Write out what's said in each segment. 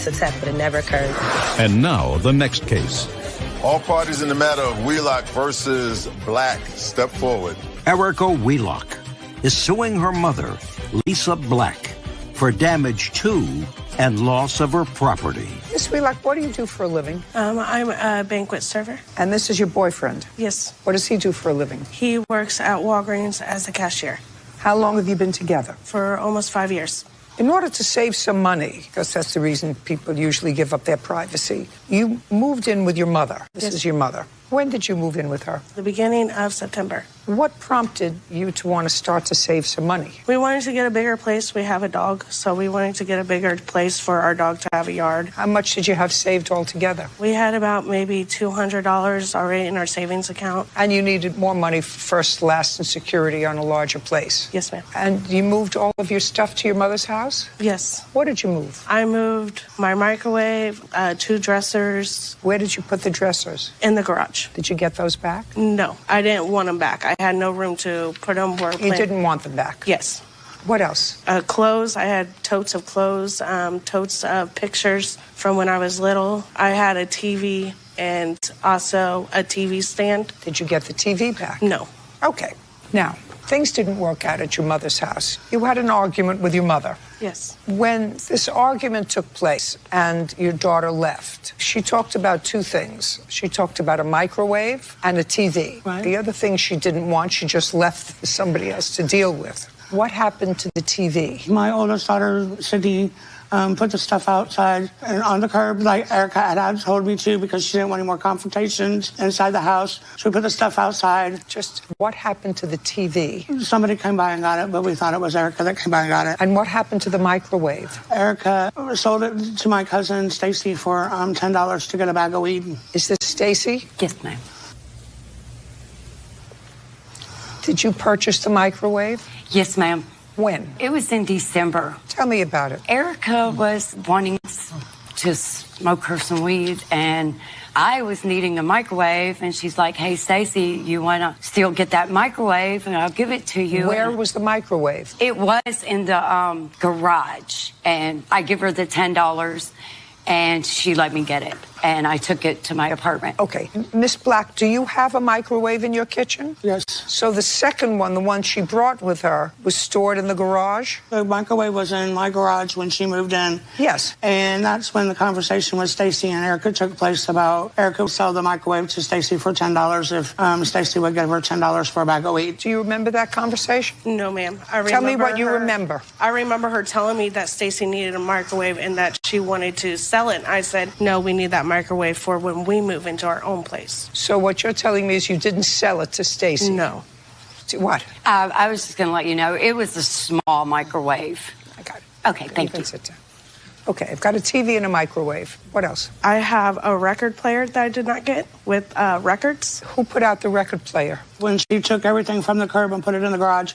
It's a test, but it never occurred. And now, the next case. All parties in the matter of Wheelock versus Black step forward. Erica Wheelock is suing her mother, Lisa Black, for damage to and loss of her property. Miss Wheelock, what do you do for a living? I'm a banquet server. And this is your boyfriend? Yes. What does he do for a living? He works at Walgreens as a cashier. How long have you been together? For almost 5 years. In order to save some money, because that's the reason people usually give up their privacy, you moved in with your mother. This is your mother. When did you move in with her? The beginning of September. What prompted you to want to start to save some money? We wanted to get a bigger place. We have a dog, so we wanted to get a bigger place for our dog to have a yard. How much did you have saved altogether? We had about maybe $200 already in our savings account. And you needed more money for first, last, and security on a larger place? Yes, ma'am. And you moved all of your stuff to your mother's house? Yes. What did you move? I moved my microwave, 2 dressers. Where did you put the dressers? In the garage. Did you get those back? No, I didn't want them back. I had no room to put them where... You didn't want them back? Yes. What else? Clothes. I had totes of clothes, totes of pictures from when I was little. I had a TV and also a TV stand. Did you get the TV back? No. Okay. Now, things didn't work out at your mother's house. You had an argument with your mother. Yes. When this argument took place and your daughter left, she talked about 2 things. She talked about a microwave and a TV. Right. The other thing she didn't want, she just left for somebody else to deal with. What happened to the TV? My oldest daughter, Sydney, put the stuff outside and on the curb like Erica had told me to because she didn't want any more confrontations inside the house. So we put the stuff outside. Just what happened to the TV? Somebody came by and got it, but we thought it was Erica that came by and got it. And what happened to the microwave? Erica sold it to my cousin, Stacy, for $10 to get a bag of weed. Is this Stacy? Yes, ma'am. Did you purchase the microwave? Yes, ma'am. When? It was in December. Tell me about it. Erica was wanting to smoke her some weed, and I was needing a microwave, and she's like, hey, Stacy, you want to still get that microwave, and I'll give it to you. Where was the microwave? It was in the garage, and I give her the $10, and she let me get it, and I took it to my apartment. Okay. Miss Black, do you have a microwave in your kitchen? Yes. So the second one, the one she brought with her, was stored in the garage? The microwave was in my garage when she moved in. Yes. And that's when the conversation with Stacy and Erica took place about Erica would sell the microwave to Stacy for $10 if Stacy would give her $10 for a bag of weed. Do you remember that conversation? No, ma'am. Tell me what you remember. I remember her telling me that Stacy needed a microwave and that she wanted to sell it. I said, no, we need that microwave for when we move into our own place. So what you're telling me is you didn't sell it to Stacy? No. What? I was just going to let you know, it was a small microwave. I got it. Okay, thank you. Sit down. Okay, I've got a TV and a microwave. What else? I have a record player that I did not get with records. Who put out the record player? When she took everything from the curb and put it in the garage,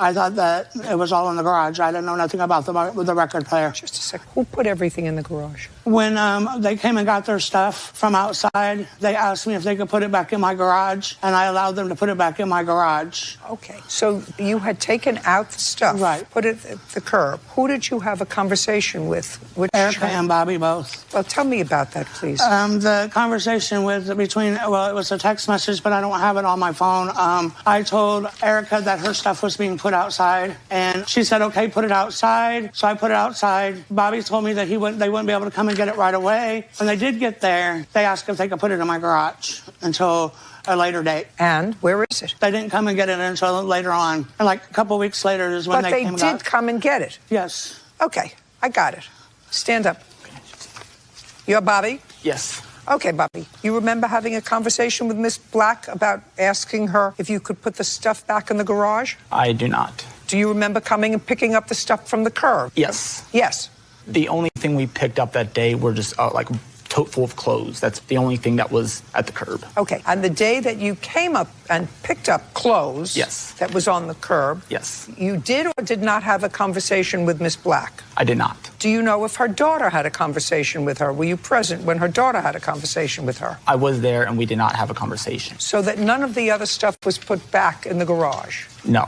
I thought that it was all in the garage. I didn't know nothing about the record player. Just a second. Who put everything in the garage? When they came and got their stuff from outside, they asked me if they could put it back in my garage, and I allowed them to put it back in my garage. Okay. So you had taken out the stuff, right? Put it at the curb. Who did you have a conversation with? Erica and Bobby both. Well, tell me about that, please. The conversation it was a text message, but I don't have it on my phone. I told Erica that her stuff was being put outside, and she said, okay, put it outside. So I put it outside. Bobby told me that they wouldn't be able to come and get it right away. When they did get there, they asked if they could put it in my garage until a later date. And where is it? They didn't come and get it until later on. And like a couple weeks later is when they came and got it. But they did come and get it? Yes. Okay, I got it. Stand up. You're Bobby? Yes. Okay, Bobby. You remember having a conversation with Miss Black about asking her if you could put the stuff back in the garage? I do not. Do you remember coming and picking up the stuff from the curb? Yes. Yes. The only thing we picked up that day were just like a tote full of clothes. That's the only thing that was at the curb. Okay. And the day that you came up and picked up clothes, yes, that was on the curb, yes, you did or did not have a conversation with Miss Black? I did not. Do you know if her daughter had a conversation with her? Were you present when her daughter had a conversation with her? I was there, and we did not have a conversation. So that none of the other stuff was put back in the garage? No.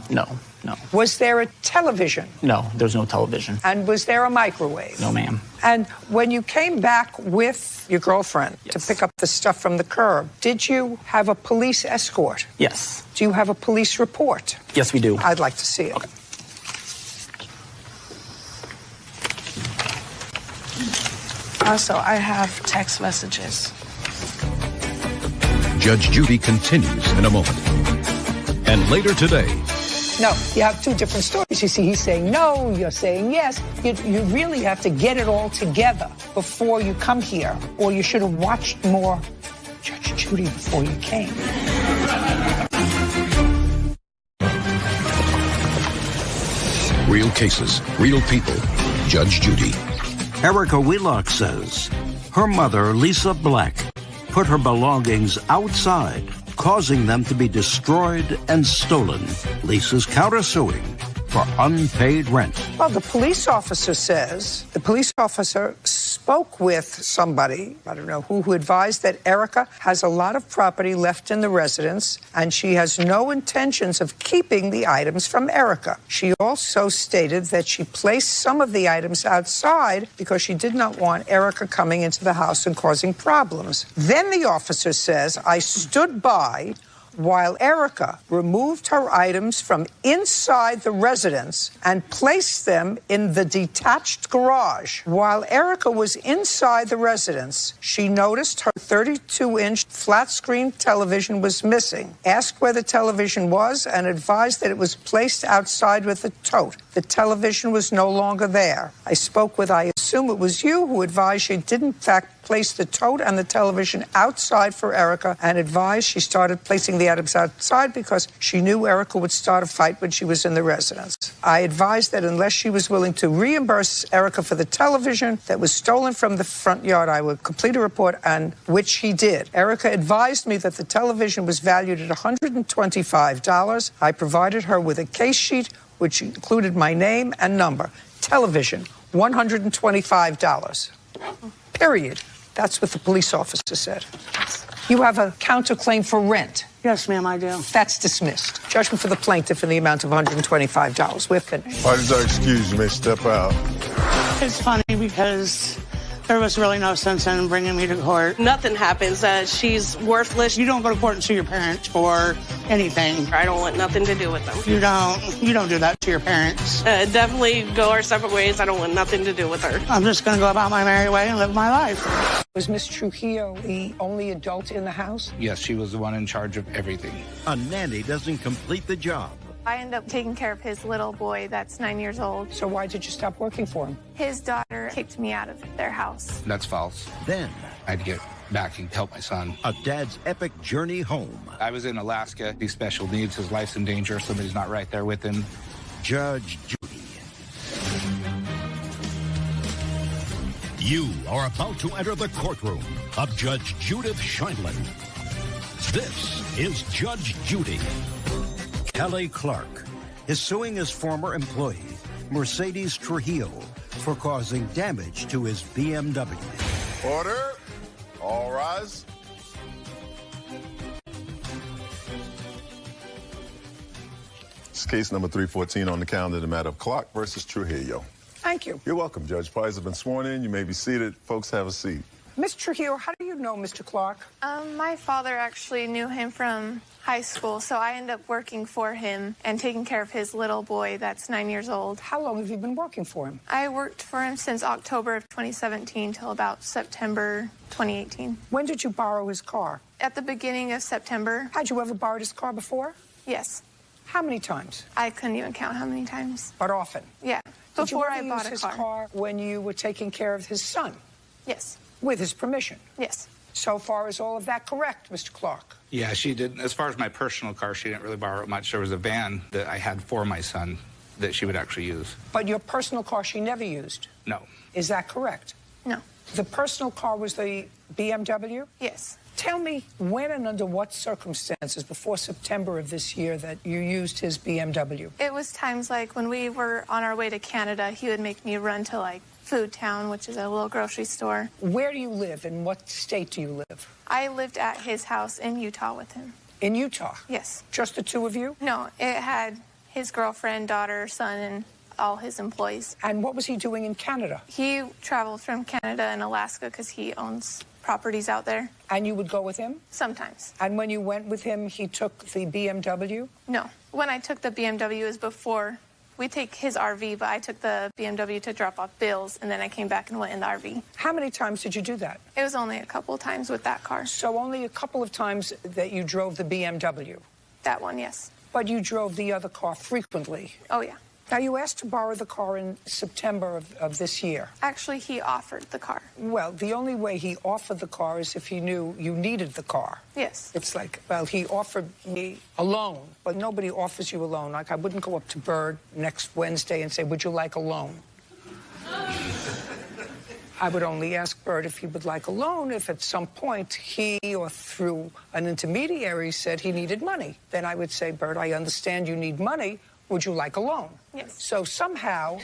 Was there a television? No, there's no television. And was there a microwave? No, ma'am. And when you came back with your girlfriend Yes. to pick up the stuff from the curb, did you have a police escort? Yes. Do you have a police report? Yes, we do. I'd like to see it. Okay. Also, I have text messages. Judge Judy continues in a moment. And later today, No, you have two different stories. You see, he's saying no, you're saying yes. You really have to get it all together before you come here, or you should have watched more Judge Judy before you came. real cases, real people. Judge Judy. Erica Wheelock says her mother, Lisa Black, put her belongings outside, causing them to be destroyed and stolen. Lisa's countersuing for unpaid rent. Well, the police officer says the police officer spoke with somebody, I don't know who advised that Erica has a lot of property left in the residence and she has no intentions of keeping the items from Erica. She also stated that she placed some of the items outside because she did not want Erica coming into the house and causing problems. Then the officer says, I stood by while Erica removed her items from inside the residence and placed them in the detached garage. While Erica was inside the residence, she noticed her 32-inch flat-screen television was missing, asked where the television was, and advised that it was placed outside with a tote. The television was no longer there. I spoke with, I assume it was you, who advised she did in fact place the tote and the television outside for Erica and advised she started placing the items outside because she knew Erica would start a fight when she was in the residence. I advised that unless she was willing to reimburse Erica for the television that was stolen from the front yard, I would complete a report, and which she did. Erica advised me that the television was valued at $125. I provided her with a case sheet which included my name and number. Television, $125. Period. That's what the police officer said. You have a counterclaim for rent. Yes, ma'am, I do. That's dismissed. Judgment for the plaintiff in the amount of $125. We're finished. Why did I excuse you? May step out. It's funny because there was really no sense in bringing me to court. Nothing happens. She's worthless. You don't go to court and sue your parents for anything. I don't want nothing to do with them. You don't do that to your parents. Definitely go our separate ways. I don't want nothing to do with her. I'm just going to go about my merry way and live my life. Was Miss Trujillo the only adult in the house? Yes, she was the one in charge of everything. A nanny doesn't complete the job. I end up taking care of his little boy that's 9 years old. So why did you stop working for him? His daughter kicked me out of their house. That's false. Then, I had to get back and help my son. a dad's epic journey home. I was in Alaska. He's special needs. His life's in danger. Somebody's not right there with him. Judge Judy. You are about to enter the courtroom of Judge Judith Scheindlin. This is Judge Judy. Kelly Clark is suing his former employee, Mercedes Trujillo, for causing damage to his BMW. Order. All rise. It's case number 314 on the calendar, the matter of Clark versus Trujillo. Thank you. You're welcome, Judge. Parties have been sworn in. You may be seated. Folks, have a seat. Miss Trujillo, how do you know Mr. Clark? My father actually knew him from high school, so I end up working for him and taking care of his little boy that's 9 years old. How long have you been working for him? I worked for him since October of 2017 till about September 2018. When did you borrow his car? At the beginning of September, Had you ever borrowed his car before? yes. How many times? I couldn't even count how many times. But often. Yeah, Did you before ever I bought use a his car. car when you were taking care of his son? Yes, With his permission. yes. So far, is all of that correct, Mr. Clark? Yeah, she did. As far as my personal car, she didn't really borrow it much. There was a van that I had for my son that she would actually use. But your personal car she never used. No. Is that correct? No, The personal car was the BMW? yes. Tell me when and under what circumstances before September of this year that you used his BMW. It was times like when we were on our way to Canada, he would make me run to like Food Town, which is a little grocery store. Where do you live? In what state do you live? I lived at his house in Utah with him. In Utah? Yes. Just the two of you? No, it had his girlfriend, daughter, son, and all his employees. And what was he doing in Canada? He traveled from Canada and Alaska because he owns properties out there. And you would go with him? Sometimes. And when you went with him, he took the BMW? No. When I took the BMW, it was before. We take his RV, but I took the BMW to drop off bills, and then I came back and went in the RV. How many times did you do that? It was only a couple times with that car. So only a couple of times that you drove the BMW? That one, yes. But you drove the other car frequently? Oh, yeah. Now, you asked to borrow the car in September of this year. Actually, he offered the car. Well, the only way he offered the car is if he knew you needed the car. Yes. It's like, well, he offered me a loan, but nobody offers you a loan. Like, I wouldn't go up to Bird next Wednesday and say, would you like a loan? I would only ask Bird if he would like a loan if at some point he or through an intermediary said he needed money. Then I would say, Bird, I understand you need money. Would you like a loan? Yes. So somehow,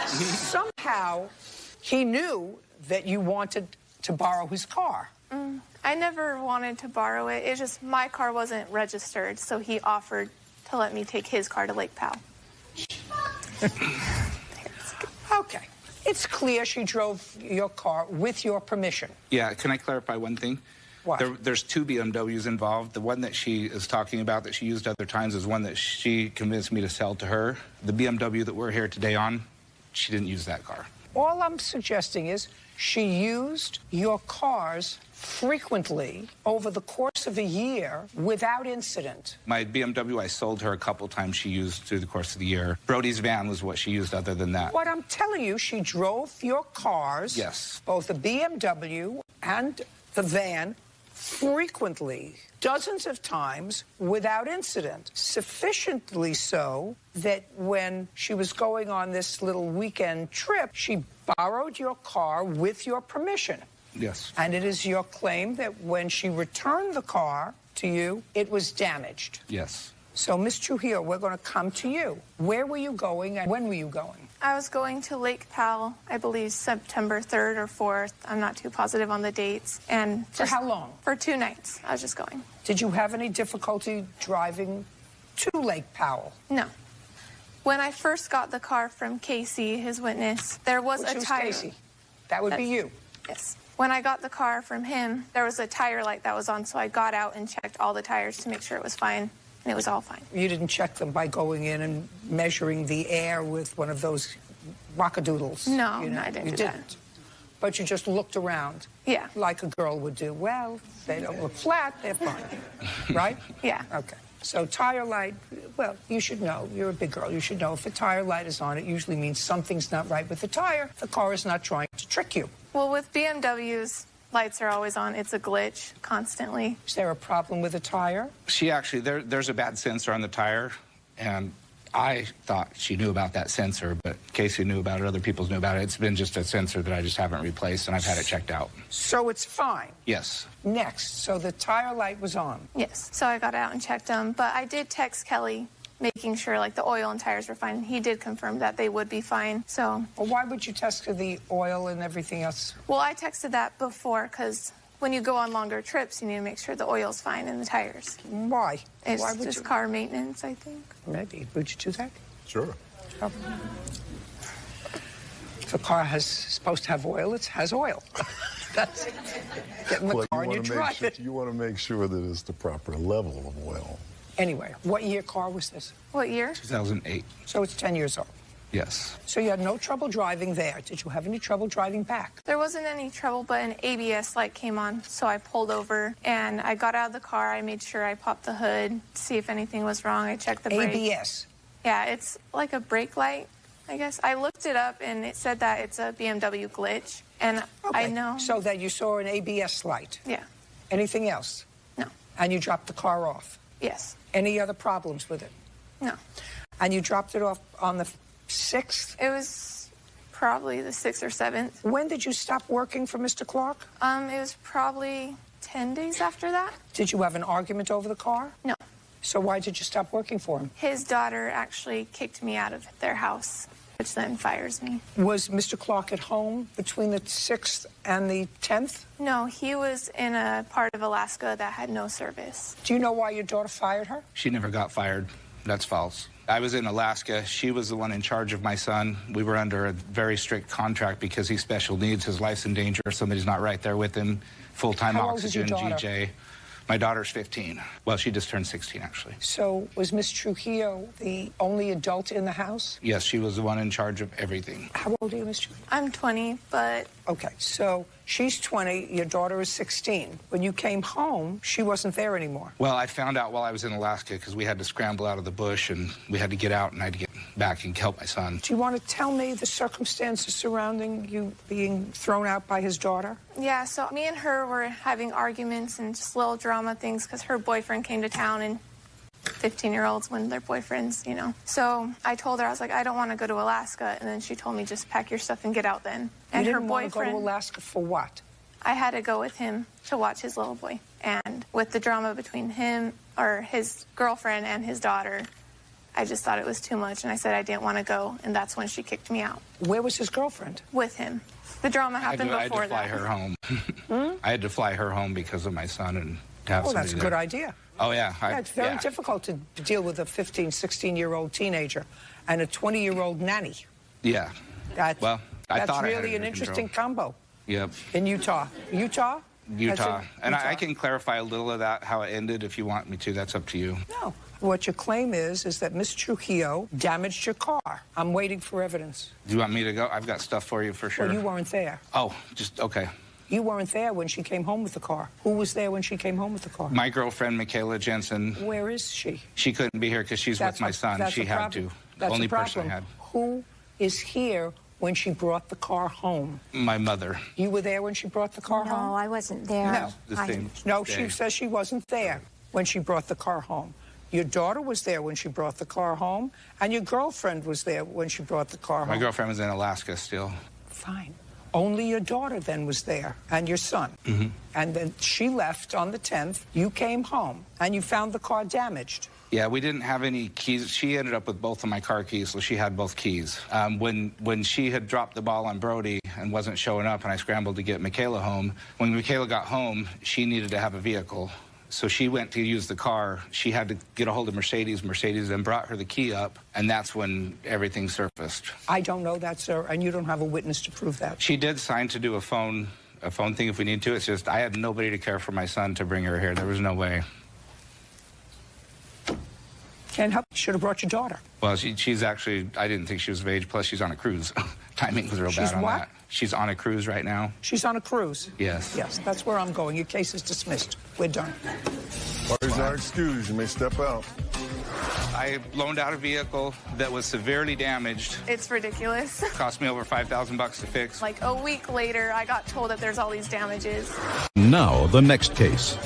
somehow he knew that you wanted to borrow his car. I never wanted to borrow it. It's just my car wasn't registered, so he offered to let me take his car to Lake Powell. Okay. It's clear she drove your car with your permission. Yeah, can I clarify one thing? What? There's two BMWs involved. The one that she is talking about that she used other times is one that she convinced me to sell to her. The BMW that we're here today on, she didn't use that car. All I'm suggesting is she used your cars frequently over the course of a year without incident. My BMW, I sold her a couple times she used through the course of the year. Brody's van was what she used other than that. What I'm telling you, she drove your cars, Yes. both the BMW and the van, frequently, dozens of times, without incident. Sufficiently so that when she was going on this little weekend trip, she borrowed your car with your permission. Yes. And it is your claim that when she returned the car to you, it was damaged. Yes. So, Ms. Trujillo, we're going to come to you. Where were you going and when were you going? I was going to Lake Powell, I believe September 3rd or 4th. I'm not too positive on the dates. And For how long? For 2 nights. I was just going. Did you have any difficulty driving to Lake Powell? No. When I first got the car from Casey, his witness, there was Which a was tire. Casey? That would be you. Yes. When I got the car from him, there was a tire light that was on, so I got out and checked all the tires to make sure it was fine, and it was all fine. You didn't check them by going in and measuring the air with one of those wackadoodles? No, You I didn't do that. didn't. But you just looked around? Yeah. Like a girl would do. Well, they don't look flat, they're fine. Right? Yeah. Okay. So tire light, well, you should know. You're a big girl. You should know if a tire light is on, it usually means something's not right with the tire. The car is not trying to trick you. Well, with BMWs, lights are always on. It's a glitch constantly. Is there a problem with the tire? She actually, there's a bad sensor on the tire, and I thought she knew about that sensor, but Casey knew about it, other people knew about it. It's been just a sensor that I just haven't replaced, and I've had it checked out. So it's fine? Yes. Next, so the tire light was on? Yes. So I got out and checked them, but I did text Kelly making sure like the oil and tires were fine. He did confirm that they would be fine. So. Well, why would you test for the oil and everything else? Well, I texted that before because when you go on longer trips, you need to make sure the oil's fine and the tires. Why? It's Why would just you? car maintenance, I think. Maybe. Would you do that? Sure. Oh. If a car is supposed to have oil, it has oil. That's it. Get in the car and you drive it. You want to make sure that it's the proper level of oil. Anyway, what year car was this? What year? 2008. So it's 10 years old. Yes. So you had no trouble driving there. Did you have any trouble driving back? There wasn't any trouble, but an ABS light came on, so I pulled over and I got out of the car. I made sure I popped the hood to see if anything was wrong. I checked the brake. ABS? Yeah, it's like a brake light, I guess. I looked it up and it said that it's a BMW glitch, and Okay. I know. So that you saw an ABS light? Yeah. Anything else? No. And you dropped the car off? Yes. Any other problems with it? No. And you dropped it off on the 6th? It was probably the 6th or 7th. When did you stop working for Mr. Clark? It was probably 10 days after that. Did you have an argument over the car? No. So why did you stop working for him? His daughter actually kicked me out of their house. which then fires me. Was Mr. Clark at home between the 6th and the 10th? No, he was in a part of Alaska that had no service. Do you know why your daughter fired her? She never got fired. That's false. I was in Alaska. She was the one in charge of my son. We were under a very strict contract because he's special needs. His life's in danger. Somebody's not right there with him. Full-time oxygen, GJ. My daughter's 15. Well, she just turned 16, actually. So was Miss Trujillo the only adult in the house? Yes, she was the one in charge of everything. How old are you, Miss Trujillo? I'm 20, but... Okay, so she's 20, your daughter is 16. When you came home, she wasn't there anymore. Well, I found out while I was in Alaska because we had to scramble out of the bush and we had to get out and I had to get back and help my son. Do you want to tell me the circumstances surrounding you being thrown out by his daughter? Yeah, so me and her were having arguments and just little drama things because her boyfriend came to town, and 15-year-olds when their boyfriends, you know. So I told her, I was like, I don't want to go to Alaska. And then she told me, just pack your stuff and get out then. And you her didn't boyfriend... want to go to Alaska for what? I had to go with him to watch his little boy. And with the drama between him, or his girlfriend and his daughter, I just thought it was too much. And I said I didn't want to go. And that's when she kicked me out. Where was his girlfriend? With him. The drama happened before that. I had to fly her home. I had to fly her home because of my son and to have Oh, that's a somebody good there. idea. Oh, yeah. It's very difficult to deal with a 15, 16-year-old teenager and a 20-year-old nanny. Yeah. That's thought I had really it an under interesting control. combo. Yep. In Utah. Utah? Utah. And Utah. I can clarify a little of that, how it ended, if you want me to. That's up to you. No. What your claim is that Miss Trujillo damaged your car. I'm waiting for evidence. Do you want me to go? I've got stuff for you for sure. Well, you weren't there. Oh, just, okay. You weren't there when she came home with the car. Who was there when she came home with the car? My girlfriend, Michaela Jensen. Where is she? She couldn't be here because she's with my son. She had to. The only person I had. Who is here when she brought the car home? My mother. You were there when she brought the car home? No, I wasn't there. No. The same No, day. she says she wasn't there when she brought the car home. Your daughter was there when she brought the car home, and your girlfriend was there when she brought the car home. My girlfriend was in Alaska still. Fine. Only your daughter then was there, and your son. Mm-hmm. And then she left on the 10th. You came home, and you found the car damaged. Yeah, we didn't have any keys. She ended up with both of my car keys, so she had both keys. When she had dropped the ball on Brody and wasn't showing up, and I scrambled to get Michaela home, when Michaela got home, she needed to have a vehicle. So she went to use the car. She had to get a hold of Mercedes. Mercedes then brought her the key up, and that's when everything surfaced. I don't know that, sir, and you don't have a witness to prove that. She did sign to do a phone thing if we need to. It's just I had nobody to care for my son to bring her here. There was no way. Can't help. You should have brought your daughter. Well, she's actually, I didn't think she was of age. Plus, she's on a cruise. Timing was real bad on what? that. She's on a cruise right now. She's on a cruise? Yes. Yes, that's where I'm going. Your case is dismissed. We're done. Parties are excused. You may step out. I loaned out a vehicle that was severely damaged. It's ridiculous. Cost me over $5,000 to fix. Like a week later, I got told that there's all these damages. Now, the next case.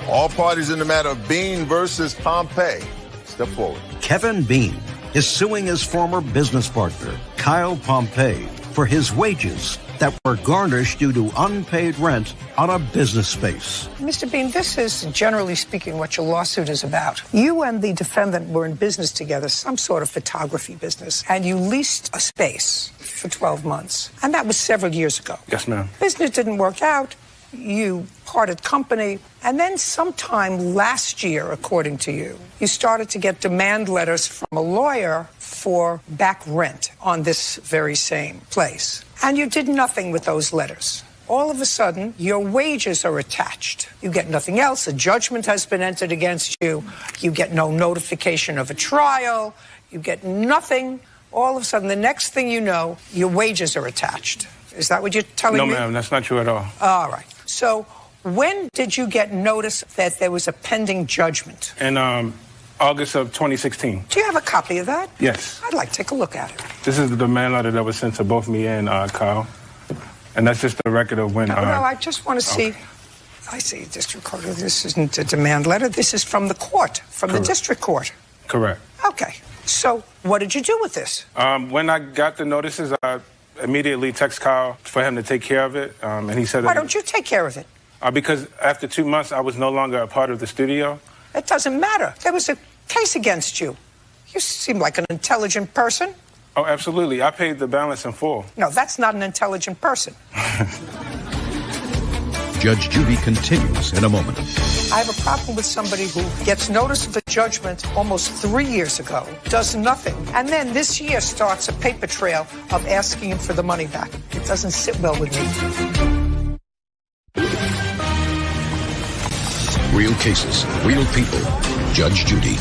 All parties in the matter of Bean versus Pompey. Step forward. Kevin Bean is suing his former business partner, Kyle Pompey, for his wages that were garnished due to unpaid rent on a business space. Mr. Bean, this is, generally speaking, what your lawsuit is about. You and the defendant were in business together, some sort of photography business, and you leased a space for 12 months. And that was several years ago. Yes, ma'am. Business didn't work out. You parted company. And then sometime last year, according to you, you started to get demand letters from a lawyer for back rent on this very same place. And you did nothing with those letters. All of a sudden, your wages are attached. You get nothing else. A judgment has been entered against you. You get no notification of a trial. You get nothing. All of a sudden, the next thing you know, your wages are attached. Is that what you're telling me? No, ma'am, that's not true at all. All right. So when did you get notice that there was a pending judgment? In August of 2016. Do you have a copy of that? Yes. I'd like to take a look at it. This is the demand letter that was sent to both me and Kyle. And that's just the record of when... No, I just want to see... Okay. I see, District Court. This isn't a demand letter. This is from the court, from the district court. Correct. Okay. So what did you do with this? When I got the notices, I immediately text Kyle for him to take care of it. And he said... Why don't you take care of it? Because after 2 months, I was no longer a part of the studio. It doesn't matter. There was a case against you. You seem like an intelligent person. Oh, absolutely. I paid the balance in full. No, that's not an intelligent person. Judge Judy continues in a moment. I have a problem with somebody who gets notice of a judgment almost 3 years ago, does nothing, and then this year starts a paper trail of asking him for the money back. It doesn't sit well with me. Real cases, real people. Judge Judy.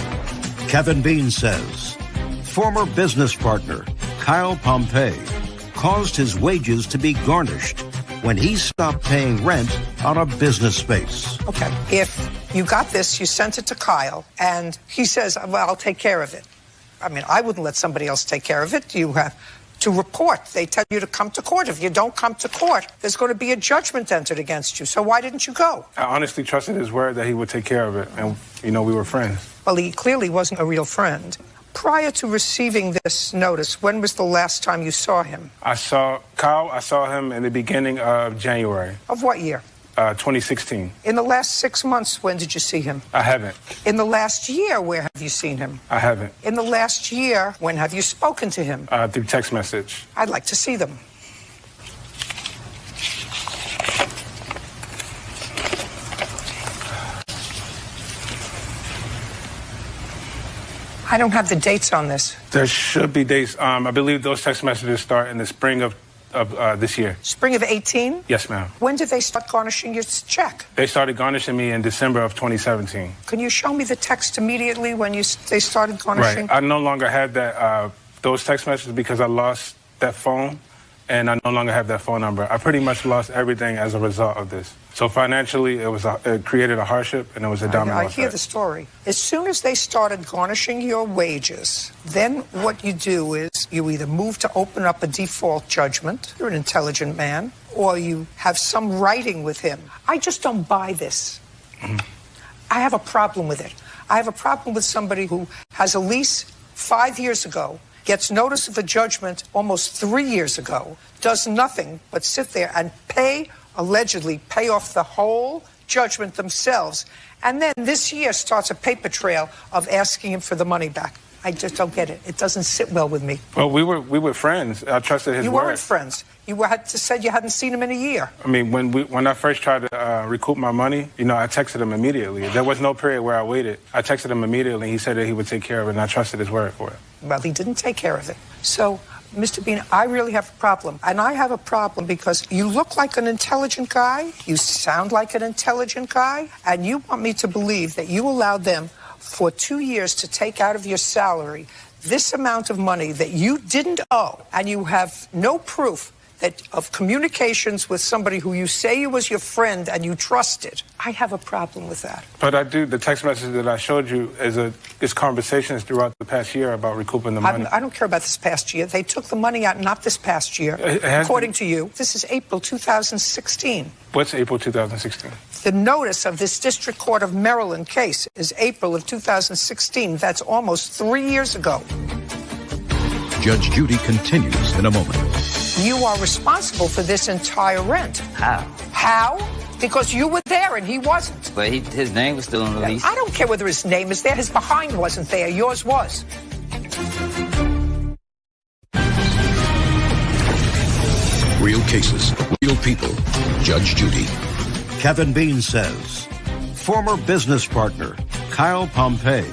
Kevin Bean says former business partner Kyle Pompey caused his wages to be garnished when he stopped paying rent on a business space. Okay, if you got this, you sent it to Kyle, and he says, well, I'll take care of it. I mean, I wouldn't let somebody else take care of it. You have to report. They tell you to come to court. If you don't come to court, there's going to be a judgment entered against you. So why didn't you go? I honestly trusted his word that he would take care of it, and, we were friends. Well, he clearly wasn't a real friend. Prior to receiving this notice, when was the last time you saw him? I saw him in the beginning of January. Of what year? 2016. In the last 6 months, when did you see him? I haven't. In the last year, where have you seen him? I haven't. In the last year, when have you spoken to him? Through text message. I'd like to see them. I don't have the dates on this. There should be dates. I believe those text messages start in the spring of this year. Spring of 18? Yes, ma'am. When did they start garnishing your check? They started garnishing me in December of 2017. Can you show me the text immediately when they started garnishing? Right. I no longer had that those text messages because I lost that phone, and I no longer have that phone number. I pretty much lost everything as a result of this. So financially, it created a hardship, and it was a domino effect. I hear the story. As soon as they started garnishing your wages, then what you do is you either move to open up a default judgment, you're an intelligent man, or you have some writing with him. I just don't buy this. Mm-hmm. I have a problem with it. I have a problem with somebody who has a lease 5 years ago, gets notice of a judgment almost 3 years ago, does nothing but sit there and allegedly pay off the whole judgment themselves, and then this year starts a paper trail of asking him for the money back. I just don't get it. It doesn't sit well with me. Well, we were friends. I trusted his word. You weren't friends. You said you hadn't seen him in a year. I mean, when I first tried to recoup my money, I texted him immediately. There was no period where I waited. I texted him immediately. He said that he would take care of it, and I trusted his word for it. Well, he didn't take care of it. So, Mr. Bean, I really have a problem. And I have a problem because you look like an intelligent guy, you sound like an intelligent guy, and you want me to believe that you allowed them for 2 years to take out of your salary this amount of money that you didn't owe, and you have no proof of communications with somebody who you say was your friend and you trusted. I have a problem with that. But I do. The text message that I showed you is conversations throughout the past year about recouping the money. I don't care about this past year. They took the money out, not this past year. According to you, this is April 2016. What's April 2016? The notice of this District Court of Maryland case is April of 2016. That's almost 3 years ago. Judge Judy continues in a moment. You are responsible for this entire rent. How? How? Because you were there and he wasn't. But his name was still on the lease. I don't care whether his name is there. His behind wasn't there. Yours was. Real cases, real people. Judge Judy. Kevin Bean says former business partner Kyle Pompey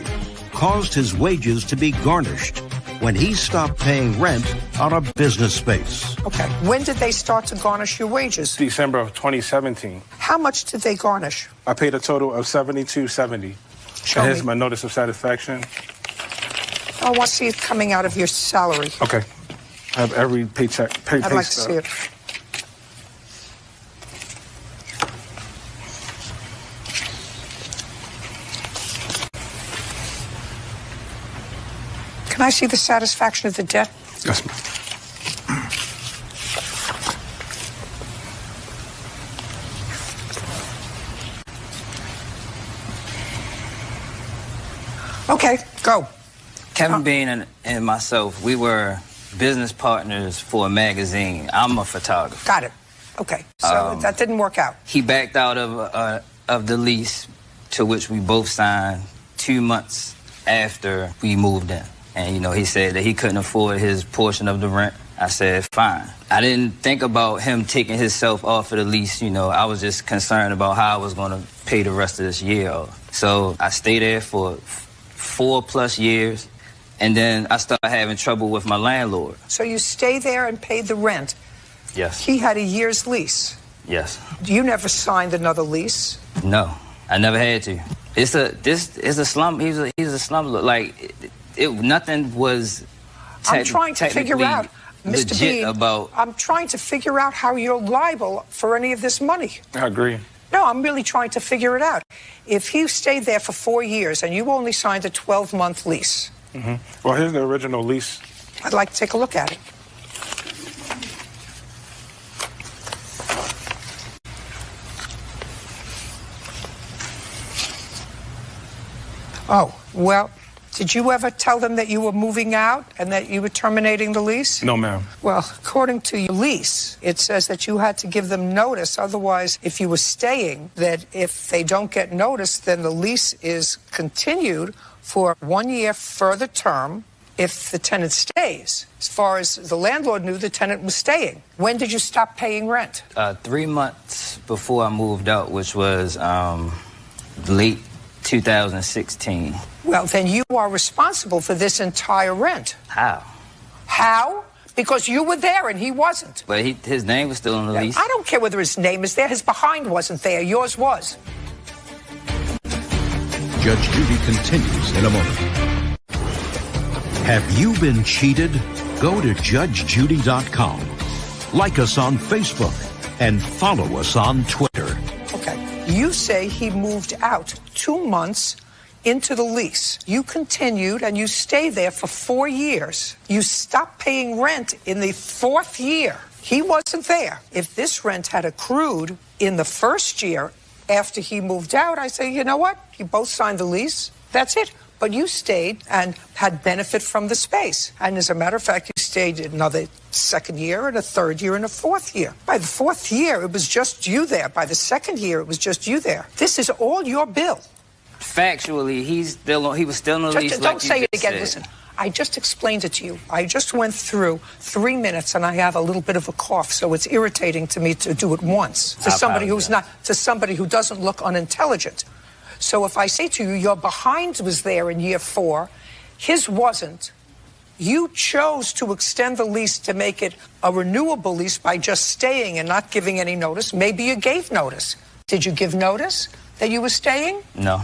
caused his wages to be garnished when he stopped paying rent on a business space. Okay. When did they start to garnish your wages? December of 2017. How much did they garnish? I paid a total of $72.70. Show Here's me. my notice of satisfaction. I want to see it coming out of your salary. Okay. I have every paycheck. I'd like to see it. Can I see the satisfaction of the debt? Yes, ma'am. Okay, go. Kevin Bean and myself, we were business partners for a magazine. I'm a photographer. Got it. Okay, so that didn't work out. He backed out of the lease to which we both signed 2 months after we moved in. And, you know, he said that he couldn't afford his portion of the rent. I said, fine. I didn't think about him taking himself off of the lease. You know, I was just concerned about how I was going to pay the rest of this year off. So I stayed there for 4+ years, and then I started having trouble with my landlord. So you stay there and pay the rent? Yes. He had a year's lease? Yes. You never signed another lease? No, I never had to. This is a slum. He's a slumlord. Like, nothing was. I'm trying to figure out, Mr. Bean, I'm trying to figure out how you're liable for any of this money. I agree. No, I'm really trying to figure it out. If he stayed there for 4 years and you only signed a 12-month lease. Well, here's the original lease. I'd like to take a look at it. Oh, well, did you ever tell them that you were moving out and that you were terminating the lease? No, ma'am. Well, according to your lease, it says that you had to give them notice. Otherwise, if you were staying, that if they don't get notice, then the lease is continued for 1 year further term if the tenant stays. As far as the landlord knew, the tenant was staying. When did you stop paying rent? 3 months before I moved out, which was late 2016. Well, then you are responsible for this entire rent. How? How? Because you were there and he wasn't. But his name was still on the lease. I don't care whether his name is there. His behind wasn't there. Yours was. Judge Judy continues in a moment. Have you been cheated? Go to judgejudy.com. Like us on Facebook and follow us on Twitter. Okay. You say he moved out 2 months into the lease. You continued and you stayed there for 4 years. You stopped paying rent in the 4th year. He wasn't there. If this rent had accrued in the 1st year after he moved out, I say, you know what? You both signed the lease. That's it. But you stayed and had benefit from the space. And as a matter of fact, you stayed another 2nd year and a 3rd year and a 4th year. By the 4th year, it was just you there. By the 2nd year, it was just you there. This is all your bill. Factually, he was still on the lease. Don't say it again. Listen, I just explained it to you. I just went through 3 minutes, and I have a little bit of a cough, so it's irritating to me to do it once to somebody who doesn't look unintelligent. So if I say to you, your behind was there in year 4, his wasn't. You chose to extend the lease to make it a renewable lease by just staying and not giving any notice. Maybe you gave notice. Did you give notice that you were staying? No.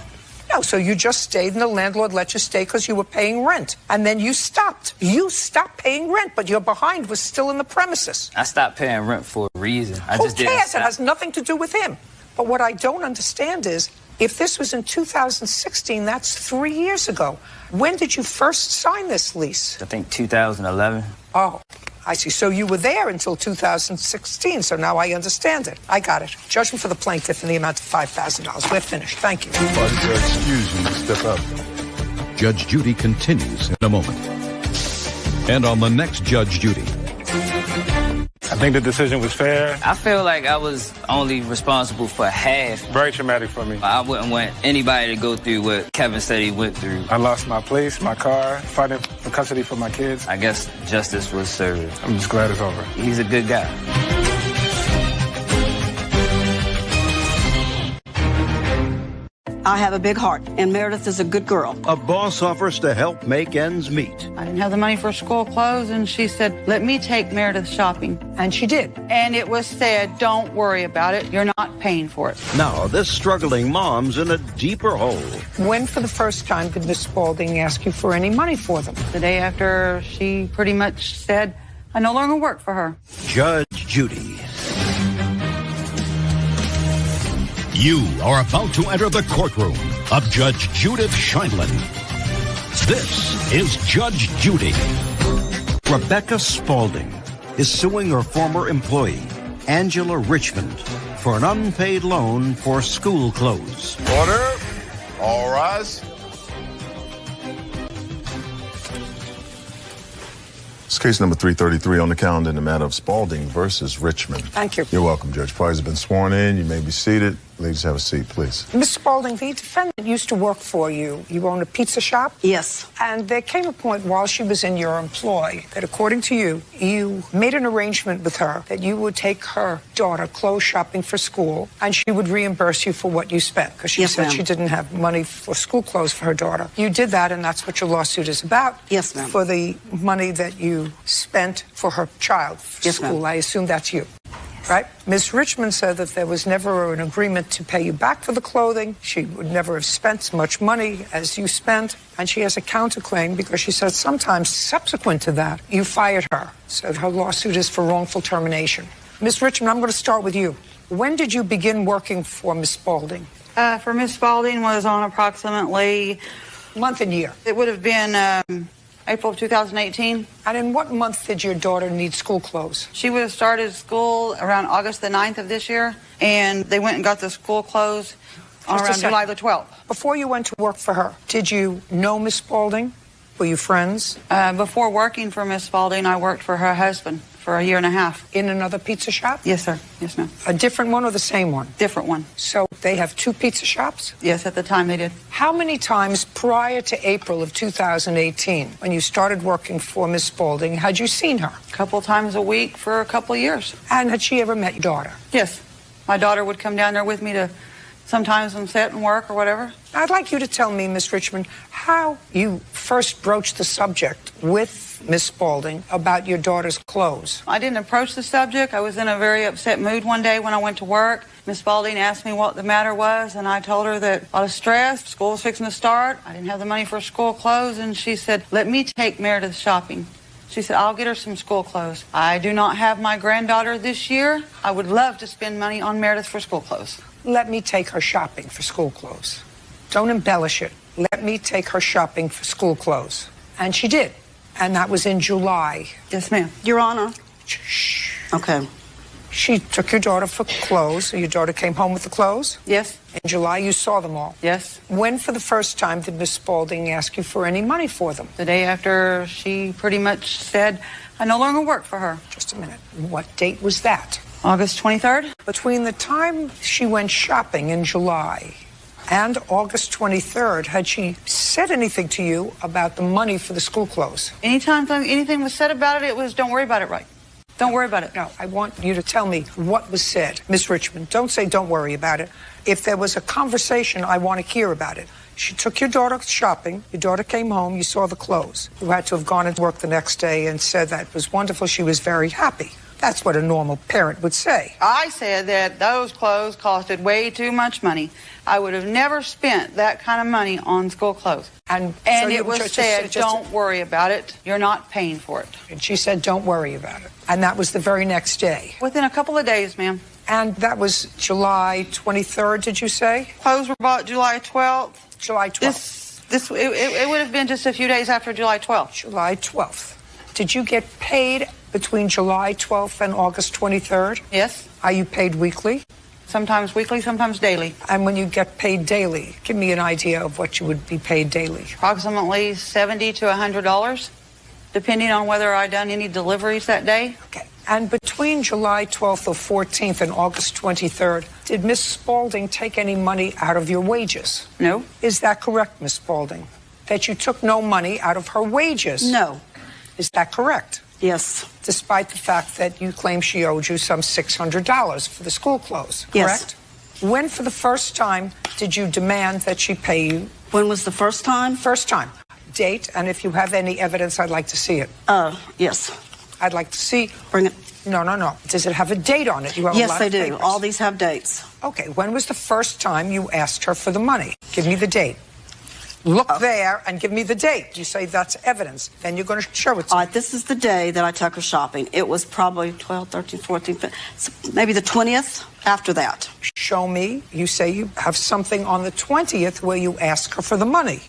No, so you just stayed and the landlord let you stay because you were paying rent. And then you stopped. You stopped paying rent, but your behind was still in the premises. I stopped paying rent for a reason. Who cares? It has nothing to do with him. But what I don't understand is, if this was in 2016, that's 3 years ago. When did you first sign this lease? I think 2011. Oh, I see. So you were there until 2016, so now I understand it. I got it. Judgment for the plaintiff in the amount of $5,000. We're finished. Thank you. Excuse you. Step up. Judge Judy continues in a moment. And on the next Judge Judy. I think the decision was fair. I feel like I was only responsible for half. Very traumatic for me. I wouldn't want anybody to go through what Kevin said he went through. I lost my place, my car, fighting for custody for my kids. I guess justice was served. I'm just glad it's over. He's a good guy. I have a big heart, and Meredith is a good girl. A boss offers to help make ends meet. I didn't have the money for school clothes, and she said, let me take Meredith shopping. And she did. And it was said, don't worry about it. You're not paying for it. Now, this struggling mom's in a deeper hole. When, for the first time, did Miss Spaulding ask you for any money for them? The day after she pretty much said, I no longer work for her. Judge Judy. You are about to enter the courtroom of Judge Judith Scheindlin. This is Judge Judy. Rebecca Spaulding is suing her former employee, Angela Richmond, for an unpaid loan for school clothes. Order. All rise. It's case number 333 on the calendar in the matter of Spaulding versus Richmond. Thank you. You're welcome, Judge. Parties have been sworn in. You may be seated. Ladies, have a seat, please. Miss Spaulding, the defendant used to work for you. You own a pizza shop? Yes. And there came a point while she was in your employ that, according to you, you made an arrangement with her that you would take her daughter clothes shopping for school and she would reimburse you for what you spent because she said she didn't have money for school clothes for her daughter. You did that, and that's what your lawsuit is about. Yes, ma'am. For the money that you spent for her child for school. I assume that's you. Right? Ms. Richmond said that there was never an agreement to pay you back for the clothing. She would never have spent so much money as you spent. And she has a counterclaim because she said sometimes subsequent to that, you fired her. So her lawsuit is for wrongful termination. Ms. Richmond, I'm going to start with you. When did you begin working for Ms. Spaulding? For Miss Spaulding was on approximately... Month and year. It would have been... April of 2018. And in what month did your daughter need school clothes? She would have started school around August the 9th of this year, and they went and got the school clothes around July the 12th. Before you went to work for her, did you know Miss Spaulding? Were you friends? Before working for Miss Spaulding, I worked for her husband for a year and a half. In another pizza shop? Yes, sir. Yes, ma'am. A different one or the same one? Different one. So they have two pizza shops? Yes, at the time they did. How many times prior to April of 2018, when you started working for Miss Spaulding, had you seen her? A couple times a week for a couple of years. And had she ever met your daughter? Yes. My daughter would come down there with me to sometimes sit and work or whatever. I'd like you to tell me, Miss Richmond, how you first broached the subject with Miss Spaulding about your daughter's clothes. I didn't approach the subject. I was in a very upset mood one day when I went to work. Miss Spaulding asked me what the matter was, and I told her that a lot of stress, school was fixing to start, I didn't have the money for school clothes, and she said, let me take Meredith shopping. She said, I'll get her some school clothes. I do not have my granddaughter this year. I would love to spend money on Meredith for school clothes. Let me take her shopping for school clothes. Don't embellish it. Let me take her shopping for school clothes. And she did. And that was in July. Yes, ma'am. Your Honor. Shh. Okay. She took your daughter for clothes. So your daughter came home with the clothes? Yes. In July, you saw them all? Yes. When, for the first time, did Miss Spaulding ask you for any money for them? The day after she pretty much said, I no longer work for her. Just a minute. What date was that? August 23rd. Between the time she went shopping in July and August 23rd, had she said anything to you about the money for the school clothes? Anytime anything was said about it, it was, don't worry about it, right? Don't worry about it. No, I want you to tell me what was said. Miss Richmond, don't say don't worry about it. If there was a conversation, I want to hear about it. She took your daughter shopping. Your daughter came home. You saw the clothes. You had to have gone to work the next day and said that was wonderful. She was very happy. That's what a normal parent would say. I said that those clothes costed way too much money. I would have never spent that kind of money on school clothes. And so it was said, don't worry about it. You're not paying for it. And she said, don't worry about it. And that was the very next day. Within a couple of days, ma'am. And that was July 23rd, did you say? Clothes were bought July 12th. July 12th. It would have been just a few days after July 12th. July 12th. Did you get paid between July 12th and August 23rd? Yes. Are you paid weekly? Sometimes weekly, sometimes daily. And when you get paid daily, give me an idea of what you would be paid daily. Approximately $70 to $100, depending on whether I done any deliveries that day. Okay. And between July 12th or 14th and August 23rd, did Miss Spaulding take any money out of your wages? No. Is that correct, Miss Spaulding? That you took no money out of her wages? No. Is that correct? Yes. Despite the fact that you claim she owed you some $600 for the school clothes, correct? Yes. When, for the first time, did you demand that she pay you? When was the first time? First time. Date, and if you have any evidence, I'd like to see it. Yes. I'd like to see. Bring it. No. Does it have a date on it? You have yes, a lot they of do. papers. All these have dates. Okay. When was the first time you asked her for the money? Give me the date. Look there and give me the date. You say that's evidence. Then you're going to show it to me. All right, this is the day that I took her shopping. It was probably 12, 13, 14, 15, maybe the 20th after that. Show me. You say you have something on the 20th where you ask her for the money.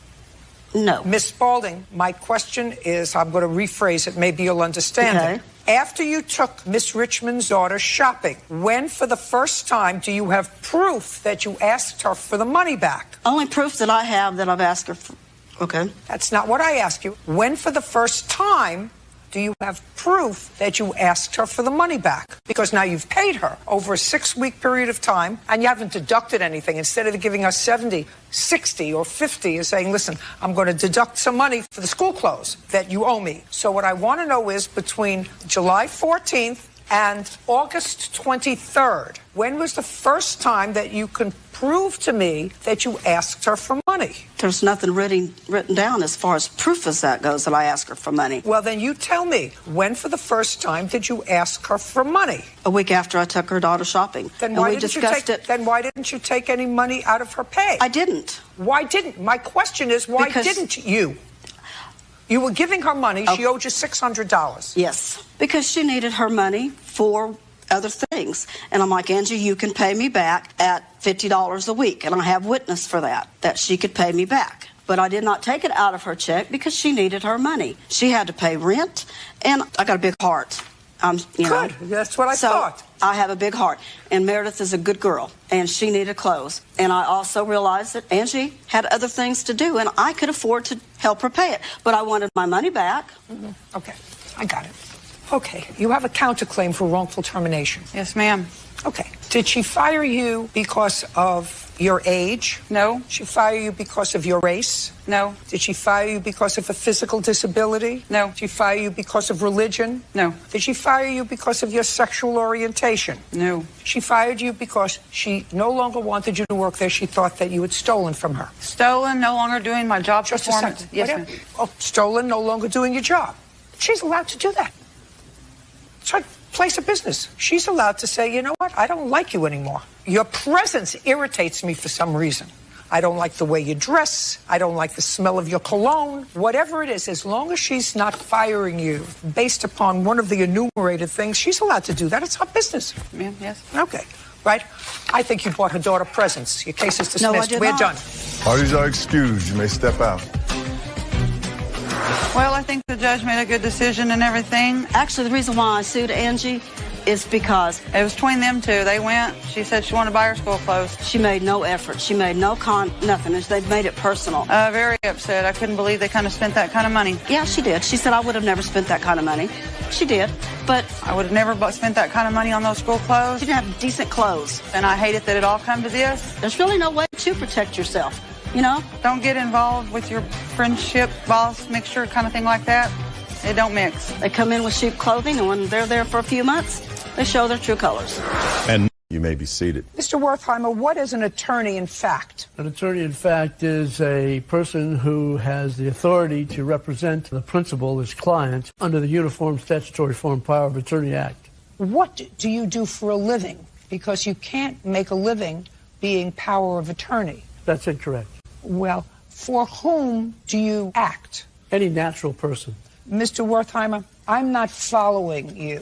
No. Miss Spaulding, my question is, I'm going to rephrase it. Maybe you'll understand it. After you took Miss Richmond's daughter shopping, when for the first time do you have proof that you asked her for the money back? Only proof that I have that I've asked her for. Okay. That's not what I asked you. When for the first time do you have proof that you asked her for the money back? Because now you've paid her over a 6-week period of time and you haven't deducted anything. Instead of giving us 70, 60, or 50, you're saying, listen, I'm going to deduct some money for the school clothes that you owe me. So what I want to know is between July 14th and August 23rd, when was the first time that you can prove to me that you asked her for money? There's nothing written down as far as proof as that goes that I asked her for money. Well, then you tell me, when for the first time did you ask her for money? A week after I took her daughter shopping. Then why didn't you take any money out of her pay? I didn't. Why didn't? My question is, why didn't you? You were giving her money. She owed you $600. Yes, because she needed her money for other things. And I'm like, Angie, you can pay me back at $50 a week. And I have witness for that she could pay me back. But I did not take it out of her check because she needed her money. She had to pay rent, and I got a big heart. Good. That's what I thought. I have a big heart. And Meredith is a good girl, and she needed clothes. And I also realized that Angie had other things to do, and I could afford to help her pay it. But I wanted my money back. Mm-hmm. Okay, I got it. Okay, you have a counterclaim for wrongful termination. Yes, ma'am. Okay. Did she fire you because of your age? No. Did she fire you because of your race? No. Did she fire you because of a physical disability? No. Did she fire you because of religion? No. Did she fire you because of your sexual orientation? No. She fired you because she no longer wanted you to work there. She thought that you had stolen from her. Stolen, no longer doing my job Just performance. a second. Yes, ma'am. Oh, stolen, no longer doing your job. She's allowed to do that. It's her place of business. She's allowed to say, you know what, I don't like you anymore. Your presence irritates me for some reason. I don't like the way you dress. I don't like the smell of your cologne. Whatever it is, as long as she's not firing you based upon one of the enumerated things, she's allowed to do that. It's her business. Ma'am, yes. Okay, right? I think you bought her daughter presents. Your case is dismissed. No, I did We're not. done. Parties are excused. You may step out. Well, I think the judge made a good decision and everything. Actually, the reason why I sued Angie is because it was between them two. They went. She said she wanted to buy her school clothes. She made no effort. She made nothing. They made it personal. Very upset. I couldn't believe they kind of spent that kind of money. Yeah, she did. She said I would have never spent that kind of money. She did, but I would have never spent that kind of money on those school clothes. She didn't have decent clothes. And I hate it that it all come to this. There's really no way to protect yourself. You know? Don't get involved with your friendship, boss mixture, kind of thing like that. They don't mix. They come in with cheap clothing, and when they're there for a few months, they show their true colors. And you may be seated. Mr. Wertheimer, what is an attorney in fact? An attorney in fact is a person who has the authority to represent the principal, his client, under the Uniform Statutory Form Power of Attorney Act. What do you do for a living? Because you can't make a living being power of attorney. That's incorrect. Well, for whom do you act? Any natural person. Mr. Wertheimer, I'm not following you.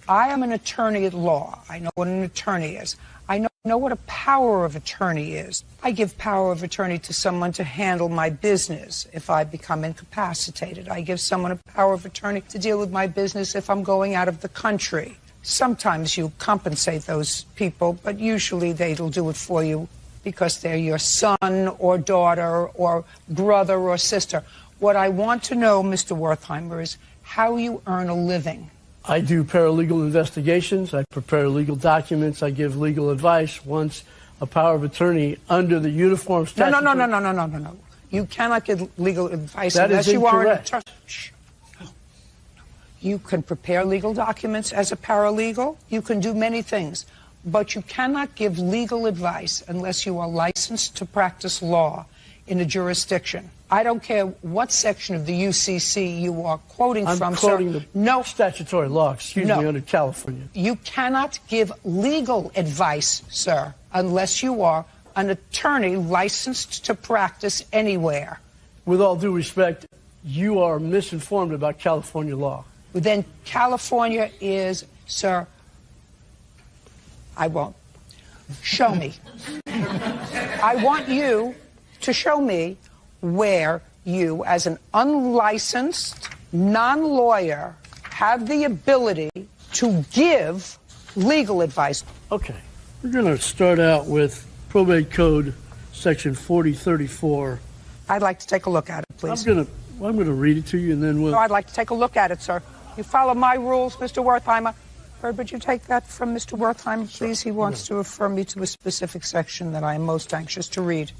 I am an attorney at law. I know what an attorney is. I know what a power of attorney is. I give power of attorney to someone to handle my business if I become incapacitated. I give someone a power of attorney to deal with my business if I'm going out of the country. Sometimes you compensate those people, but usually they'll do it for you because they're your son or daughter or brother or sister. What I want to know, Mr. Wertheimer, is how you earn a living. I do paralegal investigations. I prepare legal documents. I give legal advice. Once a power of attorney under the Uniform Statutory... No. You cannot give legal advice that unless is you are an incorrect. attorney. Shh. You can prepare legal documents as a paralegal. You can do many things. But you cannot give legal advice unless you are licensed to practice law in a jurisdiction. I don't care what section of the UCC you are quoting from, I'm quoting sir. the statutory law, me, under California. You cannot give legal advice, sir, unless you are an attorney licensed to practice anywhere. With all due respect, you are misinformed about California law. Then California is, sir, I won't. Show me. I want you to show me where you, as an unlicensed, non-lawyer, have the ability to give legal advice. Okay. We're going to start out with Probate Code Section 4034. I'd like to take a look at it, please. I'm going to read it to you, and then we'll... No, I'd like to take a look at it, sir. You follow my rules, Mr. Wertheimer. Bird, would you take that from Mr. Wertheimer, please? He wants to refer me to a specific section that I am most anxious to read.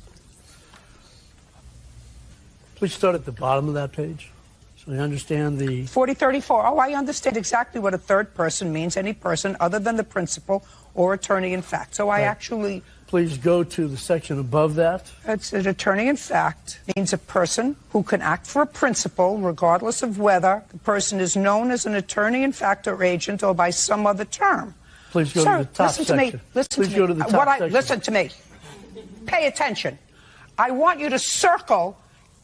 Please start at the bottom of that page so I understand the... 4034. Oh, I understand exactly what a third person means, any person other than the principal or attorney in fact. So I actually... Please go to the section above that. It's an attorney in fact means a person who can act for a principal regardless of whether the person is known as an attorney in fact or agent or by some other term. Please go to the top section. Listen to me. Listen to me. Pay attention. I want you to circle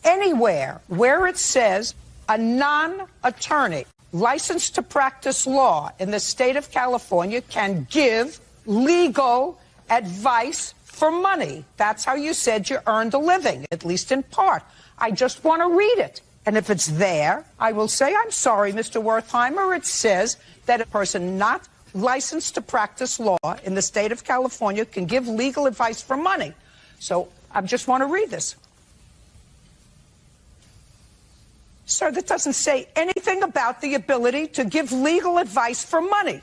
anywhere where it says a non-attorney licensed to practice law in the state of California can give legal advice for money. That's how you said you earned a living, at least in part. I just want to read it. And if it's there, I will say, I'm sorry, Mr. Wertheimer. It says that a person not licensed to practice law in the state of California can give legal advice for money. So I just want to read this. Sir, that doesn't say anything about the ability to give legal advice for money.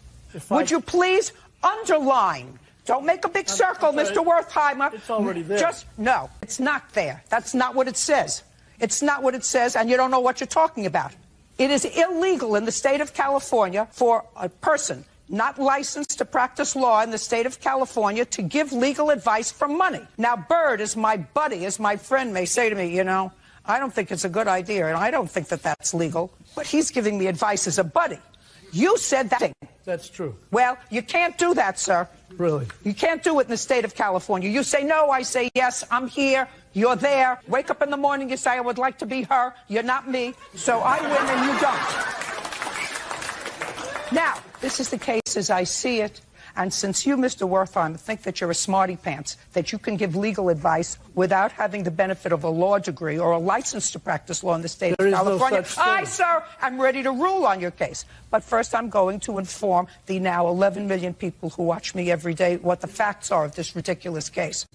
Would you please underline? Don't make a big circle, Mr. Wertheimer. It's already there. No, it's not there. That's not what it says. It's not what it says, and you don't know what you're talking about. It is illegal in the state of California for a person not licensed to practice law in the state of California to give legal advice for money. Now, Bird, as my buddy, as my friend, may say to me, you know, I don't think it's a good idea, and I don't think that that's legal, but he's giving me advice as a buddy. You said that thing. That's true. Well, you can't do that, sir. Really? You can't do it in the state of California. You say no, I say yes, I'm here, you're there. Wake up in the morning, you say, I would like to be her. You're not me, so I win and you don't. Now, this is the case as I see it. And since you, Mr. Wertheimer, think that you're a smarty pants, that you can give legal advice without having the benefit of a law degree or a license to practice law in the state of California, I, sir, am ready to rule on your case. But first, I'm going to inform the now 11 million people who watch me every day what the facts are of this ridiculous case.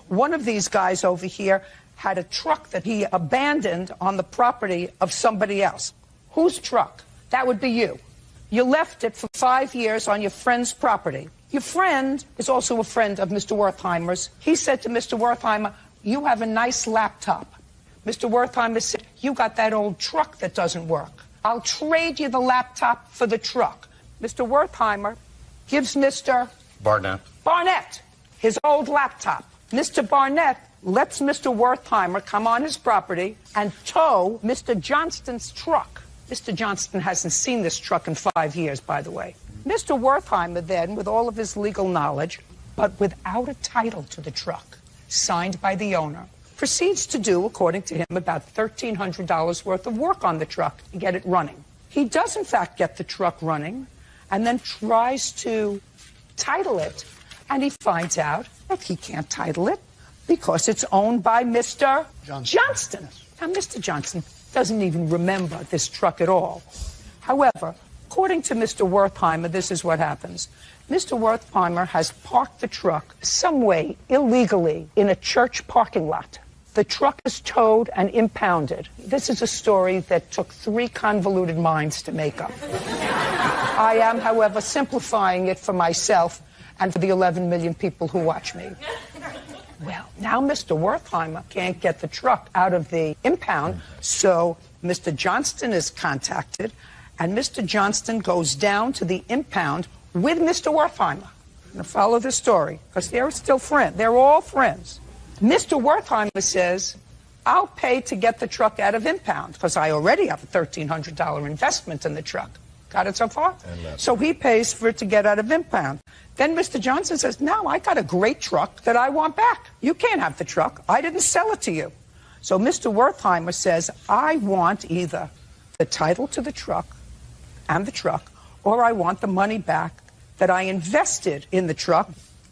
One of these guys over here had a truck that he abandoned on the property of somebody else. Whose truck? That would be you. You left it for 5 years on your friend's property. Your friend is also a friend of Mr. Wertheimer's. He said to Mr. Wertheimer, you have a nice laptop. Mr. Wertheimer said, you got that old truck that doesn't work. I'll trade you the laptop for the truck. Mr. Wertheimer gives Mr. Barnett his old laptop. Mr. Barnett lets Mr. Wertheimer come on his property and tow Mr. Johnston's truck. Mr. Johnston hasn't seen this truck in 5 years, by the way. Mr. Wertheimer then, with all of his legal knowledge, but without a title to the truck, signed by the owner, proceeds to do, according to him, about $1,300 worth of work on the truck to get it running. He does, in fact, get the truck running and then tries to title it, and he finds out that he can't title it because it's owned by Mr. Johnston. Now, Mr. Johnston doesn't even remember this truck at all. However, according to Mr. Wertheimer, this is what happens. Mr. Wertheimer has parked the truck some way illegally in a church parking lot. The truck is towed and impounded. This is a story that took 3 convoluted minds to make up. I am, however, simplifying it for myself and for the 11 million people who watch me. Well, now Mr. Wertheimer can't get the truck out of the impound, so Mr. Johnston is contacted, and Mr. Johnston goes down to the impound with Mr. Wertheimer. I'm going to follow the story, because they're still friends. They're all friends. Mr. Wertheimer says, I'll pay to get the truck out of impound, because I already have a $1,300 investment in the truck. Got it so far? So he pays for it to get out of impound. Then Mr. Johnson says, no, I got a great truck that I want back. You can't have the truck. I didn't sell it to you. So Mr. Wertheimer says, I want either the title to the truck and the truck, or I want the money back that I invested in the truck,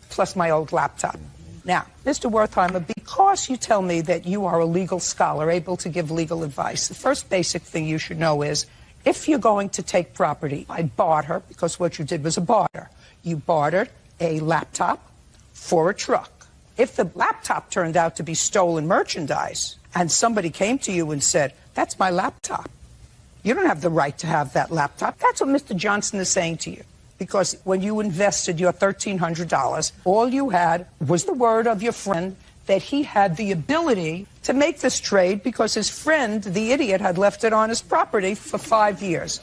plus my old laptop. Now, Mr. Wertheimer, because you tell me that you are a legal scholar, able to give legal advice, the first basic thing you should know is, if you're going to take property by barter, because what you did was a barter, you bartered a laptop for a truck. If the laptop turned out to be stolen merchandise and somebody came to you and said, that's my laptop, You don't have the right to have that laptop. That's what Mr. Johnson is saying to you. Because when you invested your $1,300, all you had was the word of your friend that he had the ability to make this trade because his friend, the idiot, had left it on his property for 5 years.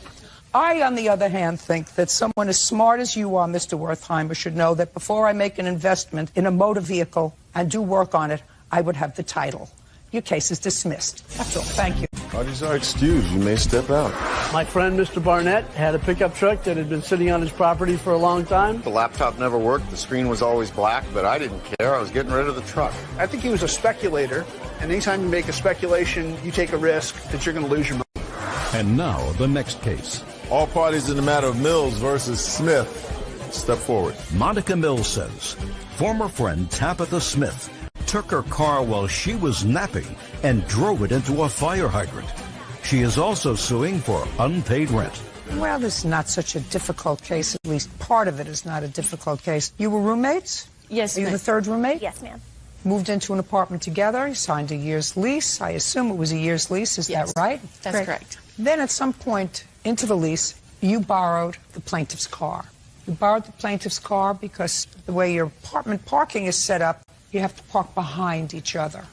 I, on the other hand, think that someone as smart as you are, Mr. Wertheimer, should know that before I make an investment in a motor vehicle and do work on it, I would have the title. Your case is dismissed. That's all. Thank you. Parties are excused. You may step out. My friend, Mr. Barnett, had a pickup truck that had been sitting on his property for a long time. The laptop never worked. The screen was always black, but I didn't care. I was getting rid of the truck. I think he was a speculator, and anytime you make a speculation, you take a risk that you're going to lose your money. And now, the next case. All parties in the matter of Mills versus Smith. Step forward. Monica Mills says former friend Tabitha Smith took her car while she was napping and drove it into a fire hydrant. She is also suing for unpaid rent. Well, this is not such a difficult case. At least part of it is not a difficult case. You were roommates? Yes, Are you ma'am. the third roommate? Yes, ma'am. Moved into an apartment together. You signed a year's lease. I assume it was a year's lease. Is that right? That's correct. Then at some point into the lease, you borrowed the plaintiff's car. You borrowed the plaintiff's car because the way your apartment parking is set up, you have to park behind each other.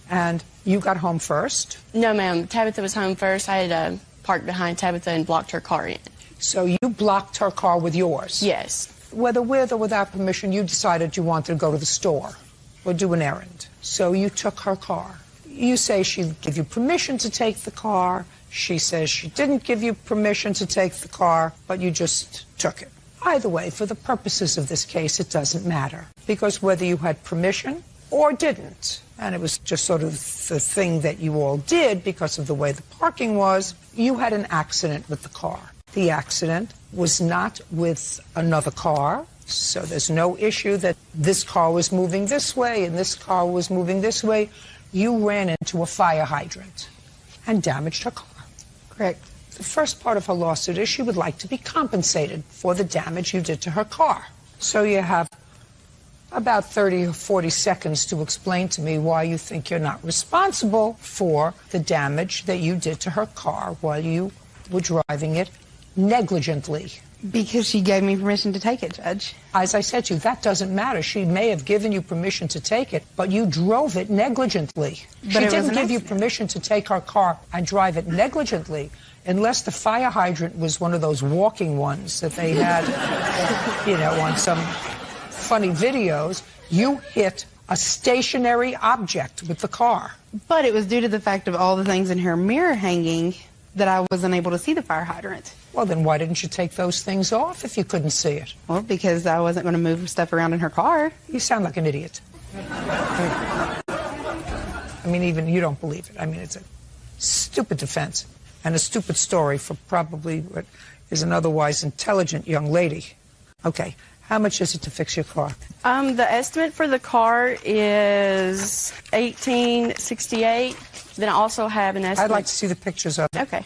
And you got home first. No, ma'am. Tabitha was home first. I had parked behind Tabitha and blocked her car in. So you blocked her car with yours? Yes. Whether with or without permission, you decided you wanted to go to the store or do an errand. So you took her car. You say she gave you permission to take the car. She says she didn't give you permission to take the car, but you just took it. Either way, for the purposes of this case, it doesn't matter. Because whether you had permission or didn't, and it was just sort of the thing that you all did because of the way the parking was, you had an accident with the car. The accident was not with another car, so there's no issue that this car was moving this way and this car was moving this way. You ran into a fire hydrant and damaged her car. Correct. The first part of her lawsuit is she would like to be compensated for the damage you did to her car. So you have about 30 or 40 seconds to explain to me why you think you're not responsible for the damage that you did to her car while you were driving it negligently. Because she gave me permission to take it, Judge. As I said to you, that doesn't matter. She may have given you permission to take it, but you drove it negligently. She didn't give you permission to take her car and drive it negligently unless the fire hydrant was one of those walking ones that they had, you know, on some funny videos. You hit a stationary object with the car. But it was due to the fact of all the things in her mirror hanging that I wasn't able to see the fire hydrant. Well, then why didn't you take those things off if you couldn't see it? Well, because I wasn't going to move stuff around in her car. You sound like an idiot. I mean, even you don't believe it. I mean, it's a stupid defense and a stupid story for probably what is an otherwise intelligent young lady. Okay, how much is it to fix your car? The estimate for the car is $1,868. Then I also have an estimate. I'd like to see the pictures of it. Okay.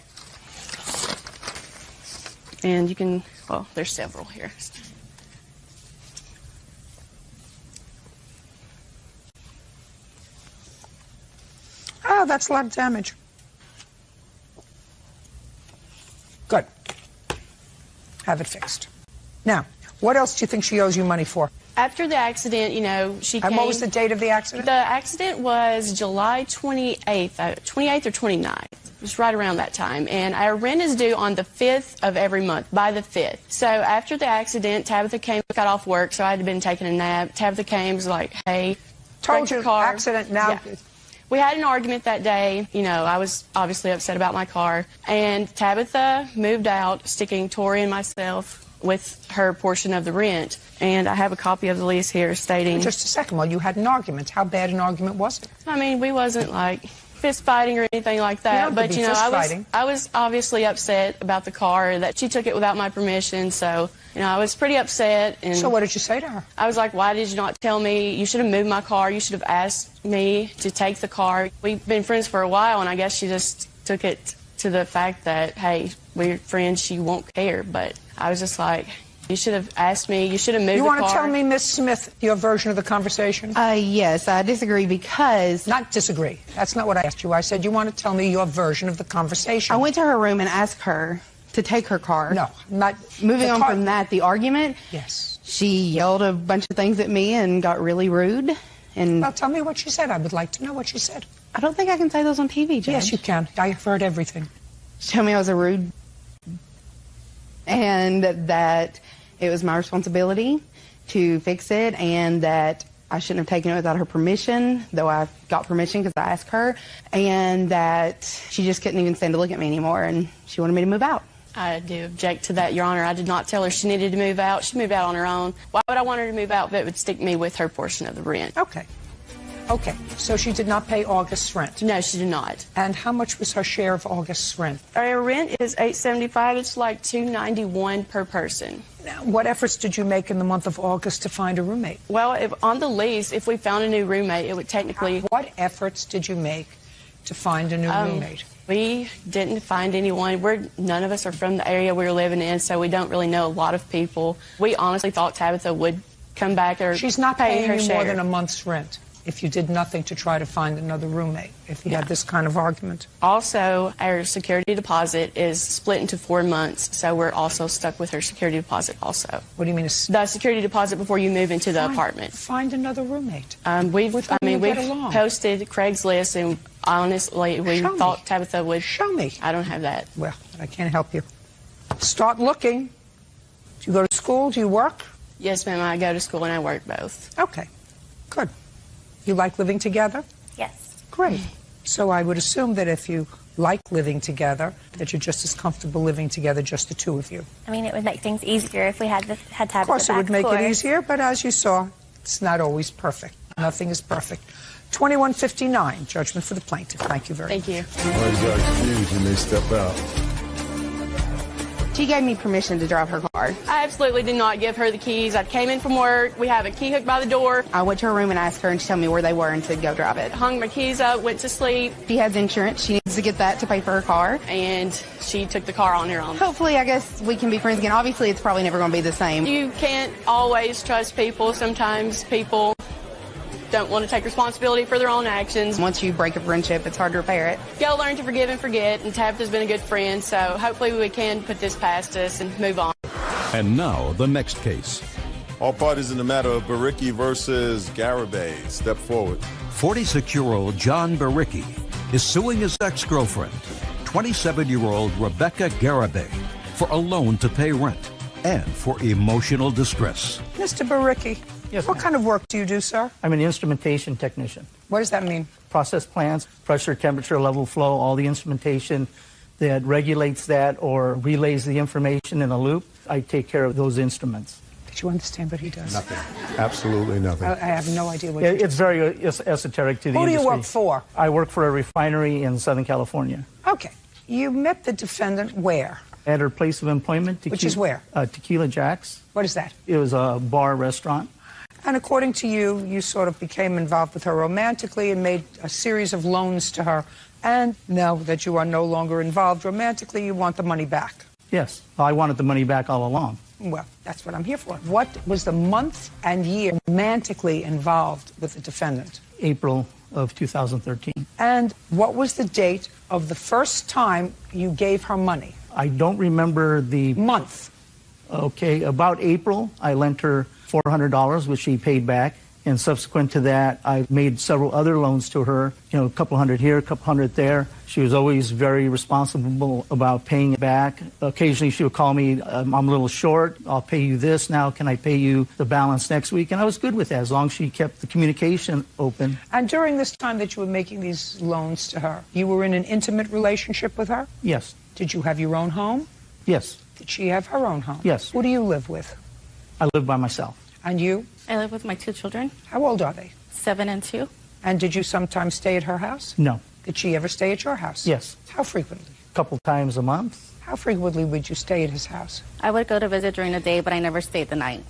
And you can, well, there's several here. Oh, that's a lot of damage. Good. Have it fixed. Now, what else do you think she owes you money for? After the accident, you know, she came. And what was the date of the accident? The accident was July 28th, 28th or 29th. It was right around that time. And our rent is due on the 5th of every month, by the 5th. So after the accident, Tabitha came, got off work, so I had been taking a nap. Tabitha came, was like, hey, told you, car. Accident now. Yeah. We had an argument that day. You know, I was obviously upset about my car. And Tabitha moved out, sticking Tori and myself with her portion of the rent. And I have a copy of the lease here stating... Just a second, well, you had an argument. How bad an argument was it? I mean, we wasn't like fist fighting or anything like that. But, you know, I was obviously upset about the car, that she took it without my permission. So, you know, I was pretty upset. And so what did you say to her? I was like, why did you not tell me? You should have moved my car. You should have asked me to take the car. We've been friends for a while, and I guess she just took it to the fact that, hey, we're friends, she won't care. But I was just like, You should have asked me. You should have moved You the want car. to tell me, Miss Smith, your version of the conversation? Yes, I disagree because... Not disagree. That's not what I asked you. I said you want to tell me your version of the conversation. I went to her room and asked her to take her car. No, not... Moving on from that, the argument... Yes. She yelled a bunch of things at me and got really rude. And Well, tell me what she said. I would like to know what she said. I don't think I can say those on TV, Judge. Yes, you can. I've heard everything. She told me I was a rude... and that it was my responsibility to fix it, and that I shouldn't have taken it without her permission, though I got permission because I asked her, and that she just couldn't even stand to look at me anymore, and she wanted me to move out. I do object to that, Your Honor. I did not tell her she needed to move out. She moved out on her own. Why would I want her to move out if it would stick me with her portion of the rent? Okay. Okay, so she did not pay August's rent? No, she did not. And how much was her share of August's rent? Our rent is $875. It's like $291 per person. Now, what efforts did you make in the month of August to find a roommate? Well, on the lease, if we found a new roommate, it would technically... What efforts did you make to find a new roommate? We didn't find anyone. None of us are from the area we were living in, so we don't really know a lot of people. We honestly thought Tabitha would come back or She's not pay paying her you share. more than a month's rent if you did nothing to try to find another roommate, if you had this kind of argument. Also, our security deposit is split into 4 months, so we're also stuck with her security deposit also. What do you mean? The security deposit before you move into the apartment. Find another roommate. We've get along. posted Craigslist, and honestly, we thought Tabitha would... Show me. I don't have that. Well, I can't help you. Start looking. Do you go to school? Do you work? Yes, ma'am, I go to school and I work both. Okay, good. You like living together? Yes. Great. So I would assume that if you like living together, that you're just as comfortable living together, just the two of you. I mean, it would make things easier if we had Tabitha Of course, it would back, make it easier, but as you saw, it's not always perfect. Nothing is perfect. 2159, judgment for the plaintiff. Thank you very much. Thank you. All right, Judge, excuse, you may step out. She gave me permission to drive her car. I absolutely did not give her the keys. I came in from work. We have a key hook by the door. I went to her room and asked her, and she told me where they were and said, go drive it. Hung my keys up, went to sleep. She has insurance. She needs to get that to pay for her car. And she took the car on her own. Hopefully, I guess we can be friends again. Obviously, it's probably never going to be the same. You can't always trust people. Sometimes people don't want to take responsibility for their own actions. Once you break a friendship, it's hard to repair it. You gotta learn to forgive and forget, and Tabitha's been a good friend, so hopefully we can put this past us and move on. And now, the next case. All parties in the matter of Baricki versus Garibay, step forward. 46-year-old John Baricki is suing his ex-girlfriend, 27-year-old Rebecca Garibay, for a loan to pay rent and for emotional distress. Mr. Baricki, Yes, what ma'am. kind of work do you do, sir? I'm an instrumentation technician. What does that mean? Process plants, pressure, temperature, level, flow, all the instrumentation that regulates that or relays the information in a loop. I take care of those instruments. Did you understand what he does? Nothing. Absolutely nothing. I have no idea what he does. It's very esoteric to the Who do industry. you work for? I work for a refinery in Southern California. Okay. You met the defendant where? At her place of employment. Which is where? Tequila Jack's. What is that? It was a bar restaurant. And according to you, you sort of became involved with her romantically and made a series of loans to her. And now that you are no longer involved romantically, you want the money back. Yes. I wanted the money back all along. Well, that's what I'm here for. What was the month and year romantically involved with the defendant? April of 2013. And what was the date of the first time you gave her money? I don't remember the month. Okay, about April, I lent her $400, which she paid back. And subsequent to that, I made several other loans to her, a couple hundred here, a couple hundred there. She was always very responsible about paying it back. Occasionally, she would call me, I'm a little short, I'll pay you this now, can I pay you the balance next week? And I was good with that, as long as she kept the communication open. And during this time that you were making these loans to her, you were in an intimate relationship with her? Yes. Did you have your own home? Yes. Did she have her own home? Yes. Who do you live with? I live by myself. And you? I live with my 2 children. How old are they? 7 and 2. And did you sometimes stay at her house? No. Did she ever stay at your house? Yes. How frequently? A couple times a month. How frequently would you stay at his house? I would go to visit during the day, but I never stayed the night.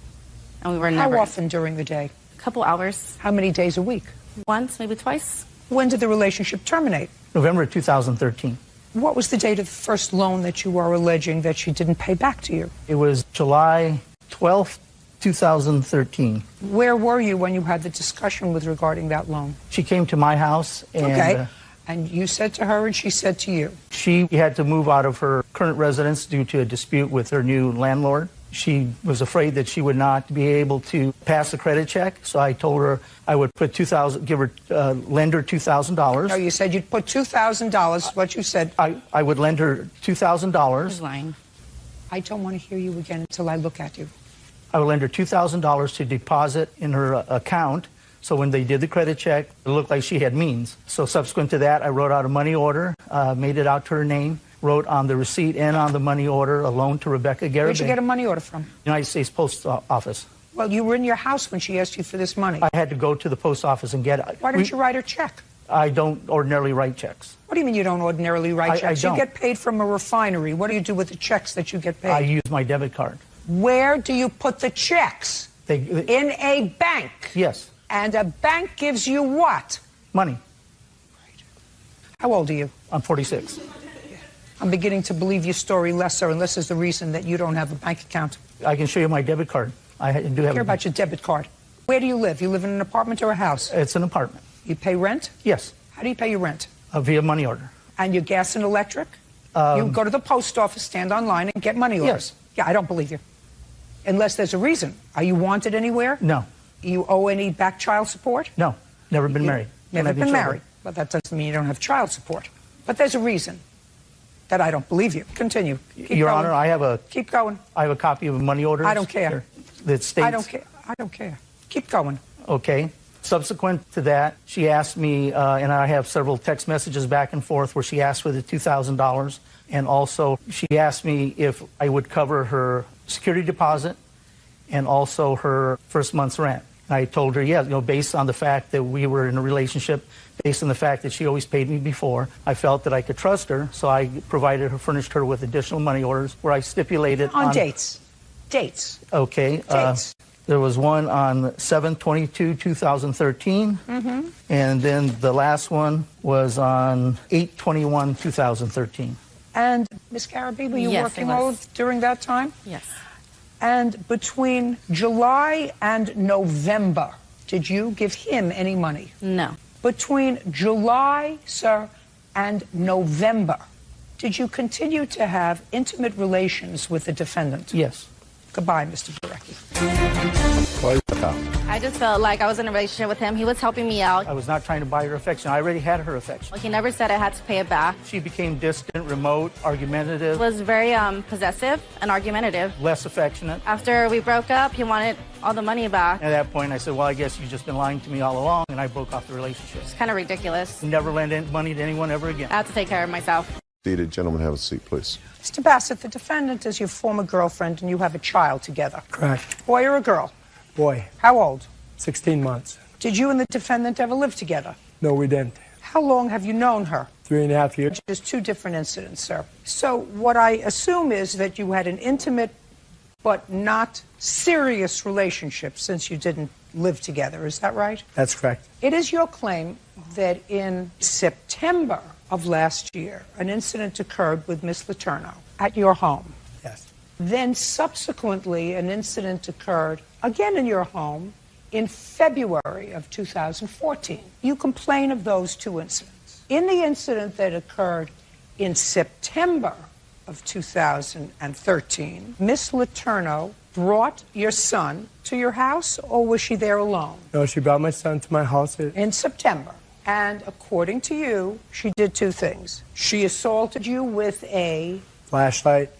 And we were never... How often during the day? A couple hours. How many days a week? Once, maybe twice. When did the relationship terminate? November 2013. What was the date of the first loan that you are alleging that she didn't pay back to you? It was July 12th, 2013. Where were you when you had the discussion with regarding that loan? She came to my house and Okay. And you said to her and she said to you? she had to move out of her current residence due to a dispute with her new landlord. She was afraid that she would not be able to pass a credit check, so I told her I would put lend her $2,000. No, you said you'd put $2,000. What you said? I would lend her $2,000. He's lying. I don't want to hear you again until I look at you. I would lend her $2,000 to deposit in her account. So when they did the credit check, it looked like she had means. So subsequent to that, I wrote out a money order, made it out to her name, wrote on the receipt and on the money order a loan to Rebecca Garibay. Where'd you get a money order from? United States Post Office. Well, you were in your house when she asked you for this money. I had to go to the post office and get it. Why didn't you write her check? I don't ordinarily write checks. What do you mean you don't ordinarily write checks? I don't. You get paid from a refinery. What do you do with the checks that you get paid? I use my debit card. Where do you put the checks? In a bank. Yes. And a bank gives you what? Money. How old are you? I'm 46. I'm beginning to believe your story lesser, and this is the reason that you don't have a bank account. I can show you my debit card. I do have. I care about your debit card. Where do you live? You live in an apartment or a house? It's an apartment. You pay rent? Yes. How do you pay your rent? Via money order. And your gas and electric? You go to the post office, stand online, and get money orders? Yes. Yeah, I don't believe you. Unless there's a reason. Are you wanted anywhere? No. You owe any back child support? No. Never been married. Never been married. But that doesn't mean you don't have child support. But there's a reason that I don't believe you. Continue. Keep Your going. Honor, I have a... Keep going. I have a copy of a money order. I don't care. That states... I don't care. I don't care. Keep going. Okay. Subsequent to that, she asked me, and I have several text messages back and forth where she asked for the $2,000. And also, she asked me if I would cover her security deposit and also her first month's rent. And I told her, yes, based on the fact that we were in a relationship, based on the fact that she always paid me before, I felt that I could trust her, so I furnished her with additional money orders where I stipulated on dates. Dates. Okay. Dates. There was one on 7/22/2013, and then the last one was on 8/21/2013. And Ms. Garibay, were you working during that time? Yes. And between July and November, did you give him any money? No. Between July, sir, and November, did you continue to have intimate relations with the defendant? Yes. Goodbye, Mr. Barecki. I just felt like I was in a relationship with him. He was helping me out. I was not trying to buy her affection. I already had her affection. He never said I had to pay it back. She became distant, remote, argumentative. Was very possessive and argumentative. Less affectionate. After we broke up, he wanted all the money back. At that point, I said, well, I guess you've just been lying to me all along, and I broke off the relationship. It's kind of ridiculous. Never lend money to anyone ever again. I have to take care of myself. Seated gentlemen, have a seat, please. Mr. Bassett, the defendant is your former girlfriend, and you have a child together. Correct. Boy or a girl? Boy. How old? 16 months. Did you and the defendant ever live together? No, we didn't. How long have you known her? 3.5 years. Which is two different incidents, sir. So what I assume is that you had an intimate but not serious relationship since you didn't live together. Is that right? That's correct. It is your claim that in September of last year, an incident occurred with Miss Letourneau at your home. Yes. Then subsequently, an incident occurred again in your home in February of 2014. You complain of those two incidents. In the incident that occurred in September of 2013, Miss Letourneau brought your son to your house, or was she there alone? No, she brought my son to my house. In September. And according to you, she did two things. She assaulted you with a Flashlight.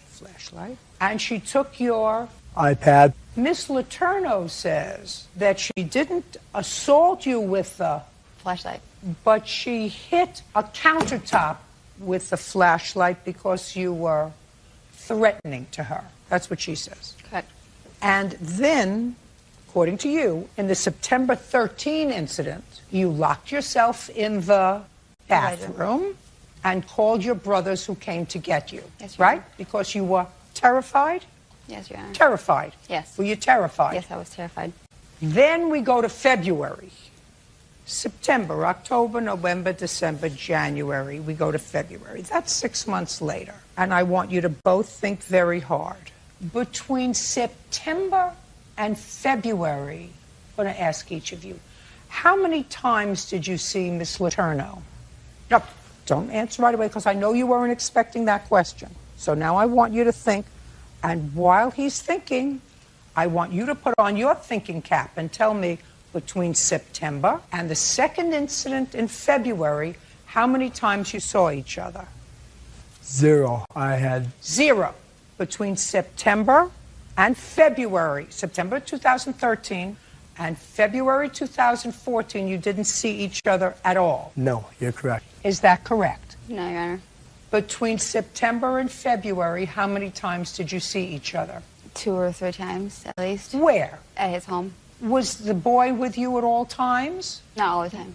And she took your iPad. Miss Letourneau says that she didn't assault you with the flashlight, but she hit a countertop with the flashlight because you were threatening to her. That's what she says. Correct. And then, according to you, in the September 13 incident, you locked yourself in the bathroom and called your brothers who came to get you. Yes, Your right? Honor. Because you were terrified? Yes, Your Honor. Terrified? Yes. Were you terrified? Yes, I was terrified. Then we go to February. September, October, November, December, January. We go to February. That's 6 months later. And I want you to both think very hard. Between September and February, I'm going to ask each of you, how many times did you see Miss Letourneau? No, don't answer right away because I know you weren't expecting that question. So now I want you to think, and while he's thinking, I want you to put on your thinking cap and tell me between September and the second incident in February, how many times you saw each other? 0. I had 0. Between September and February, September 2013 and February 2014, you didn't see each other at all. No, you're correct. Is that correct? No, Your Honor. Between September and February, how many times did you see each other? 2 or 3 times, at least. Where? At his home. Was the boy with you at all times? Not all the time.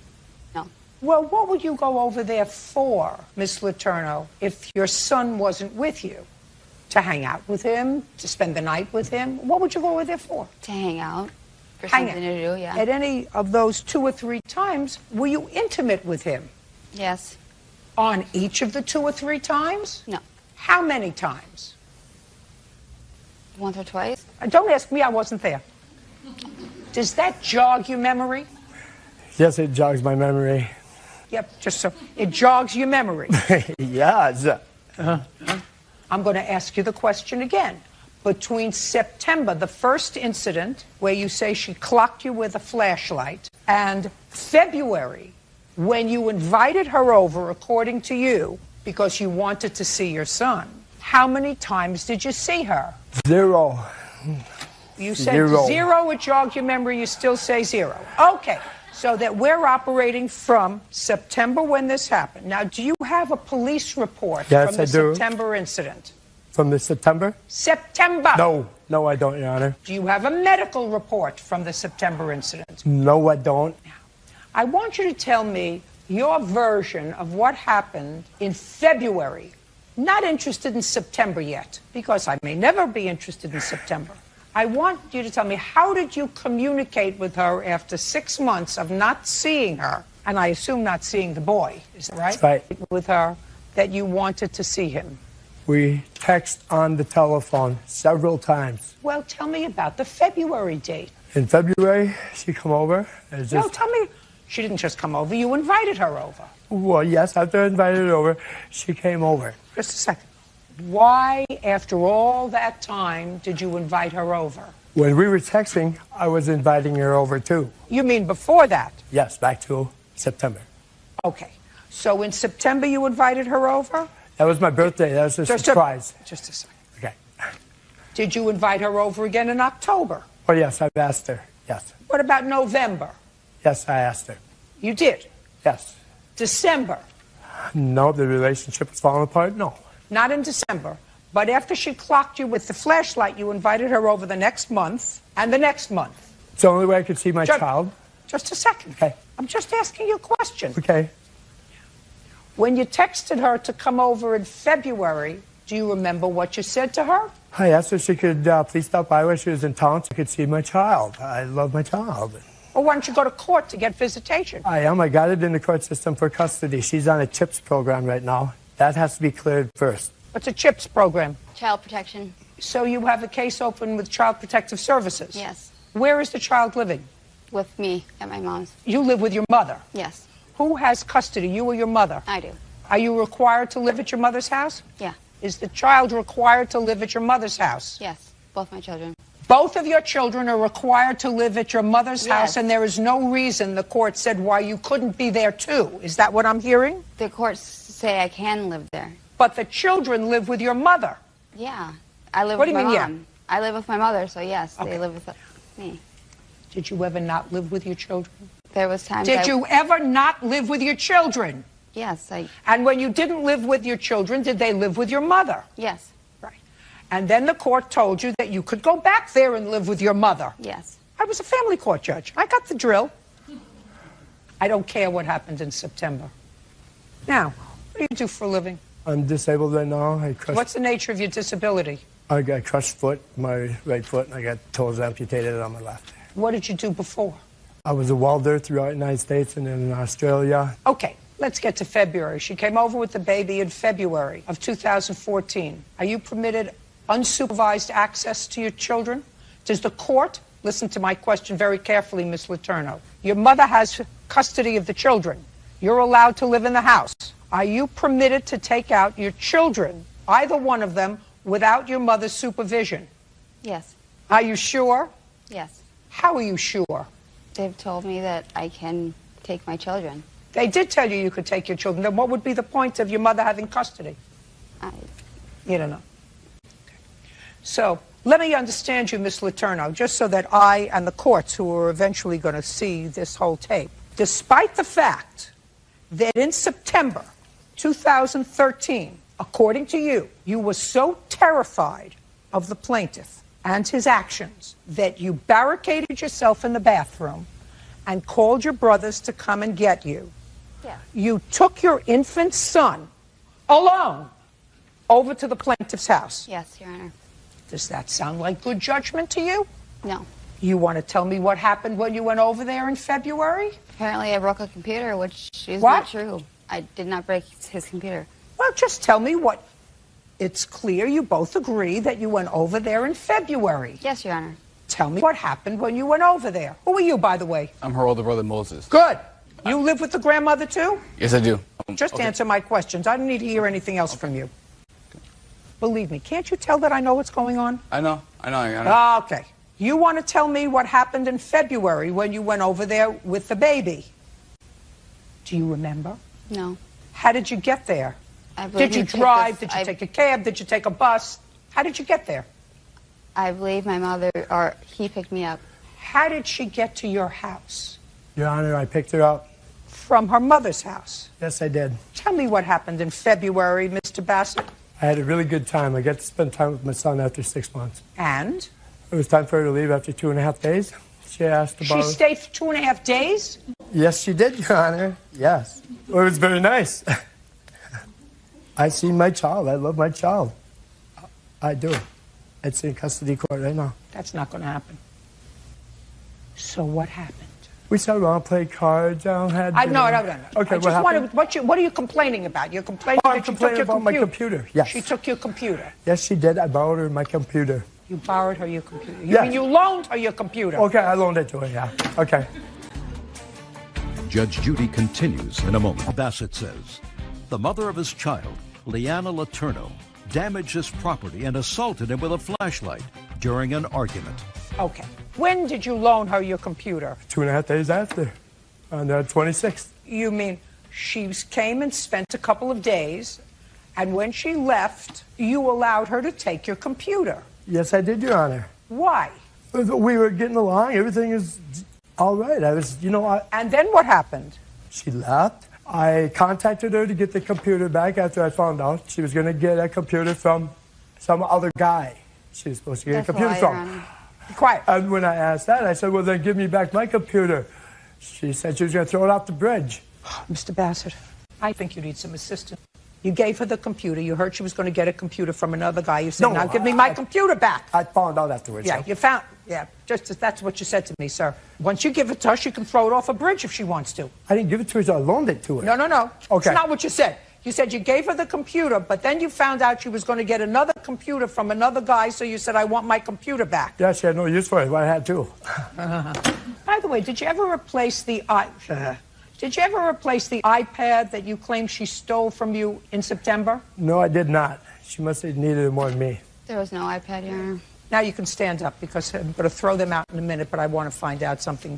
No. Well, what would you go over there for, Miss Letourneau, if your son wasn't with you? To hang out with him? To spend the night with him? What would you go over there for? To hang out. For Hang something out. to do, yeah. At any of those 2 or 3 times, were you intimate with him? Yes. On each of the 2 or 3 times? No. How many times? Once or twice. Don't ask me, I wasn't there. Does that jog your memory? Yes, it jogs my memory. Yep, just so. It jogs your memory. Yes. I'm going to ask you the question again. Between September, the first incident, where you say she clocked you with a flashlight, and February, when you invited her over, according to you, because you wanted to see your son, how many times did you see her? 0. You said 0. 0 would jog your memory, you still say 0. Okay, so that we're operating from September when this happened. Now, do you have a police report Yes, from the I do. September incident? From the September? September! No, I don't, Your Honor. Do you have a medical report from the September incident? No, I don't. I want you to tell me your version of what happened in February. Not interested in September yet, because I may never be interested in September. I want you to tell me, how did you communicate with her after 6 months of not seeing her, and I assume not seeing the boy, is that right? That's right. With her, that you wanted to see him? We text on the telephone several times. Well, tell me about the February date. In February, she come over. No, tell me. She didn't just come over. You invited her over. Well, yes, after I invited her over, she came over. Just a second. Why, after all that time, did you invite her over? When we were texting, I was inviting her over too. You mean before that? Yes, back to September. Okay. So in September you invited her over? That was my birthday. That was a surprise. Just a second. Okay. Did you invite her over again in October? Oh, yes, I've asked her. Yes. What about November? Yes, I asked her. You did? Yes. December? No, the relationship was falling apart? No. Not in December. But after she clocked you with the flashlight, you invited her over the next month and the next month. It's the only way I could see my child. Just a second. Okay. I'm just asking you a question. Okay. When you texted her to come over in February, do you remember what you said to her? I asked her if she could please stop by when she was in town so I could see my child. I love my child. Or why don't you go to court to get visitation? I am. I got it in the court system for custody. She's on a CHIPS program right now. That has to be cleared first. What's a CHIPS program? Child protection. So you have a case open with Child Protective Services? Yes. Where is the child living? With me at my mom's. You live with your mother? Yes. Who has custody, you or your mother? I do. Are you required to live at your mother's house? Yeah. Is the child required to live at your mother's house? Yes. Both my children. Both of your children are required to live at your mother's Yes. house, and there is no reason, the court said, why you couldn't be there too. Is that what I'm hearing? The courts say I can live there. But the children live with your mother. Yeah. I live What with do you my mean, mom. I live with my mother, so yes, Okay. they live with me. Did you ever not live with your children? There was times Did you ever not live with your children? Yes, And when you didn't live with your children, did they live with your mother? Yes. Right. And then the court told you that you could go back there and live with your mother. Yes. I was a family court judge. I got the drill. I don't care what happened in September. Now, what do you do for a living? I'm disabled right now. What's the nature of your disability? I got crushed foot, my right foot, and I got toes amputated on my left. What did you do before? I was a welder throughout the United States and in Australia. Okay, let's get to February. She came over with the baby in February of 2014. Are you permitted unsupervised access to your children? Does the court, listen to my question very carefully, Ms. Letourneau, your mother has custody of the children. You're allowed to live in the house. Are you permitted to take out your children, either one of them, without your mother's supervision? Yes. Are you sure? Yes. How are you sure? They've told me that I can take my children. They did tell you you could take your children. Then what would be the point of your mother having custody? You don't know. Okay. So let me understand you, Ms. Letourneau, just so that I and the courts who are eventually going to see this whole tape, despite the fact that in September 2013, according to you, you were so terrified of the plaintiff and his actions that you barricaded yourself in the bathroom and called your brothers to come and get you. Yeah. You took your infant son alone over to the plaintiff's house. Yes, Your Honor. Does that sound like good judgment to you? No. You want to tell me what happened when you went over there in February? Apparently I broke a computer, which is What? not true. I did not break his computer. Well, just tell me what. It's clear you both agree that you went over there in February. Yes, Your Honor. Tell me what happened when you went over there. Who are you, by the way? I'm her older brother, Moses. Good. You live with the grandmother, too? Yes, I do. Just Okay. answer my questions. I don't need to hear anything else from you. Believe me, can't you tell that I know what's going on? I know. Your Honor. Okay. You want to tell me what happened in February when you went over there with the baby? Do you remember? No. How did you get there? I believe Did you he took drive? this- Did you take a cab? Did you take a bus? How did you get there? I believe my mother, or he picked me up. How did she get to your house? Your Honor, I picked her up. From her mother's house? Yes, I did. Tell me what happened in February, Mr. Bassett. I had a really good time. I got to spend time with my son after 6 months. And? It was time for her to leave after 2.5 days. She asked about... She stayed for 2.5 days? Yes, she did, Your Honor. Yes. Well, it was very nice. I see my child. I love my child. I do. It's in custody court right now. That's not going to happen. So what happened? We sat around, played cards, had No. dinner. Okay, I just what happened? what are you complaining about? You're complaining I'm that she took complaining your about my computer. Yes. She took your computer. Yes, she did. I borrowed her my computer. You borrowed her your computer. You Yes. mean you loaned her your computer? Okay, I loaned it to her, yeah. Okay. Judge Judy continues in a moment. Bassett says the mother of his child, Leanna Letourneau, damaged his property and assaulted him with a flashlight during an argument. Okay. When did you loan her your computer? 2.5 days after, on the 26th. You mean she came and spent a couple of days, and when she left, you allowed her to take your computer? Yes, I did, Your Honor. Why? We were getting along. Everything is all right. And then what happened? She left. I contacted her to get the computer back after I found out she was going to get a computer from some other guy she was supposed to get a computer from. Be quiet. And when I asked that, I said, well, then give me back my computer. She said she was going to throw it off the bridge. Mr. Bassett, I think you need some assistance. You gave her the computer. You heard she was going to get a computer from another guy. You said, now give me my computer back. I found out afterwards. Yeah, you found, that's what you said to me, sir. Once you give it to her, she can throw it off a bridge if she wants to. I didn't give it to her, I loaned it to her. No. Okay. It's not what you said. You said you gave her the computer, but then you found out she was going to get another computer from another guy, so you said, I want my computer back. Yeah, she had no use for it, but I had to. By the way, did you ever replace the iPad that you claimed she stole from you in September? No, I did not. She must have needed it more than me. There was no iPad, Your Honor. Now you can stand up, because I'm going to throw them out in a minute, but I want to find out something.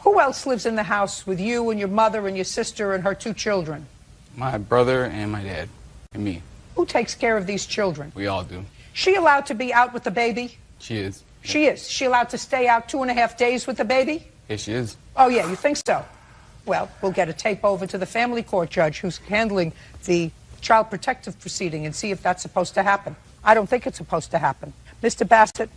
Who else lives in the house with you and your mother and your sister and her 2 children? My brother and my dad and me. Who takes care of these children? We all do. She allowed to be out with the baby? She is. She is. She allowed to stay out 2.5 days with the baby? Yes, she is. Oh, yeah, you think so? Well, we'll get a tape over to the family court judge who's handling the child protective proceeding and see if that's supposed to happen. I don't think it's supposed to happen. Mr. Bassett,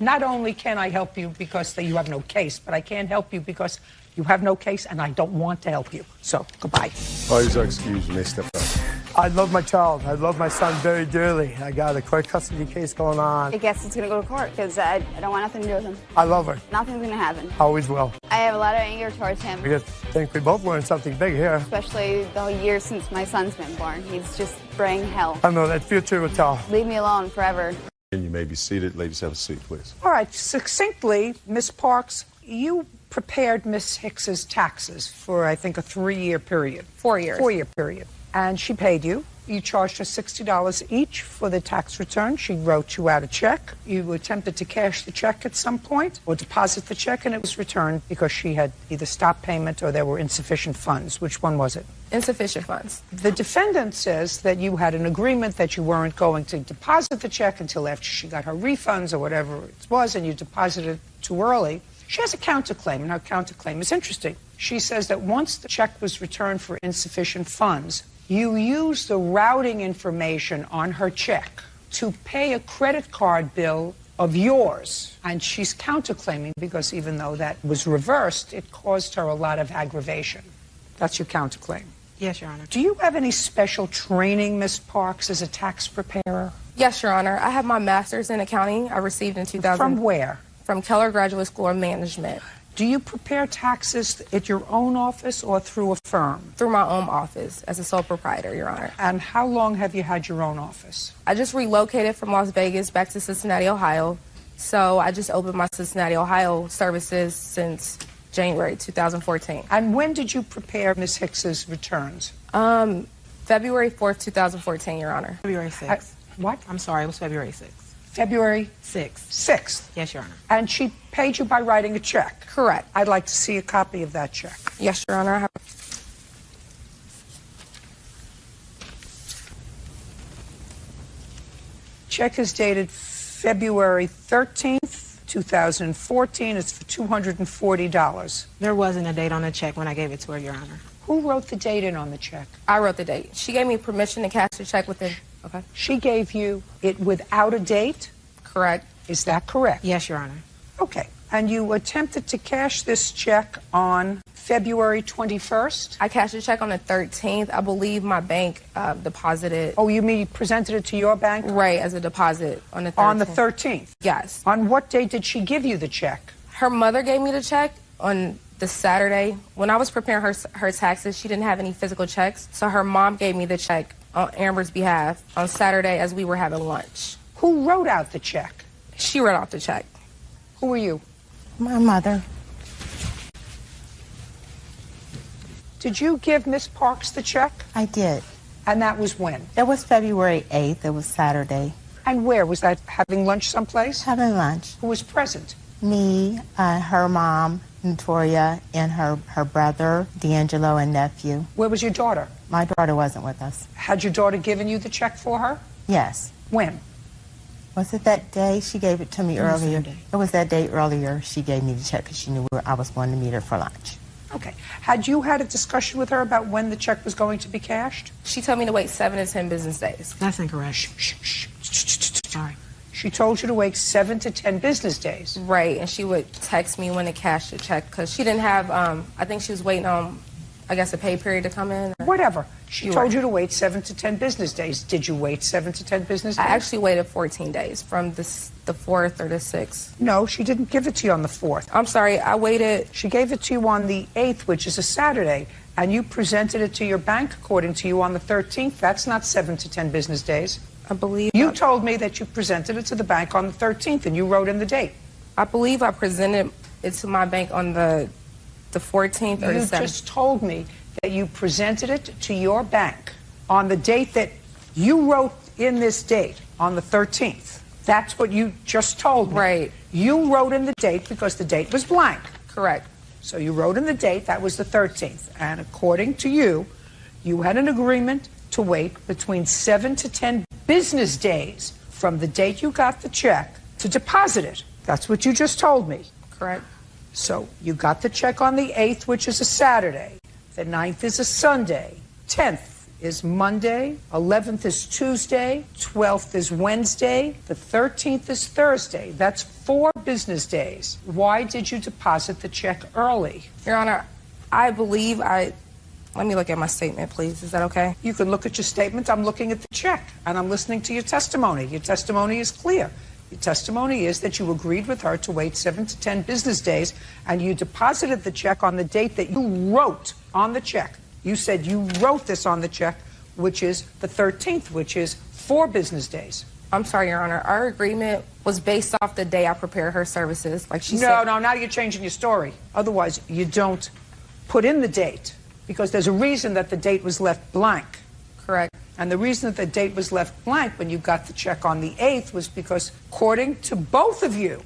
not only can I help you because you have no case, but I can't help you because you have no case and I don't want to help you. So, goodbye. Please excuse me, step out. I love my child. I love my son very dearly. I got a court custody case going on. I guess it's going to go to court because I don't want nothing to do with him. I love her. Nothing's going to happen. Always will. I have a lot of anger towards him. I think we both learned something big here. Especially the whole year since my son's been born. He's just bringing hell. I know that future will tell. Leave me alone forever. And you may be seated. Ladies, have a seat, please. All right, succinctly, Ms. Parks, you prepared Ms. Hicks's taxes for, I think, a 3-year period. 4 years. 4-year period. And she paid you. You charged her $60 each for the tax return. She wrote you out a check. You attempted to cash the check at some point or deposit the check, and it was returned because she had either stopped payment or there were insufficient funds. Which one was it? Insufficient funds. The defendant says that you had an agreement that you weren't going to deposit the check until after she got her refunds or whatever it was, and you deposited it too early. She has a counterclaim, and her counterclaim is interesting. She says that once the check was returned for insufficient funds, you used the routing information on her check to pay a credit card bill of yours. And she's counterclaiming because even though that was reversed, it caused her a lot of aggravation. That's your counterclaim. Yes, Your Honor. Do you have any special training, Ms. Parks, as a tax preparer? Yes, Your Honor. I have my master's in accounting I received in 2000. From where? From Keller Graduate School of Management. Do you prepare taxes at your own office or through a firm? Through my own office as a sole proprietor, Your Honor. And how long have you had your own office? I just relocated from Las Vegas back to Cincinnati, Ohio. So I just opened my Cincinnati, Ohio services since January 2014. And when did you prepare Ms. Hicks's returns? February 4th, 2014, Your Honor. February 6th. What? I'm sorry, it was February 6th. February 6th. 6th. Yes, Your Honor. And she paid you by writing a check? Correct. I'd like to see a copy of that check. Yes, Your Honor. I have... Check is dated February 13th, 2014. It's for $240. There wasn't a date on the check when I gave it to her, Your Honor. Who wrote the date in on the check? I wrote the date. She gave me permission to cash the check within... Okay. She gave you it without a date? Correct. Is that correct? Yes, Your Honor. Okay. And you attempted to cash this check on February 21st? I cashed the check on the 13th. I believe my bank deposited... Oh, you mean you presented it to your bank? Right, as a deposit on the 13th. On the 13th? Yes. On what date did she give you the check? Her mother gave me the check on the Saturday. When I was preparing her taxes, she didn't have any physical checks. So her mom gave me the check on Amber's behalf on Saturday as we were having lunch. Who wrote out the check? She wrote out the check. Who are you? My mother. Did you give Miss Parks the check? I did. And that was when? It was February 8th. It was Saturday. And where? Was that having lunch someplace? Having lunch. Who was present? Me, her mom, Notoria, and her brother, D'Angelo, and nephew. Where was your daughter? My daughter wasn't with us. Had your daughter given you the check for her? Yes. When? Was it that day? She gave it to me earlier. It was that day earlier she gave me the check because she knew I was going to meet her for lunch. Okay. Had you had a discussion with her about when the check was going to be cashed? She told me to wait 7 to 10 business days. That's incorrect. Shh. Sorry. She told you to wait 7 to 10 business days. Right, and she would text me when to cash the check because she didn't have, I think she was waiting on, I guess, a pay period to come in. Whatever. She told you to wait 7 to 10 business days. Did you wait 7 to 10 business days? I actually waited 14 days from the 4th or the 6th. No, she didn't give it to you on the 4th. I'm sorry, I waited. She gave it to you on the 8th, which is a Saturday, and you presented it to your bank, according to you, on the 13th. That's not 7 to 10 business days. I believe... You told me that you presented it to the bank on the 13th, and you wrote in the date. I believe I presented it to my bank on the 14th or the 7th. You just told me that you presented it to your bank on the date that you wrote in this date, on the 13th. That's what you just told me. Right. You wrote in the date because the date was blank. Correct. So you wrote in the date, that was the 13th. And according to you, you had an agreement to wait between 7 to 10 business days from the date you got the check to deposit it. That's what you just told me. Correct. So you got the check on the 8th, which is a Saturday. The 9th is a Sunday. 10th is Monday. 11th is Tuesday. 12th is Wednesday. The 13th is Thursday. That's 4 business days. Why did you deposit the check early? Your Honor, I believe I Let me look at my statement, please. Is that okay? You can look at your statement. I'm looking at the check, and I'm listening to your testimony. Your testimony is clear. Your testimony is that you agreed with her to wait 7 to 10 business days, and you deposited the check on the date that you wrote on the check. You said you wrote this on the check, which is the 13th, which is 4 business days. I'm sorry, Your Honor. Our agreement was based off the day I prepared her services. Like she said. No, now you're changing your story. Otherwise, you don't put in the date, because there's a reason that the date was left blank. Correct. And the reason that the date was left blank when you got the check on the 8th was because, according to both of you,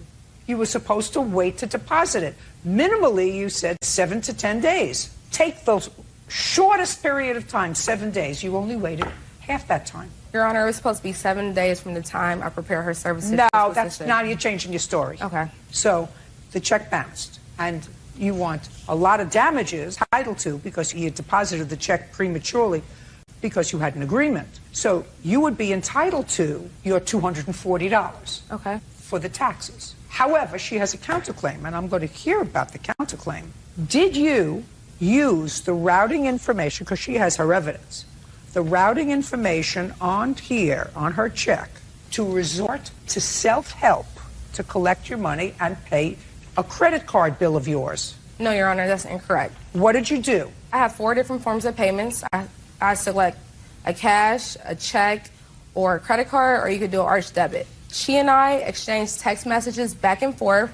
you were supposed to wait to deposit it. Minimally, you said 7 to 10 days. Take the shortest period of time, 7 days. You only waited half that time. Your Honor, it was supposed to be 7 days from the time I prepared her services. No, now you're changing your story. Okay. So the check bounced, and you want a lot of damages entitled to because you deposited the check prematurely because you had an agreement. So you would be entitled to your $240 for the taxes. However, she has a counterclaim, and I'm going to hear about the counterclaim. Did you use the routing information, because she has her evidence, the routing information on here, on her check, to resort to self-help to collect your money and pay a credit card bill of yours? No, Your Honor, that's incorrect. What did you do? I have 4 different forms of payments. I select a cash, a check, or a credit card, or you could do an arch debit. She and I exchanged text messages back and forth,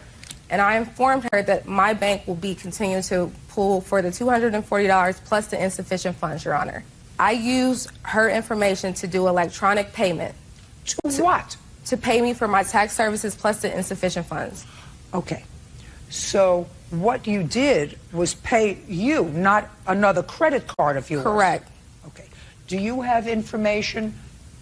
and I informed her that my bank will be continuing to pull for the $240 plus the insufficient funds, Your Honor. I used her information to do electronic payment. To what? To pay me for my tax services plus the insufficient funds. Okay. So what you did was pay you, not another credit card of yours. Correct. Okay. Do you have information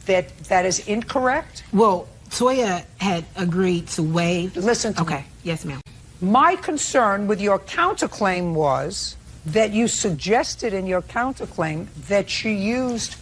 that is incorrect? Well, Toya had agreed to waive. Listen to me. Okay. Yes, ma'am. My concern with your counterclaim was that you suggested in your counterclaim that she used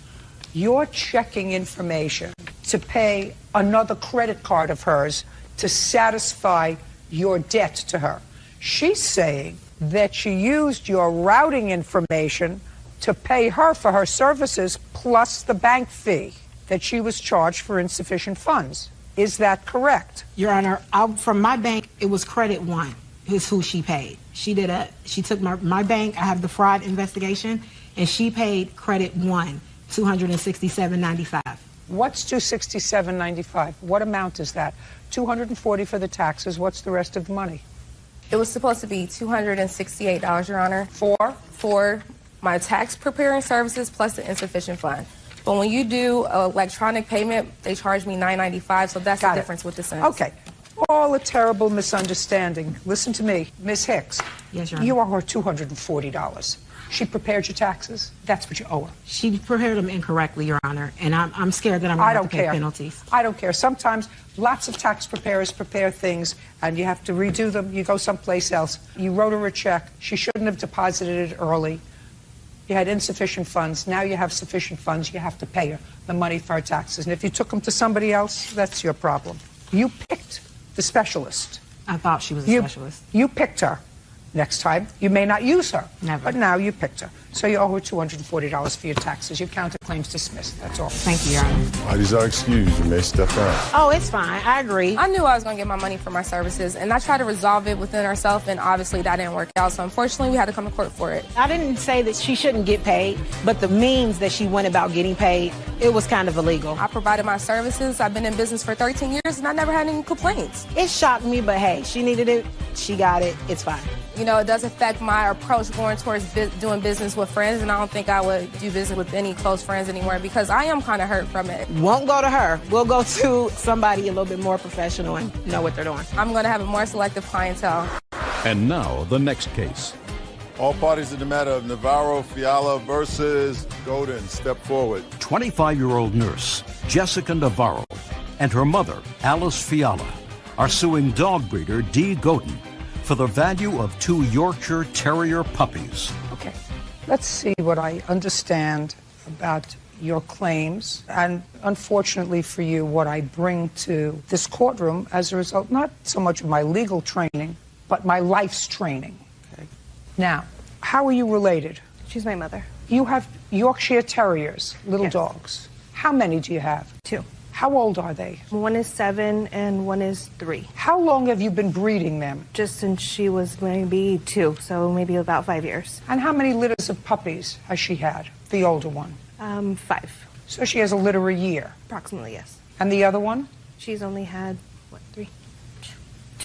your checking information to pay another credit card of hers to satisfy your debt to her. She's saying that she used your routing information to pay her for her services plus the bank fee that she was charged for insufficient funds. Is that correct? Your Honor, from my bank, it was Credit One is who she paid. She took my bank, I have the fraud investigation, and she paid Credit One $267.95. What's $267.95? What amount is that? $240 for the taxes. What's the rest of the money? It was supposed to be $268, Your Honor. For my tax preparing services plus the insufficient fund. But when you do electronic payment, they charge me $9.95, so that's the difference with the sentence. Okay. All a terrible misunderstanding. Listen to me, Ms. Hicks. Yes, Your Honor. You owe her $240. She prepared your taxes. That's what you owe her. She prepared them incorrectly, Your Honor, and I'm scared that I'm going to have to pay penalties. I don't care. Sometimes lots of tax preparers prepare things, and you have to redo them. You go someplace else. You wrote her a check. She shouldn't have deposited it early. You had insufficient funds. Now you have sufficient funds. You have to pay her the money for her taxes. And if you took them to somebody else, that's your problem. You picked the specialist. I thought she was a specialist. You picked her. Next time, you may not use her. Never. But now you picked her. So you owe her $240 for your taxes. Your counterclaim's dismissed. That's all. Thank you, Your Honor. Parties are excused. You may step out. Oh, it's fine. I agree. I knew I was going to get my money for my services, and I tried to resolve it within ourselves, and obviously that didn't work out. So unfortunately, we had to come to court for it. I didn't say that she shouldn't get paid, but the means that she went about getting paid, it was kind of illegal. I provided my services. I've been in business for 13 years, and I never had any complaints. It shocked me, but hey, she needed it. She got it. It's fine. You know, it does affect my approach going towards doing business with friends, and I don't think I would do business with any close friends anymore because I am kind of hurt from it. Won't go to her. We'll go to somebody a little bit more professional and know what they're doing. I'm going to have a more selective clientele. And now, the next case. All parties in the matter of Navarro Fiala versus Godin, step forward. 25-year-old nurse Jessica Navarro and her mother, Alice Fiala, are suing dog breeder D. Godin for the value of 2 Yorkshire Terrier puppies. Okay. Let's see what I understand about your claims and, unfortunately for you, what I bring to this courtroom as a result, not so much of my legal training, but my life's training. Okay. Now, how are you related? She's my mother. You have Yorkshire Terriers, little dogs. How many do you have? 2. How old are they? One is 7 and one is 3. How long have you been breeding them? Just since she was maybe 2, so maybe about 5 years. And how many litters of puppies has she had, the older one? 5. So she has a litter a year? Approximately, yes. And the other one? She's only had, 3?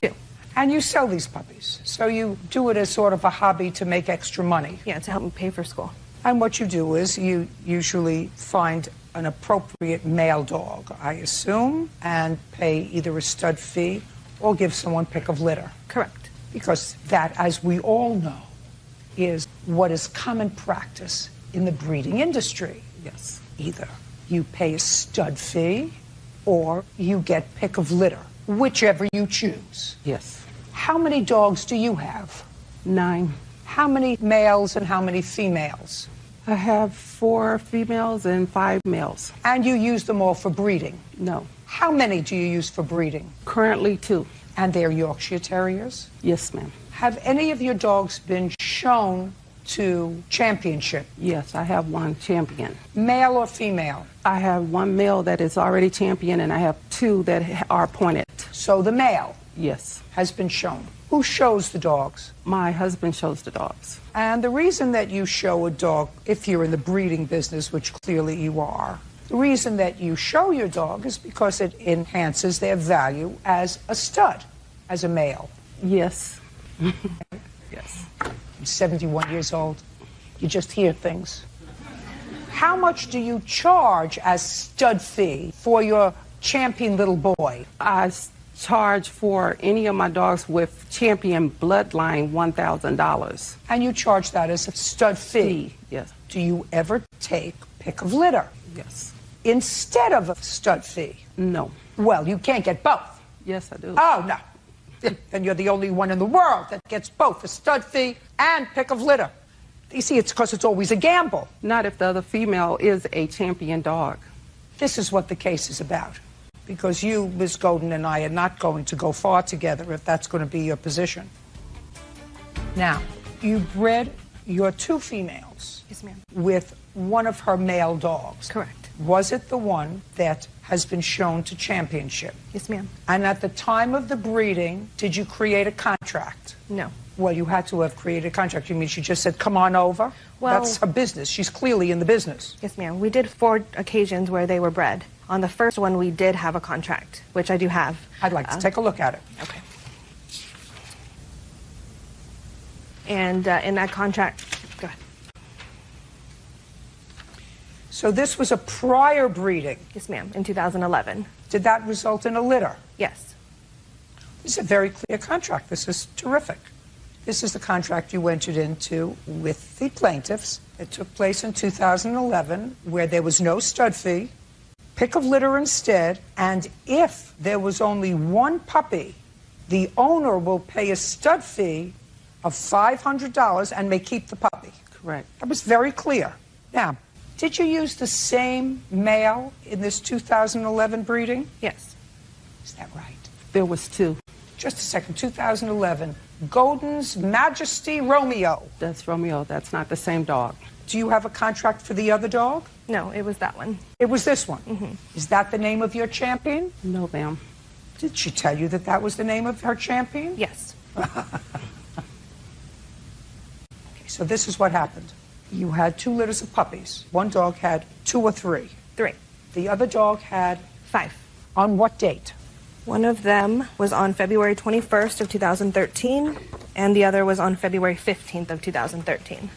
2. And you sell these puppies, so you do it as sort of a hobby to make extra money? Yeah, to help me pay for school. And what you do is you usually find an appropriate male dog, I assume, and pay either a stud fee or give someone pick of litter. Correct. Because that, as we all know, is what is common practice in the breeding industry. Yes. Either you pay a stud fee or you get pick of litter, whichever you choose. Yes. How many dogs do you have? 9. How many males and how many females? I have 4 females and 5 males. And you use them all for breeding? No. How many do you use for breeding? Currently 2. And they're Yorkshire Terriers? Yes, ma'am. Have any of your dogs been shown to championship? Yes, I have 1 champion. Male or female? I have 1 male that is already champion, and I have 2 that are appointed. So the male? Yes. Has been shown. Who shows the dogs? My husband shows the dogs. And the reason that you show a dog, if you're in the breeding business, which clearly you are, the reason that you show your dog is because it enhances their value as a stud, as a male. Yes. Yes. I'm 71 years old. You just hear things. How much do you charge as stud fee for your champion little boy? I charge for any of my dogs with champion bloodline $1,000. And you charge that as a stud fee? Yes. Do you ever take pick of litter? Yes. Instead of a stud fee? No. Well, you can't get both. Yes, I do. Oh, no. Then you're the only one in the world that gets both a stud fee and pick of litter. You see, it's because it's always a gamble. Not if the other female is a champion dog. This is what the case is about. Because you, Ms. Godin, and I are not going to go far together if that's going to be your position. Now, you bred your 2 females. Yes, ma'am. With one of her male dogs. Correct. Was it the one that has been shown to championship? Yes, ma'am. And at the time of the breeding, did you create a contract? No. Well, you had to have created a contract. You mean she just said, come on over? Well, that's her business. She's clearly in the business. Yes, ma'am. We did 4 occasions where they were bred. On the first one, we did have a contract, which I do have. I'd like to take a look at it. Okay. And in that contract, go ahead. So this was a prior breeding? Yes, ma'am, in 2011. Did that result in a litter? Yes. This is a very clear contract. This is terrific. This is the contract you entered into with the plaintiffs. It took place in 2011, where there was no stud fee, pick of litter instead, and if there was only 1 puppy, the owner will pay a stud fee of $500 and may keep the puppy. Correct. That was very clear. Now, did you use the same male in this 2011 breeding? Yes. Is that right? There was 2. Just a second, 2011. Godin's Majesty Romeo. That's Romeo. That's not the same dog. Do you have a contract for the other dog? No, it was that one. It was this one? Mm-hmm. Is that the name of your champion? No, ma'am. Did she tell you that that was the name of her champion? Yes. Okay, so this is what happened. You had 2 litters of puppies. One dog had 2 or 3? 3. The other dog had? 5. On what date? One of them was on February 21st of 2013, and the other was on February 15th of 2013.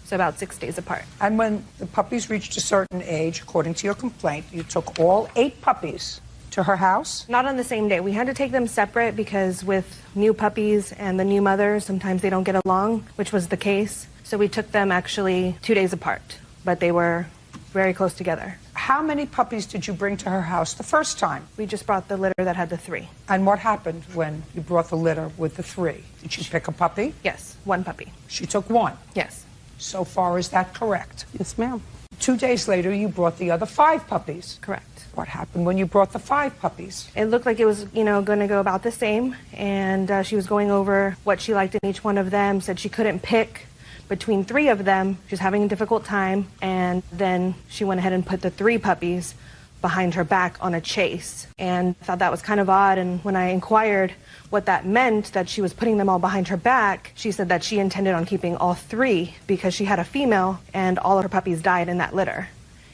So about 6 days apart. And when the puppies reached a certain age, according to your complaint, you took all 8 puppies to her house? Not on the same day. We had to take them separate because with new puppies and the new mothers, sometimes they don't get along, which was the case. So we took them actually 2 days apart, but they were very close together. How many puppies did you bring to her house the first time? We just brought the litter that had the 3. And what happened when you brought the litter with the 3? Did she pick a puppy? Yes, 1 puppy. She took 1? Yes. So far, is that correct? Yes, ma'am. 2 days later, you brought the other 5 puppies? Correct. What happened when you brought the 5 puppies? It looked like it was, going to go about the same, and she was going over what she liked in each one of them, said she couldn't pick between 3 of them. She was having a difficult time, and then she went ahead and put the 3 puppies behind her back on a chase. And I thought that was kind of odd, and when I inquired what that meant, that she was putting them all behind her back, she said that she intended on keeping all 3 because she had a female and all of her puppies died in that litter,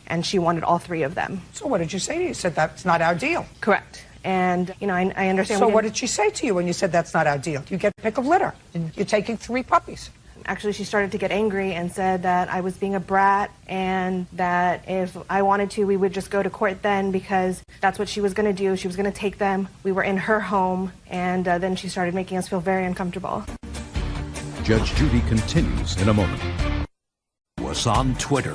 and she wanted all 3 of them. So what did you say to you? You said that's not our deal. Correct. And, you know, I understand. So what did she say to you when you said that's not our deal? You get a pick of litter, and you're taking 3 puppies. Actually, she started to get angry and said that I was being a brat and that if I wanted to, we would just go to court then, because that's what she was going to do. She was going to take them. We were in her home, and then she started making us feel very uncomfortable. Judge Judy continues in a moment. Was on Twitter.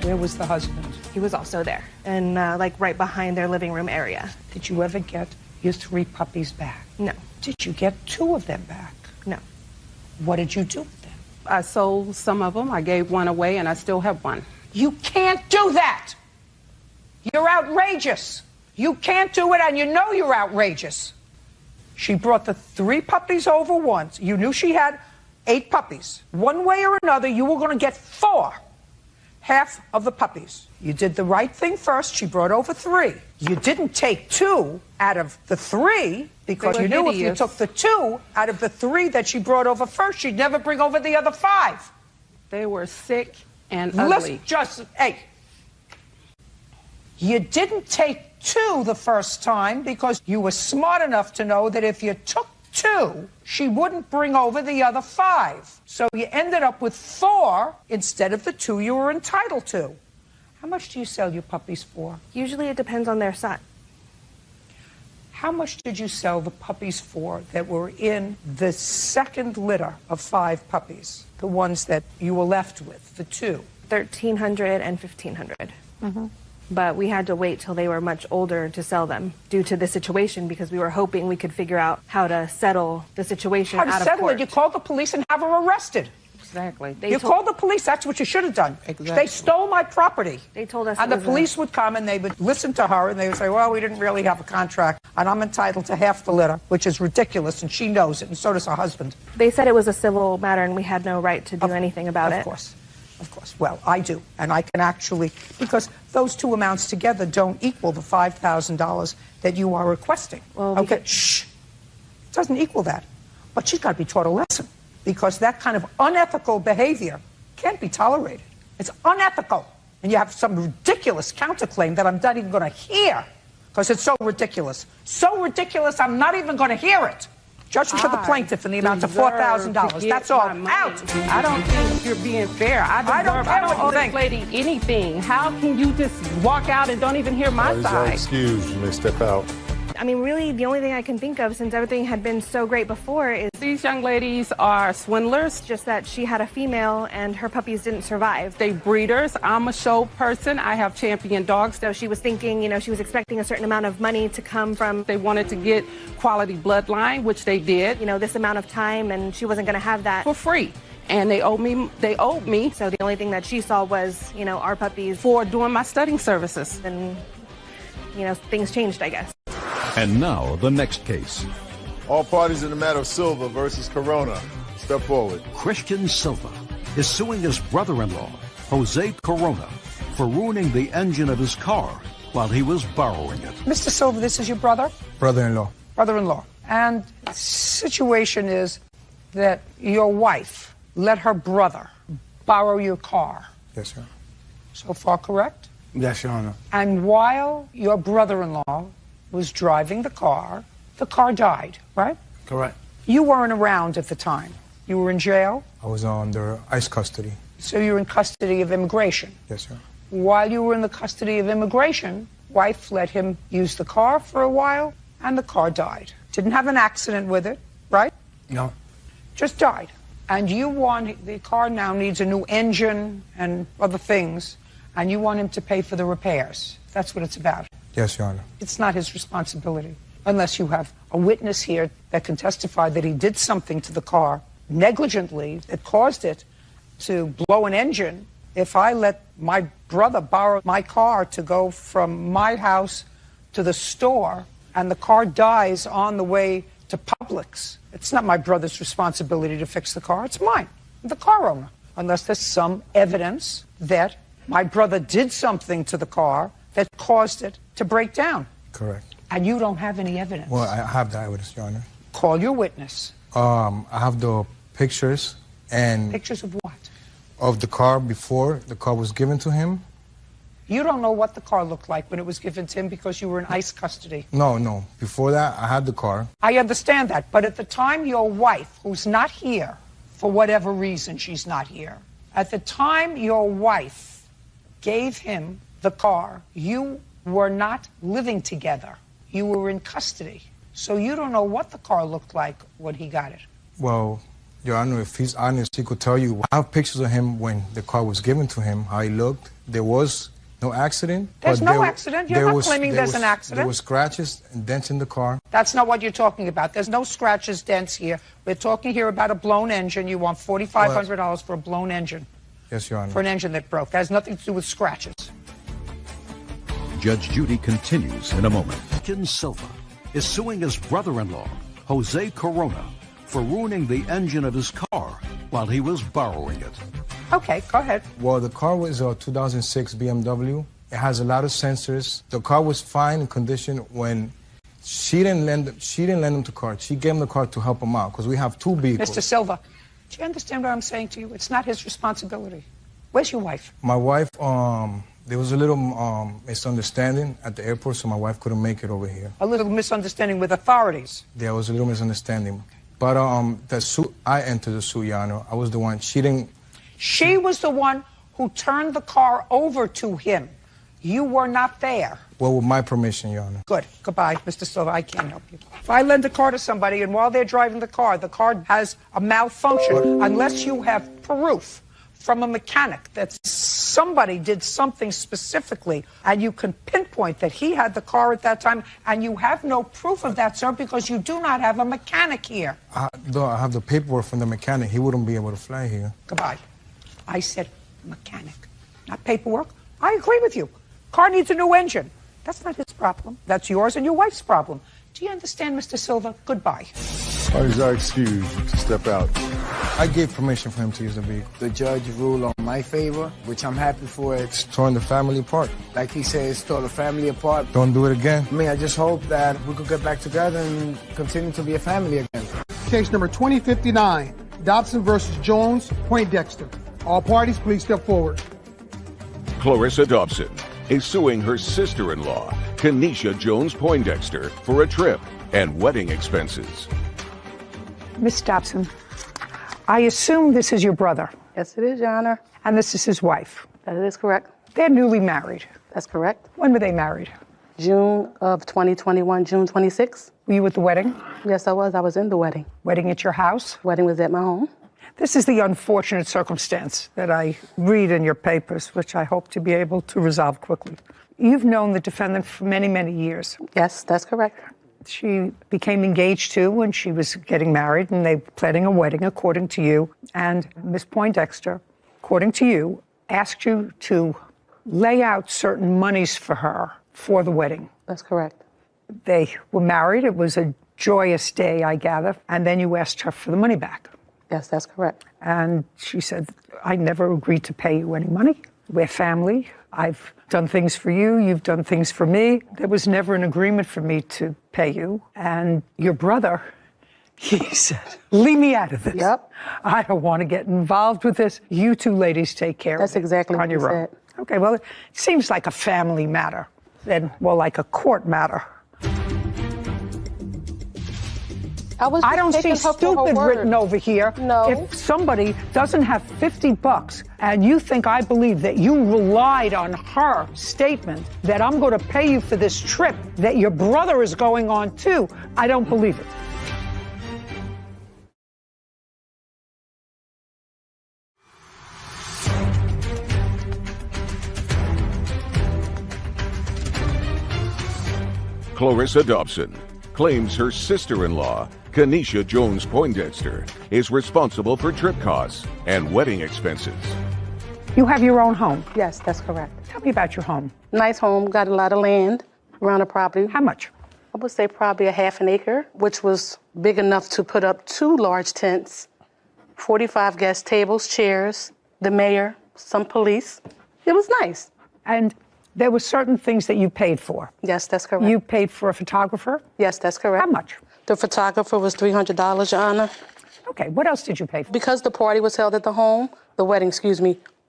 Where was the husband? He was also there, and like right behind their living room area. Did you ever get your 3 puppies back? No. Did you get 2 of them back? No. What did you do with them? I sold some of them. I gave one away, and I still have one. You can't do that. You're outrageous. You can't do it, and you know you're outrageous. She brought the 3 puppies over once. You knew she had 8 puppies. One way or another, you were going to get 4. Half of the puppies. You did the right thing first. She brought over 3. You didn't take 2 out of the 3 because you knew if you took the 2 out of the 3 that she brought over first, she'd never bring over the other 5. They were sick and ugly. Hey, you didn't take 2 the first time because you were smart enough to know that if you took 2, she wouldn't bring over the other 5. So you ended up with 4 instead of the 2 you were entitled to. How much do you sell your puppies for? Usually it depends on their size. How much did you sell the puppies for that were in the second litter of 5 puppies? The ones that you were left with, the 2? $1,300 and $1,500. But we had to wait till they were much older to sell them due to the situation, because we were hoping we could figure out how to settle the situation out of court. How to settle it? You call the police and have her arrested. Exactly. You called the police. That's what you should have done. Exactly. They stole my property. They told us. And the police would come and they would listen to her and they would say, well, we didn't really have a contract and I'm entitled to half the litter, which is ridiculous, and she knows it, and so does her husband. They said it was a civil matter and we had no right to do anything about it. Of course. Of course. Well, I do. And I can actually, because those 2 amounts together don't equal the $5,000 that you are requesting. Well, okay, shh. It doesn't equal that. But she's got to be taught a lesson, because that kind of unethical behavior can't be tolerated. It's unethical. And you have some ridiculous counterclaim that I'm not even going to hear, because it's so ridiculous. So ridiculous, I'm not even going to hear it. Judgment for the plaintiff in the amount of $4,000. That's all. Out. I don't think you're being fair. I don't owe this lady anything. How can you just walk out and don't even hear my side? Excuse, you may step out. I mean, really, the only thing I can think of, since everything had been so great before, is these young ladies are swindlers. Just that she had a female and her puppies didn't survive. They breeders. I'm a show person. I have champion dogs. So she was thinking, you know, she was expecting a certain amount of money to come from. They wanted to get quality bloodline, which they did. You know, this amount of time, and she wasn't going to have that for free. And they owed me. So the only thing that she saw was, you know, our puppies for doing my studying services. And, you know, things changed, I guess. And now, the next case. All parties in the matter of Silva versus Corona. Step forward. Christian Silva is suing his brother-in-law, Jose Corona, for ruining the engine of his car while he was borrowing it. Mr. Silva, this is your brother? Brother-in-law. Brother-in-law. And the situation is that your wife let her brother borrow your car. Yes, sir. So far, correct? Yes, Your Honor. And while your brother-in-law was driving the car died, right? Correct. You weren't around at the time. You were in jail? I was under ICE custody. So you were in custody of immigration? Yes, sir. While you were in the custody of immigration, wife let him use the car for a while, and the car died. Didn't have an accident with it, right? No. Just died. And the car now needs a new engine and other things, and you want him to pay for the repairs. That's what it's about. Yes, Your Honor. It's not his responsibility, unless you have a witness here that can testify that he did something to the car negligently that caused it to blow an engine. If I let my brother borrow my car to go from my house to the store and the car dies on the way to Publix, it's not my brother's responsibility to fix the car, it's mine. the car owner, unless there's some evidence that my brother did something to the car that caused it to break down. Correct. And you don't have any evidence. Well, I have the evidence, Your Honor. Call your witness. I have the pictures and... Pictures of what? Of the car before the car was given to him. You don't know what the car looked like when it was given to him because you were in ICE custody. No. Before that, I had the car. I understand that. But at the time your wife, who's not here, for whatever reason she's not here, at the time your wife gave him the car, you were not living together. You were in custody. So you don't know what the car looked like when he got it. Well, Your Honor, if he's honest, he could tell you. I have pictures of him when the car was given to him, how he looked. There was no accident. There's no accident. You're not claiming there's an accident. There were scratches and dents in the car. That's not what you're talking about. There's no scratches, dents here. We're talking here about a blown engine. You want $4,500 for a blown engine. Yes, Your Honor. For an engine that broke. That has nothing to do with scratches. Judge Judy continues in a moment. Ken Silva is suing his brother-in-law, Jose Corona, for ruining the engine of his car while he was borrowing it. Okay, go ahead. Well, the car was a 2006 BMW. It has a lot of sensors. The car was fine in condition when she didn't lend him the car. She gave him the car to help him out because we have two vehicles. Mr. Silva, do you understand what I'm saying to you? It's not his responsibility. Where's your wife? My wife, there was a little misunderstanding at the airport, so my wife couldn't make it over here. A little misunderstanding with authorities. There was a little misunderstanding. But the suit, I entered the suit, Your Honor. I was the one. She didn't... She was the one who turned the car over to him. You were not there. Well, with my permission, Your Honor. Good. Goodbye, Mr. Silva. I can't help you. If I lend a car to somebody and while they're driving the car has a malfunction, unless you have proof from a mechanic that somebody did something specifically and you can pinpoint that he had the car at that time and you have no proof of that, sir, because you do not have a mechanic here. Though I have the paperwork from the mechanic, he wouldn't be able to fly here. Goodbye. I said mechanic, not paperwork. I agree with you. Car needs a new engine. That's not his problem. That's yours and your wife's problem. Do you understand, Mr. Silva? Goodbye. Is our excuse to step out? I gave permission for him to use the vehicle. The judge ruled on my favor, which I'm happy for. It's torn the family apart. Like he says, tore the family apart. Don't do it again. I mean, I just hope that we could get back together and continue to be a family again. Case number 2059, Dobson versus Jones, Poindexter. All parties, please step forward. Clarissa Dobson is suing her sister-in-law, Kenesha Jones Poindexter, for a trip and wedding expenses. Miss Dobson, I assume this is your brother. Yes, it is, Your Honor. And this is his wife. That is correct. They're newly married. That's correct. When were they married? June of 2021, June 26th. Were you at the wedding? Yes, I was. I was in the wedding. Wedding at your house? Wedding was at my home. This is the unfortunate circumstance that I read in your papers, which I hope to be able to resolve quickly. You've known the defendant for many, many years. Yes, that's correct. She became engaged too when she was getting married, and they were planning a wedding, according to you. And Miss Poindexter, according to you, asked you to lay out certain monies for her for the wedding. That's correct. They were married. It was a joyous day, I gather. And then you asked her for the money back. Yes, that's correct. And she said, I never agreed to pay you any money. We're family. I've done things for you. You've done things for me. There was never an agreement for me to pay you. And your brother, he said, leave me out of this. Yep. I don't want to get involved with this. You two ladies take care That's of it exactly on what your he own. said. Okay, well, it seems like a family matter. Then, well, like a court matter. I don't see stupid written over here. No. If somebody doesn't have $50 and you think I believe that you relied on her statement that I'm going to pay you for this trip that your brother is going on too, I don't believe it. Clarissa Dobson claims her sister-in-law, Kenesha Jones Poindexter, is responsible for trip costs and wedding expenses. You have your own home? Yes, that's correct. Tell me about your home. Nice home, got a lot of land around the property. How much? I would say probably a half an acre, which was big enough to put up 2 large tents 45 guest tables, chairs, the mayor, some police. It was nice. And there were certain things that you paid for. Yes, that's correct. You paid for a photographer? Yes, that's correct. How much? The photographer was $300, Your Honor. Okay, what else did you pay for? Because the party was held at the home, the wedding,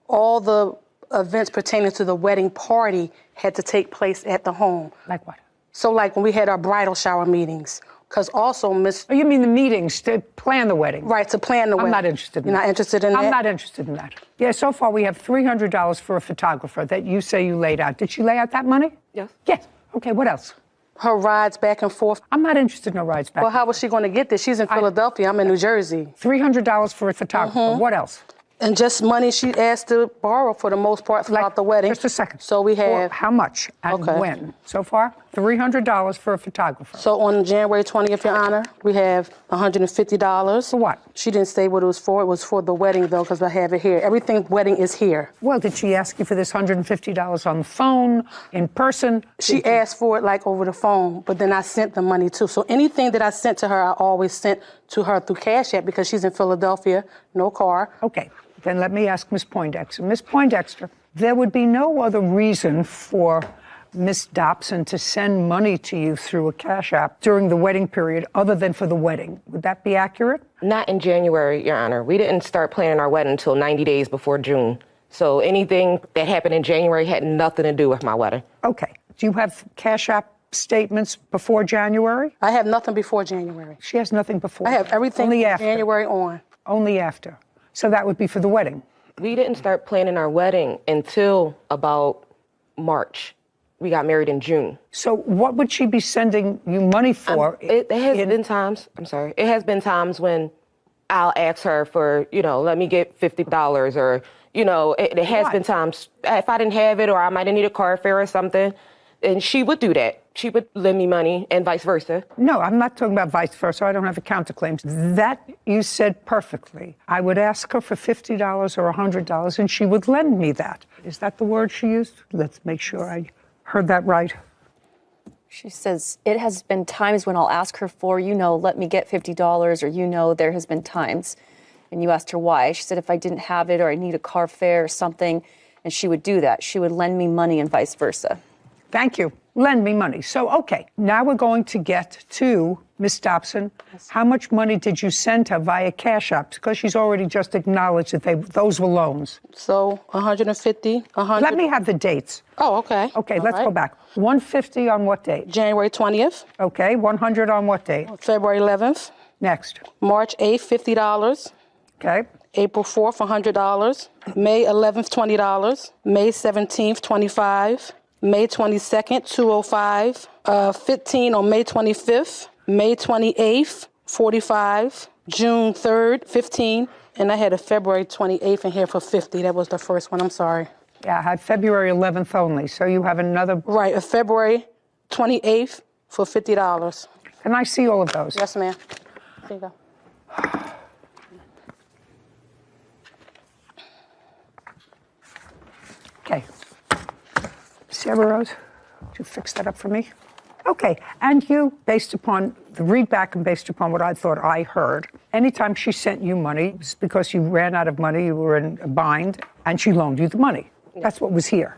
all the events pertaining to the wedding party had to take place at the home. Like what? So like when we had our bridal shower meetings, because also Miss... Oh, you mean the meetings to plan the wedding? Right, to plan the wedding. I'm not interested in that. You're not interested in that? I'm not interested in that. Yeah, so far we have $300 for a photographer that you say you laid out. Did she lay out that money? Yes. Yes. Okay, what else? Her rides back and forth. I'm not interested in her rides back. Well, how was she going to get this? She's in Philadelphia. I'm in New Jersey. $300 for a photographer. What else? And just money she asked to borrow for the most part throughout the wedding. Just a second. So we have... How much and when? So far, $300 for a photographer. So on January 20th, Your Honor, we have $150. For what? She didn't say what it was for. It was for the wedding, though, because I have it here. Everything wedding is here. Well, did she ask you for this $150 on the phone, in person? She asked for it, like, over the phone, but then I sent the money, too. So anything that I sent to her, I always sent to her through Cash App because she's in Philadelphia, no car. Okay. Then let me ask Ms. Poindexter. Ms. Poindexter, there would be no other reason for Ms. Dobson to send money to you through a Cash App during the wedding period other than for the wedding. Would that be accurate? Not in January, Your Honor. We didn't start planning our wedding until 90 days before June. So anything that happened in January had nothing to do with my wedding. Okay. Do you have Cash App statements before January? I have nothing before January. She has nothing before. I have everything Only from after. January on. Only after. So that would be for the wedding. We didn't start planning our wedding until about March. We got married in June. So what would she be sending you money for? It has been times, it has been times when I'll ask her for, let me get $50 or, it has been times if I didn't have it or I might have needed a car fare or something, and she would do that. She would lend me money and vice versa. No, I'm not talking about vice versa. I don't have a counterclaim. That you said perfectly. I would ask her for $50 or $100 and she would lend me that. Is that the word she used? Let's make sure I heard that right. She says, it has been times when I'll ask her for, let me get $50 or, there has been times. And you asked her why. She said if I didn't have it or I need a car fare or something, and she would do that. She would lend me money and vice versa. Thank you. Lend me money. So, okay, now we're going to get to Ms. Dobson. Yes. How much money did you send her via Cash App? Because she's already just acknowledged that those were loans. So, $150, $100. Let me have the dates. Oh, okay. Okay, let's go back. $150 on what date? January 20th. Okay, $100 on what date? February 11th. Next. March 8th, $50. Okay. April 4th, $100. May 11th, $20. May 17th, $25. May 22nd, $205. 15 on May 25th. May 28th, $45. June 3rd, $15. And I had a February 28th in here for $50. That was the first one. I'm sorry. Yeah, I had February 11th only. So you have another. Right, a February 28th for $50. Can I see all of those? Yes, ma'am. There you go. Okay. Sarah Rose, would you fix that up for me? Okay, and you, based upon the read back and based upon what I thought I heard, anytime she sent you money, it was because you ran out of money, you were in a bind, and she loaned you the money. That's what was here.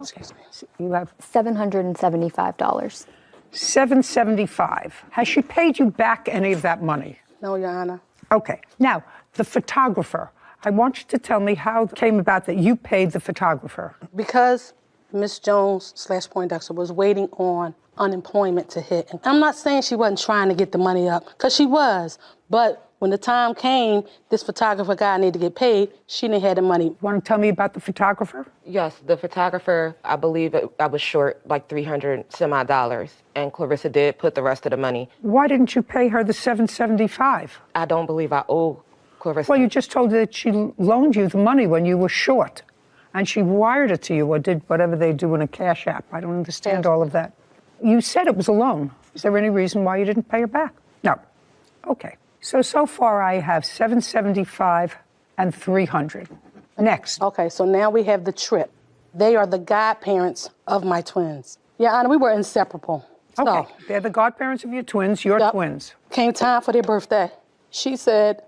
Okay. So you have $775. $775. Has she paid you back any of that money? No, Your Honor. Okay. Now, the photographer, I want you to tell me how it came about that you paid the photographer. Because Miss Jones / Poindexter was waiting on unemployment to hit. And I'm not saying she wasn't trying to get the money up, because she was. But when the time came, this photographer guy needed to get paid, she didn't have the money. Want to tell me about the photographer? Yes, the photographer, I believe I was short like $300 some odd, and Clarissa did put the rest of the money. Why didn't you pay her the $775? I don't believe I owe Clarissa. Well, you just told her that she loaned you the money when you were short, and she wired it to you or did whatever they do in a Cash App. I don't understand all of that. You said it was a loan. Is there any reason why you didn't pay her back? No. Okay. So far I have $775 and $300. Next. Okay, so now we have the trip. They are the godparents of my twins. Your Honor, we were inseparable. Okay, so, they're the godparents of your twins, your twins. Came time for their birthday. She said,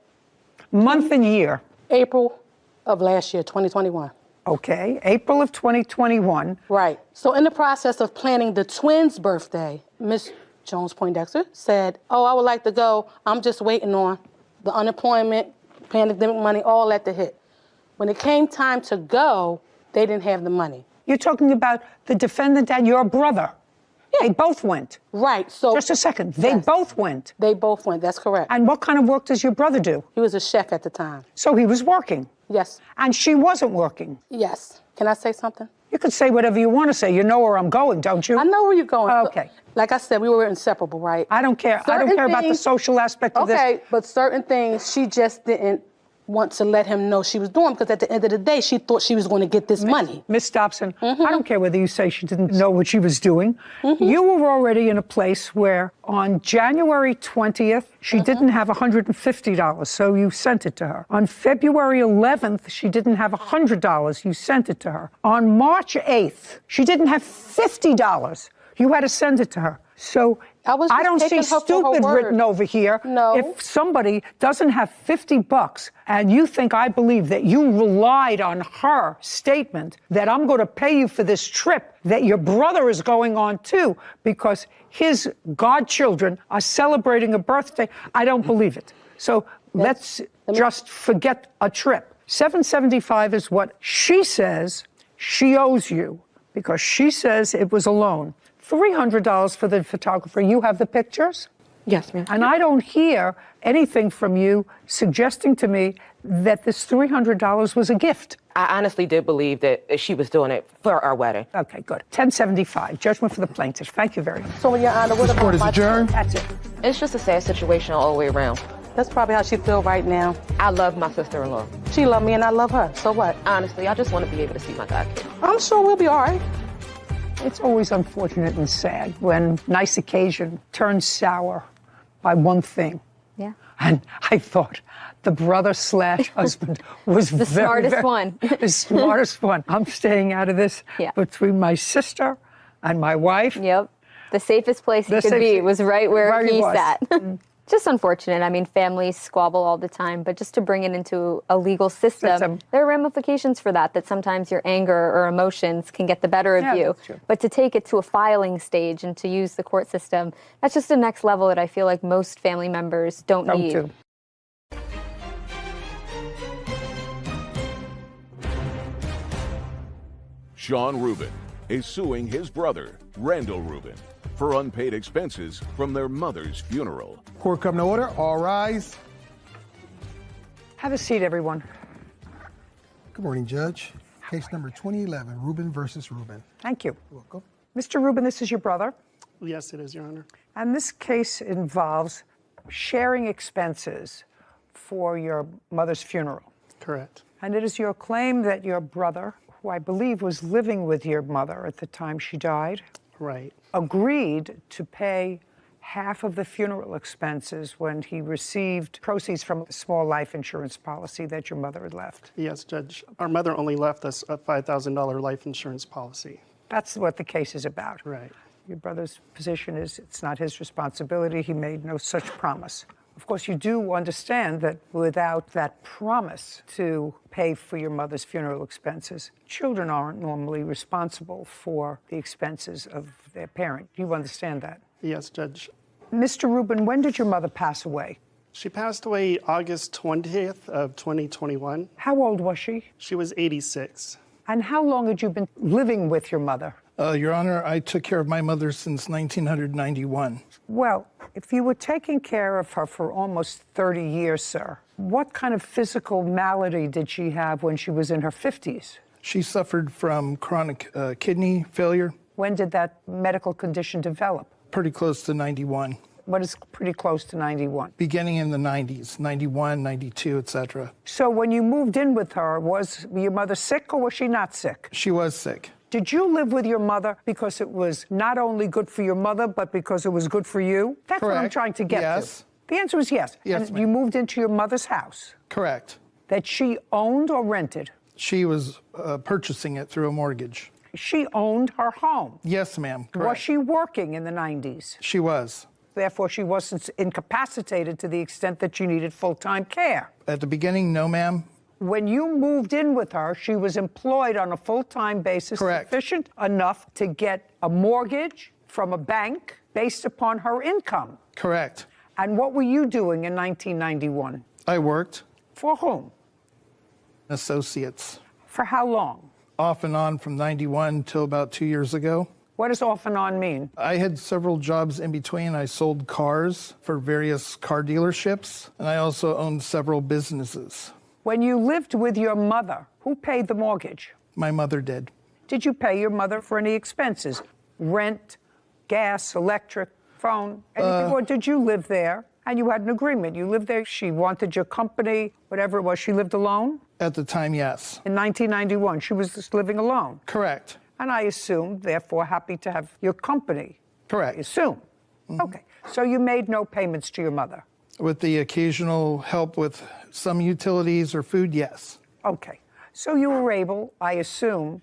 Month and year. April of last year, 2021. Okay, April of 2021. Right. So in the process of planning the twins' birthday, Miss Jones Poindexter said, oh, I would like to go. I'm just waiting on the unemployment, pandemic money, all that to hit. When it came time to go, they didn't have the money. You're talking about the defendant and your brother. Yeah. They both went. Right. So just a second. They both went. They both went. That's correct. And what kind of work does your brother do? He was a chef at the time. So he was working. Yes. And she wasn't working. Yes. Can I say something? You can say whatever you want to say. You know where I'm going, don't you? I know where you're going. Okay. Like I said, we were inseparable, right? I don't care. I don't care about the social aspect of this. Okay, but certain things she just didn't want to let him know she was doing, because at the end of the day, she thought she was going to get this money. Miss Dobson, I don't care whether you say she didn't know what she was doing. You were already in a place where on January 20th, she didn't have $150, so you sent it to her. On February 11th, she didn't have $100, you sent it to her. On March 8th, she didn't have $50. You had to send it to her. So I don't see stupid written over here. No. If somebody doesn't have $50 and you think I believe that you relied on her statement that I'm going to pay you for this trip that your brother is going on too because his godchildren are celebrating a birthday, I don't believe it. So let's just forget a trip. $775 is what she says she owes you because she says it was a loan. $300 for the photographer. You have the pictures? Yes, ma'am. And I don't hear anything from you suggesting to me that this $300 was a gift. I honestly did believe that she was doing it for our wedding. Okay, good. $1075, judgment for the plaintiff. Thank you very much. So, Your Honor, what about court is adjourned. That's it. It's just a sad situation all the way around. That's probably how she feels right now. I love my sister-in-law. She loves me and I love her. So what? Honestly, I just want to be able to see my godkid. I'm sure we'll be all right. It's always unfortunate and sad when nice occasion turns sour by one thing. Yeah. And I thought the brother/husband was the smartest one. The smartest one. I'm staying out of this between my sister and my wife. Yep. The safest place he could be was right where he sat. Just unfortunate. I mean, families squabble all the time, but just to bring it into a legal system, there are ramifications for that sometimes your anger or emotions can get the better of you. But to take it to a filing stage and to use the court system, that's just the next level that I feel like most family members don't need. Sean Rubin is suing his brother, Randall Rubin, for unpaid expenses from their mother's funeral. Court come to order. All rise. Have a seat, everyone. Good morning, Judge. Case number 2011, Rubin versus Rubin. Thank you. You're welcome. Mr. Rubin, this is your brother. Yes, it is, Your Honor. And this case involves sharing expenses for your mother's funeral. Correct. And it is your claim that your brother, who I believe was living with your mother at the time she died, right, agreed to pay half of the funeral expenses when he received proceeds from a small life insurance policy that your mother had left. Yes, Judge. Our mother only left us a $5,000 life insurance policy. That's what the case is about. Right. Your brother's position is it's not his responsibility. He made no such promise. Of course, you do understand that without that promise to pay for your mother's funeral expenses, children aren't normally responsible for the expenses of their parent. You understand that? Yes, Judge. Mr. Rubin, when did your mother pass away? She passed away August 20th of 2021. How old was she? She was 86. And how long had you been living with your mother? Your Honor, I took care of my mother since 1991. Well, if you were taking care of her for almost 30 years, sir, what kind of physical malady did she have when she was in her 50s? She suffered from chronic kidney failure. When did that medical condition develop? Pretty close to 91. What is pretty close to 91? Beginning in the 90s, 91, 92, etc. So when you moved in with her, was your mother sick or was she not sick? She was sick. Did you live with your mother because it was not only good for your mother, but because it was good for you? That's Correct. What I'm trying to get Yes. to. The answer is yes. Yes, and you moved into your mother's house? Correct. That she owned or rented? She was purchasing it through a mortgage. She owned her home? Yes, ma'am. Correct. Was she working in the 90s? She was. Therefore, she wasn't incapacitated to the extent that you needed full-time care. At the beginning, no, ma'am. When you moved in with her, she was employed on a full-time basis, correct, sufficient enough to get a mortgage from a bank based upon her income. Correct. And what were you doing in 1991? I worked. For whom? Associates. For how long? Off and on from 91 till about 2 years ago. What does off and on mean? I had several jobs in between. I sold cars for various car dealerships, and I also owned several businesses. When you lived with your mother, who paid the mortgage? My mother did. Did you pay your mother for any expenses? Rent, gas, electric, phone, anything? Or did you live there and you had an agreement? You lived there, she wanted your company, whatever it was. She lived alone? At the time, yes. In 1991, she was just living alone? Correct. And I assume, therefore, happy to have your company? Correct. I assume. Mm-hmm. Okay. So you made no payments to your mother? With the occasional help with some utilities or food, yes. Okay. So you were able, I assume,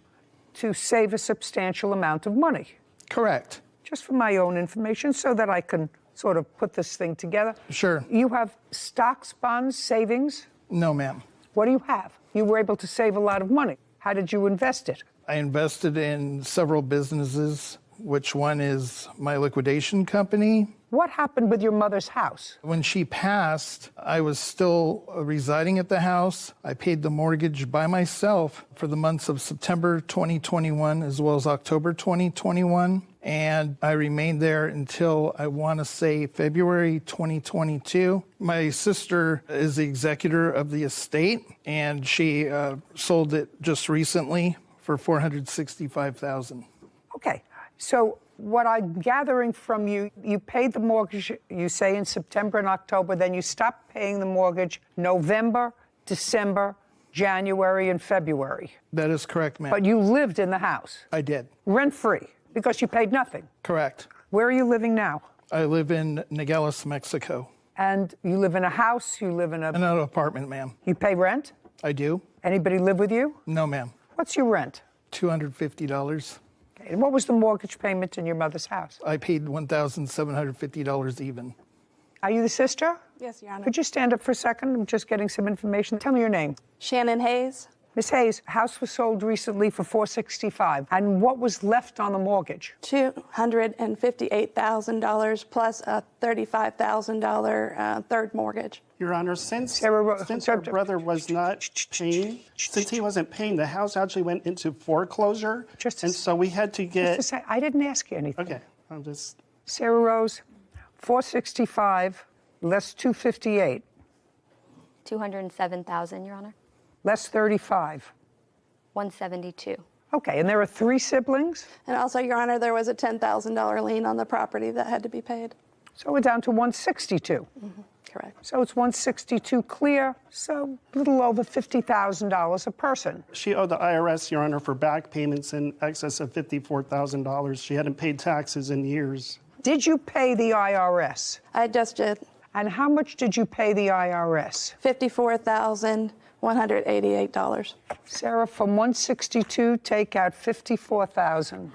to save a substantial amount of money? Correct. Just for my own information, so that I can sort of put this thing together. Sure. You have stocks, bonds, savings? No, ma'am. What do you have? You were able to save a lot of money. How did you invest it? I invested in several businesses, which one is my liquidation company. What happened with your mother's house? When she passed, I was still residing at the house. I paid the mortgage by myself for the months of September 2021 as well as October 2021. And I remained there until, I want to say, February 2022. My sister is the executor of the estate, and she sold it just recently for $465,000. Okay. So what I'm gathering from you, you paid the mortgage, you say, in September and October, then you stopped paying the mortgage November, December, January, and February. That is correct, ma'am. But you lived in the house? I did. Rent-free, because you paid nothing? Correct. Where are you living now? I live in Nogales, Mexico. And you live in a house? You live in an apartment, ma'am. You pay rent? I do. Anybody live with you? No, ma'am. What's your rent? $250. Okay. And what was the mortgage payment in your mother's house? I paid $1,750 even. Are you the sister? Yes, Your Honor. Could you stand up for a second? I'm just getting some information. Tell me your name. Shannon Hayes. Miss Hayes, house was sold recently for $465,000. And what was left on the mortgage? $258,000 plus a $35,000 third mortgage. Your Honor, since her brother was not paying, since he wasn't paying, the house actually went into foreclosure. And so we had to get... Just to say, I didn't ask you anything. Okay, I'll just... Sarah Rose, $465,000 less $258,000. $207,000, Your Honor. Less $35,000. $172,000. Okay, and there are 3 siblings? And also, Your Honor, there was a $10,000 lien on the property that had to be paid. So we're down to $162,000. Mm-hmm. Correct. So it's $162,000 clear, so a little over $50,000 a person. She owed the IRS, Your Honor, for back payments in excess of $54,000. She hadn't paid taxes in years. Did you pay the IRS? I just did. And how much did you pay the IRS? $54,188. Sarah, from $162,000, take out $54,000.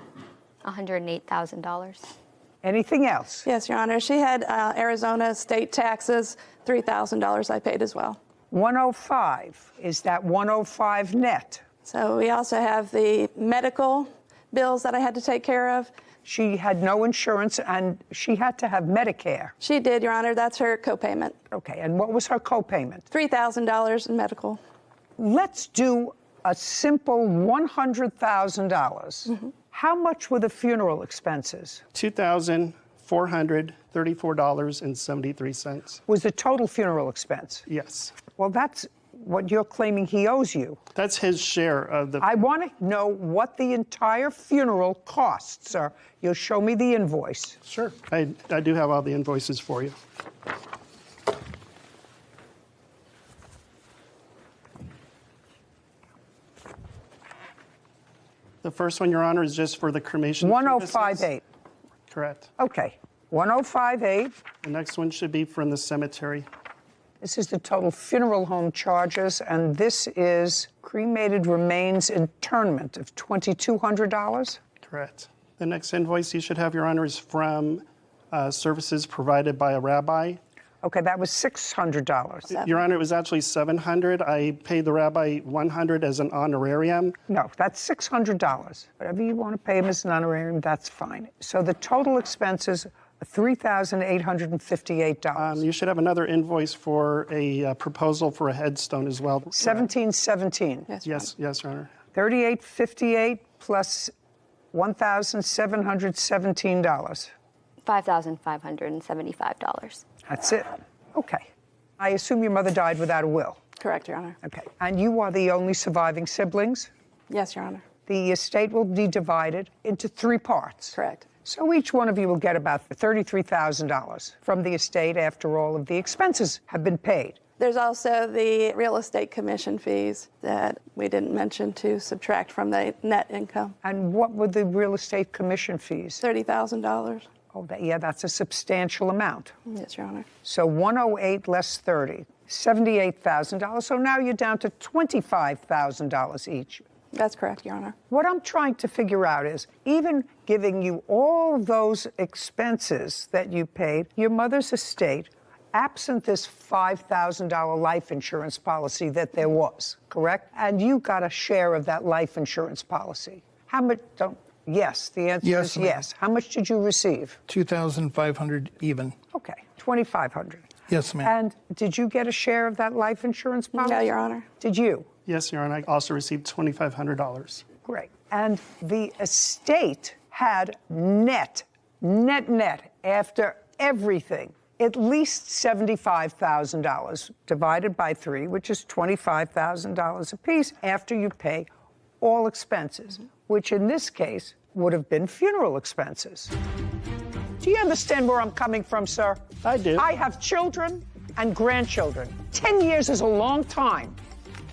$108,000. Anything else? Yes, Your Honor. She had Arizona state taxes, $3,000 I paid as well. 105. Is that 105 net? So we also have the medical bills that I had to take care of. She had no insurance, and she had to have Medicare. She did, Your Honor. That's her copayment. Okay, and what was her copayment? $3,000 in medical. Let's do a simple $100,000. Mm-hmm. How much were the funeral expenses? $2,434.73. Was the total funeral expense? Yes. Well, that's what you're claiming he owes you. That's his share of the... I want to know what the entire funeral cost, sir. You'll show me the invoice. Sure. I do have all the invoices for you. The first one, Your Honor, is just for the cremation. 1058. Correct. Okay. 1058. The next one should be from the cemetery. This is the total funeral home charges, and this is cremated remains internment of $2,200. Correct. The next invoice you should have, Your Honor, is from services provided by a rabbi. Okay, that was $600. Your Honor, it was actually $700. I paid the rabbi $100 as an honorarium. No, that's $600. Whatever you want to pay him as an honorarium, that's fine. So the total expenses are $3,858. You should have another invoice for a proposal for a headstone as well. $1,717. Yes, Your Honor. $3,858 plus $1,717. $5,575. That's it. Okay. I assume your mother died without a will. Correct, Your Honor. Okay. And you are the only surviving siblings? Yes, Your Honor. The estate will be divided into 3 parts. Correct. So each one of you will get about $33,000 from the estate after all of the expenses have been paid. There's also the real estate commission fees that we didn't mention to subtract from the net income. And what were the real estate commission fees? $30,000. Oh, that's a substantial amount. Yes, Your Honor. So 108 less 30, $78,000. So now you're down to $25,000 each. That's correct, Your Honor. What I'm trying to figure out is, even giving you all those expenses that you paid, your mother's estate, absent this $5,000 life insurance policy that there was, correct? And you got a share of that life insurance policy. How much? Yes, the answer is yes. How much did you receive? $2,500 even. Okay, $2,500. Yes, ma'am. And did you get a share of that life insurance policy? No, Your Honor. Did you? Yes, Your Honor. I also received $2,500. Great. And the estate had net, after everything, at least $75,000 divided by 3, which is $25,000 apiece after you pay all expenses, which in this case would have been funeral expenses. Do you understand where I'm coming from, sir? I do. I have children and grandchildren. 10 years is a long time.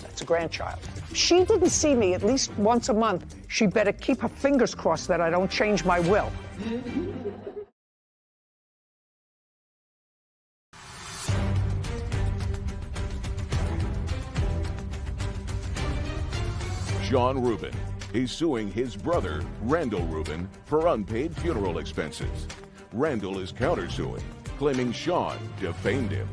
That's a grandchild. She didn't see me at least once a month. She better keep her fingers crossed that I don't change my will. Sean Rubin is suing his brother, Randall Rubin, for unpaid funeral expenses. Randall is countersuing, claiming Sean defamed him.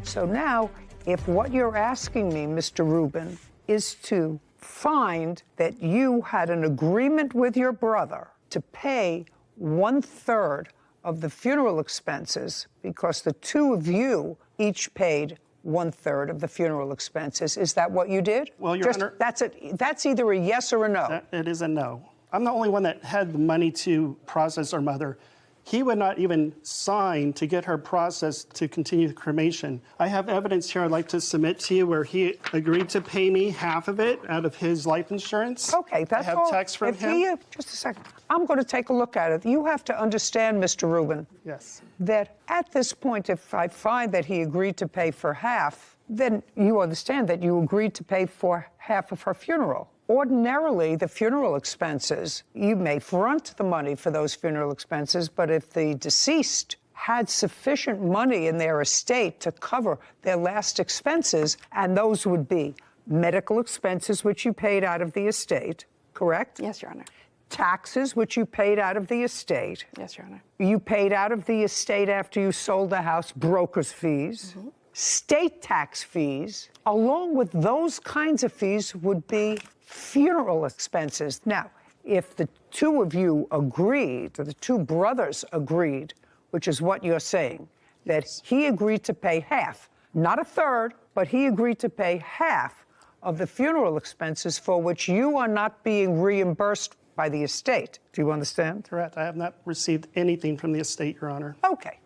So now, if what you're asking me, Mr. Rubin, is to find that you had an agreement with your brother to pay 1/3 of the funeral expenses because the two of you each paid 1/3 of the funeral expenses. Is that what you did? Well, Your Honor, that's either a yes or a no. It is a no. I'm the only one that had the money to process our mother. He would not even sign to get her processed to continue the cremation. I have evidence here I'd like to submit to you where he agreed to pay me half of it out of his life insurance. Okay, that's all. I have text from him. Just a second. I'm going to take a look at it. You have to understand, Mr. Rubin, yes, that at this point, if I find that he agreed to pay for half, then you understand that you agreed to pay for half of her funeral. Ordinarily, the funeral expenses, you may front the money for those funeral expenses, but if the deceased had sufficient money in their estate to cover their last expenses, and those would be medical expenses, which you paid out of the estate, correct? Yes, Your Honor. Taxes, which you paid out of the estate. Yes, Your Honor. You paid out of the estate after you sold the house, broker's fees. Mm-hmm. State tax fees, along with those kinds of fees, would be funeral expenses. Now, if the two of you agreed, or the two brothers agreed, which is what you're saying, that he agreed to pay half, not 1/3, but he agreed to pay half of the funeral expenses for which you are not being reimbursed by the estate. Do you understand? Correct. I have not received anything from the estate, Your Honor. Okay.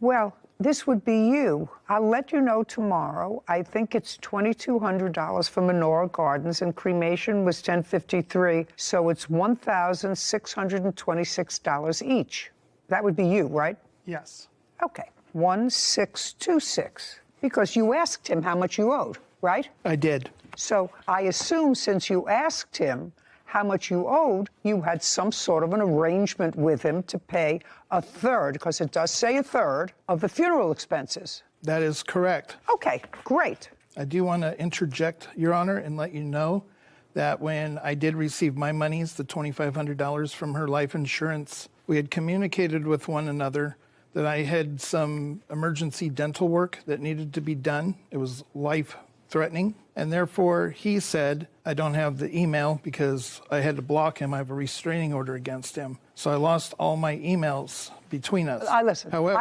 Well, this would be you. I'll let you know tomorrow. I think it's $2,200 for Menorah Gardens, and cremation was $1,053, so it's $1,626 each. That would be you, right? Yes. Okay, 1,626, because you asked him how much you owed, right? I did. So I assume since you asked him how much you owed, you had some sort of an arrangement with him to pay 1/3, because it does say 1/3 of the funeral expenses. That is correct. Okay, great. I do want to interject, Your Honor, and let you know that when I did receive my monies, the $2,500 from her life insurance, we had communicated with one another that I had some emergency dental work that needed to be done. It was life-threatening. And therefore, he said, I don't have the email because I had to block him. I have a restraining order against him. So I lost all my emails between us. Listen, however,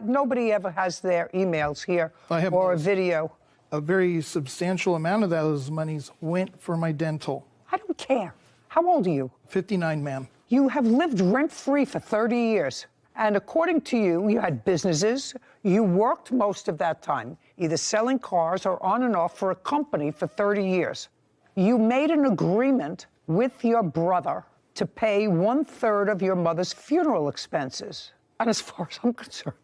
nobody ever has their emails here or a video. A very substantial amount of those monies went for my dental. I don't care. How old are you? 59, ma'am. You have lived rent-free for 30 years. And according to you, you had businesses. You worked most of that time, either selling cars or on and off for a company for 30 years. You made an agreement with your brother to pay 1/3 of your mother's funeral expenses. And as far as I'm concerned,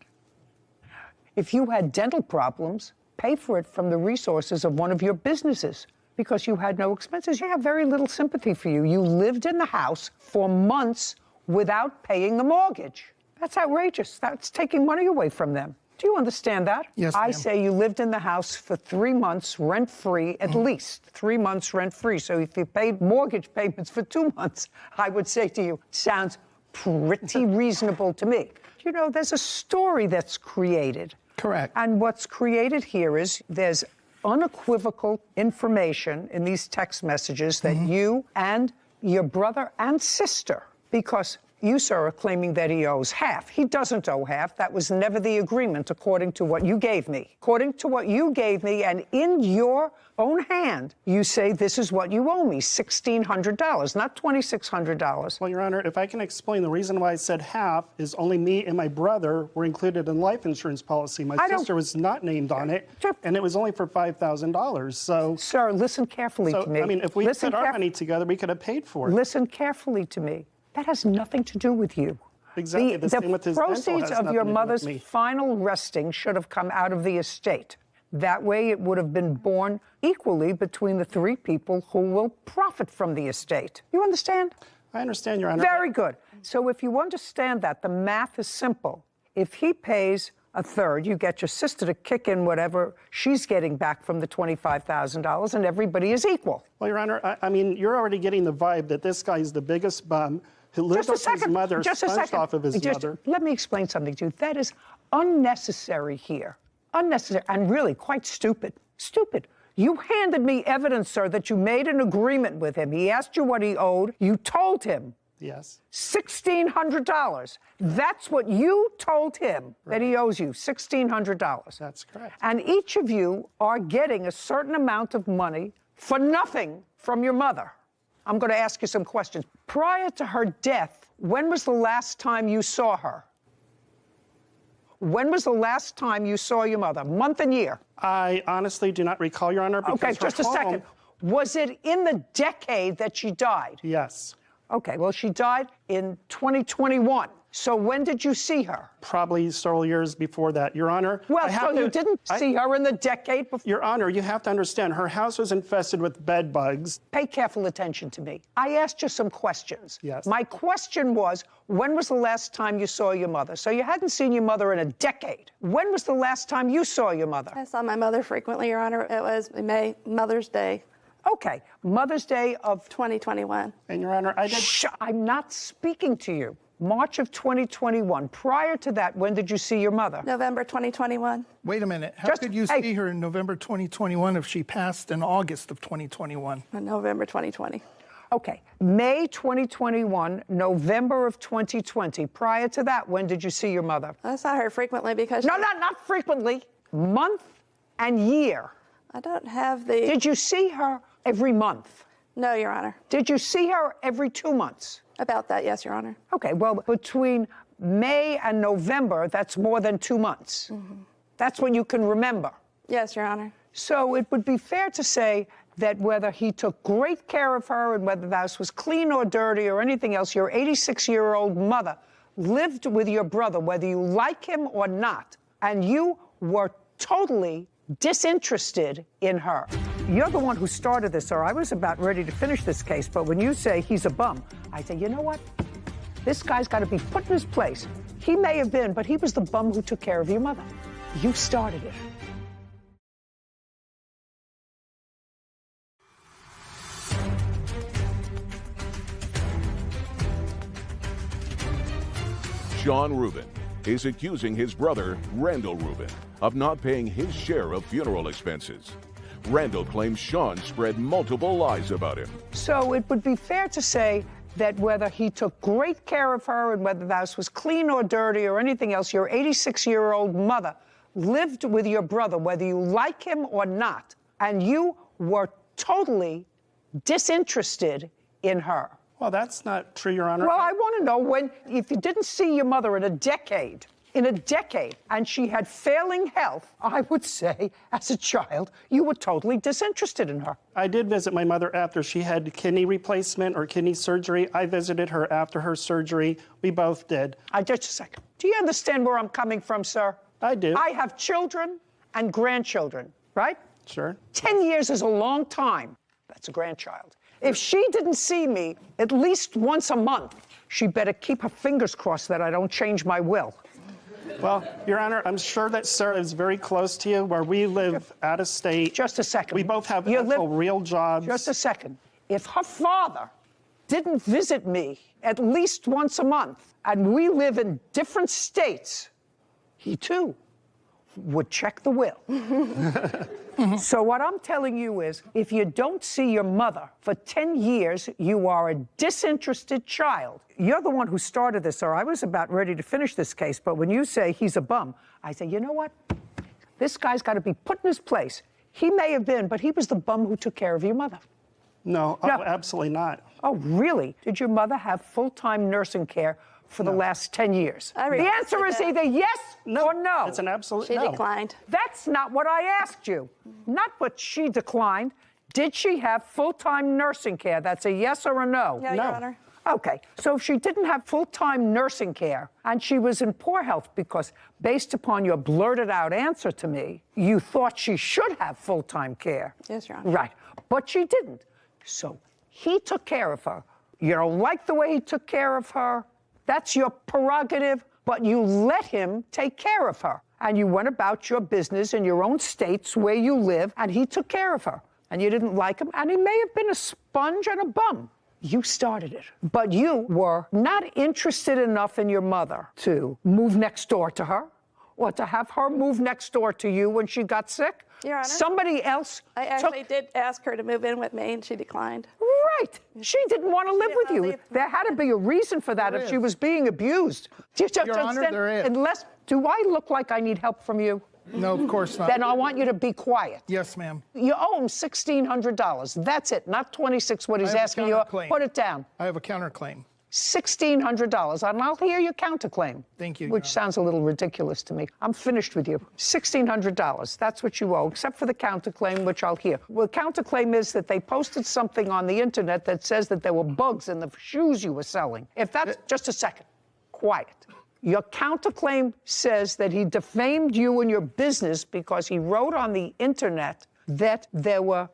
if you had dental problems, pay for it from the resources of one of your businesses because you had no expenses. You have very little sympathy for you. You lived in the house for months without paying the mortgage. That's outrageous. That's taking money away from them. Do you understand that? Yes, I ma'am. say you lived in the house for 3 months rent-free, at least 3 months rent-free. So if you paid mortgage payments for 2 months, I would say to you, sounds pretty reasonable to me. You know, there's a story that's created. Correct. And what's created here is there's unequivocal information in these text messages that you and your brother and sister, because you, sir, are claiming that he owes half. He doesn't owe half. That was never the agreement, according to what you gave me. According to what you gave me, and in your own hand, you say this is what you owe me, $1,600, not $2,600. Well, Your Honor, if I can explain, the reason why I said half is only me and my brother were included in life insurance policy. My sister was not named on it, and it was only for $5,000. So, sir, listen carefully to me. I mean, if we put our money together, we could have paid for it. Listen carefully to me. That has nothing to do with you. Exactly. The same with his dental proceeds has of your nothing to do with mother's me. final resting should have come out of the estate. That way it would have been borne equally between the 3 people who will profit from the estate. You understand? I understand, Your Honor. Very good. So if you understand that, the math is simple. If he pays 1/3, you get your sister to kick in whatever she's getting back from the $25,000, and everybody is equal. Well, Your Honor, I mean, you're already getting the vibe that this guy's the biggest bum who lived off his mother, sponged off of his mother. Let me explain something to you. That is unnecessary here. Unnecessary and really quite stupid. Stupid. You handed me evidence, sir, that you made an agreement with him. He asked you what he owed. You told him. Yes. $1,600. That's what you told him, that he owes you, $1,600. That's correct. And each of you are getting a certain amount of money for nothing from your mother. I'm going to ask you some questions. Prior to her death, when was the last time you saw her? When was the last time you saw your mother? Month and year? I honestly do not recall, Your Honor. Okay, just a second. Was it in the decade that she died? Yes. Okay, well, she died in 2021. So when did you see her? Probably several years before that, Your Honor. Well, so you didn't see her in the decade before? Your Honor, you have to understand, her house was infested with bed bugs. Pay careful attention to me. I asked you some questions. Yes. My question was, when was the last time you saw your mother? So you hadn't seen your mother in a decade. When was the last time you saw your mother? I saw my mother frequently, Your Honor. It was May, Mother's Day. Okay, Mother's Day of 2021. And Your Honor, I'm not speaking to you. March of 2021. Prior to that, when did you see your mother? November 2021. Wait a minute. How could you see her in November 2021 if she passed in August of 2021? November 2020. Okay. May 2021, November of 2020. Prior to that, when did you see your mother? I saw her frequently because... No, not frequently. Month and year. I don't have the... Did you see her every month? No, Your Honor. Did you see her every 2 months? About that, yes, Your Honor. Okay, well, between May and November, that's more than 2 months. Mm-hmm. That's when you can remember. Yes, Your Honor. So it would be fair to say that whether he took great care of her and whether the house was clean or dirty or anything else, your 86-year-old mother lived with your brother, whether you like him or not, and you were totally disinterested in her. You're the one who started this, sir. I was about ready to finish this case, but when you say he's a bum, I say, you know what? This guy's got to be put in his place. He may have been, but he was the bum who took care of your mother. You started it. Sean Rubin is accusing his brother, Randall Rubin, of not paying his share of funeral expenses. Randall claims Sean spread multiple lies about him. So it would be fair to say that whether he took great care of her and whether the house was clean or dirty or anything else, your 86-year-old mother lived with your brother, whether you like him or not, and you were totally disinterested in her. Well, that's not true, Your Honor. Well, I want to know if you didn't see your mother in a decade, and she had failing health, I would say, as a child, you were totally disinterested in her. I did visit my mother after she had kidney replacement or kidney surgery. I visited her after her surgery. We both did. Just a second. Do you understand where I'm coming from, sir? I do. I have children and grandchildren, right? Sure. 10 years is a long time. That's a grandchild. If she didn't see me at least once a month, she better keep her fingers crossed that I don't change my will. Well, Your Honor, I'm sure that Sarah is very close to you, where we live out of state. Just a second. We both have actual real jobs. Just a second. If her father didn't visit me at least once a month, and we live in different states, he too would check the will. So what I'm telling you is, if you don't see your mother for 10 years, you are a disinterested child. You're the one who started this, or I was about ready to finish this case, but when you say he's a bum, I say, you know what? This guy's got to be put in his place. He may have been, but he was the bum who took care of your mother. No, absolutely not. Oh, really? Did your mother have full-time nursing care for the last 10 years? The answer is either yes or no. It's an absolute She no. declined. That's not what I asked you. Not what she declined. Did she have full-time nursing care? That's a yes or a no? No, Your Honor. Okay, so if she didn't have full-time nursing care and she was in poor health because, based upon your blurted-out answer to me, you thought she should have full-time care. Yes, Your Honor. Right, but she didn't. So he took care of her. You don't like the way he took care of her. That's your prerogative, but you let him take care of her. And you went about your business in your own states where you live, and he took care of her. And you didn't like him, and he may have been a sponge and a bum. You started it. But you were not interested enough in your mother to move next door to her or to have her move next door to you when she got sick. Your Honor. Somebody else I actually did ask her to move in with me, and she declined. Right. She didn't want to live with you. There had to be a reason for that if she was being abused. Your Honor, there is. Unless, do I look like I need help from you? No, of course not. Then I want you to be quiet. Yes, ma'am. You owe him $1,600. That's it, not $26. What he's asking you. Put it down. I have a counterclaim. $1,600, and I'll hear your counterclaim. Thank you. Which sounds a little ridiculous to me. I'm finished with you. $1,600. That's what you owe, except for the counterclaim, which I'll hear. Well, the counterclaim is that they posted something on the internet that says that there were bugs in the shoes you were selling. If that's just a second, quiet. Your counterclaim says that he defamed you and your business because he wrote on the internet that there were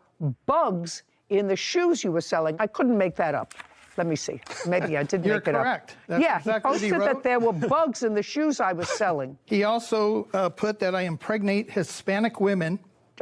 bugs in the shoes you were selling. I couldn't make that up. Let me see. Maybe I did You're make it up. correct. That's yeah, exactly he posted that there were bugs in the shoes I was selling. He also put that I impregnate Hispanic women.